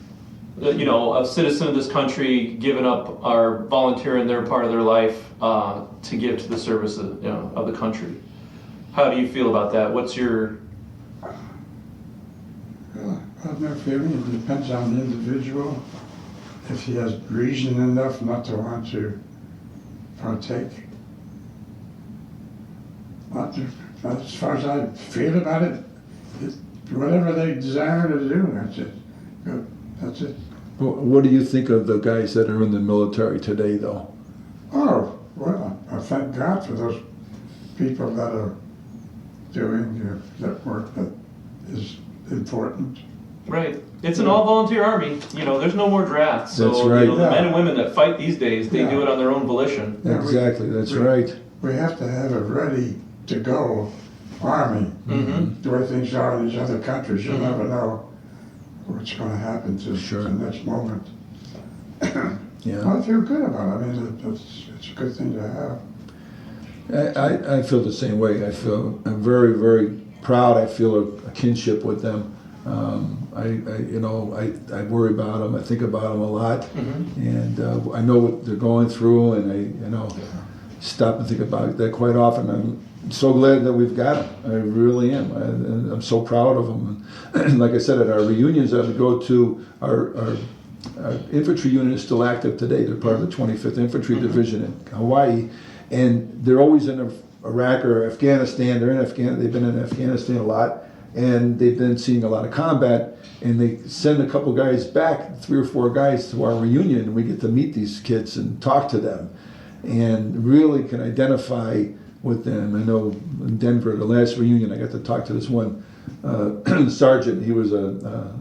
A citizen of this country giving up or volunteering their part of their life to give to the service of the country. How do you feel about that? What's your... Well, I have no feeling. It depends on the individual. If he has reason enough not to want to partake. But as far as I feel about it, whatever they desire to do, that's it. Good. That's it. What do you think of the guys that are in the military today, though? Oh, well, I thank God for those people that are doing that work that is important. Right. It's an all-volunteer army. There's no more drafts. So, That's right. The men and women that fight these days, they do it on their own volition. Yeah, Exactly, that's right. We have to have it ready to go army, Mhm. the way things are in these other countries, you never know what's going to happen to Sure. the next moment. Yeah. I feel good about it. I mean, it's a good thing to have. I feel the same way. I'm very, very proud. I feel a kinship with them. I worry about them. I think about them a lot, and I know what they're going through, and I stop and think about that quite often. I'm so glad that we've got them. I really am. I'm so proud of them. And like I said, at our reunions that we go to, our infantry unit is still active today. They're part of the 25th Infantry Division in Hawaii, and they're always in Iraq or Afghanistan. They've been in Afghanistan a lot, and they've been seeing a lot of combat. And they send a couple guys back, 3 or 4 guys, to our reunion, and we get to meet these kids and talk to them, and really can identify with them. I know in Denver, the last reunion, I got to talk to this one sergeant. He was a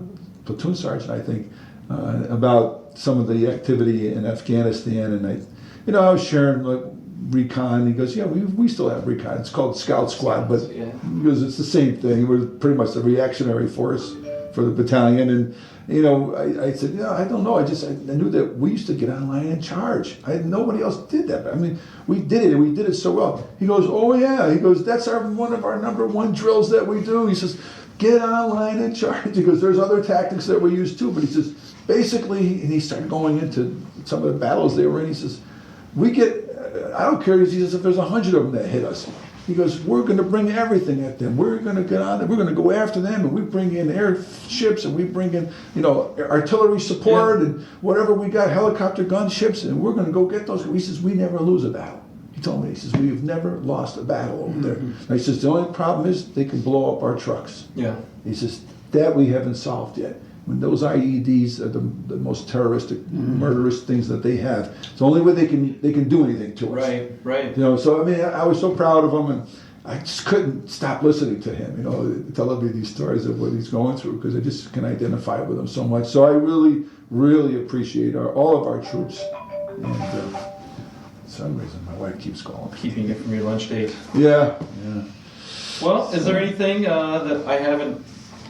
platoon sergeant, I think, about some of the activity in Afghanistan, and I was sharing like recon. He goes, yeah, we still have recon. It's called Scout Squad, but Yeah. because it's the same thing. We're pretty much the reactionary force for the battalion. And I said, yeah, I don't know. I knew that we used to get online and charge. Nobody else did that. I mean, we did it, and we did it so well. He goes, oh yeah. He goes, that's one of our number one drills that we do. He says, get online and charge. He goes, there's other tactics that we use too, but he says, basically, and he started going into some of the battles they were in. He says, I don't care. He says, if there's 100 of them that hit us. He goes, we're going to bring everything at them. We're going to get on there. We're going to go after them, and we bring in airships, and we bring in, artillery support, and whatever we got, helicopter gunships, and we're going to go get those. He says, we never lose a battle. He told me, he says, we've never lost a battle over there. And he says, the only problem is they can blow up our trucks. Yeah. He says, that we haven't solved yet. When those IEDs are the most terroristic, murderous things that they have. It's the only way they can do anything to us. Right. So I mean, I was so proud of him, and I just couldn't stop listening to him. Telling me these stories of what he's going through, because I just can identify with him so much. So I really, really appreciate all of our troops. And for some reason, my wife keeps calling. Keeping it from your lunch date. Yeah. Well, is there anything that I haven't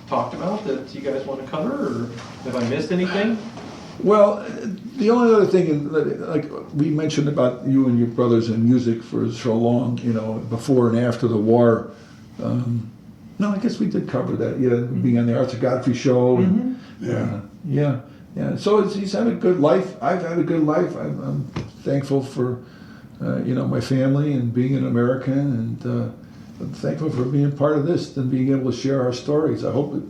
talked about that you guys want to cover, or have I missed anything? Well, the only other thing, like we mentioned about you and your brothers in music for so long, before and after the war. No, I guess we did cover that. Yeah, being on the Arthur Godfrey show. And, yeah. So he's had a good life. I've had a good life. I'm thankful for, my family and being an American, and I'm thankful for being part of this and being able to share our stories. I hope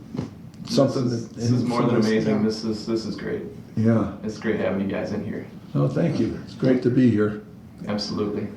it's something this is more than amazing. This is great. Yeah. It's great having you guys in here. No, thank you. It's great to be here. Absolutely.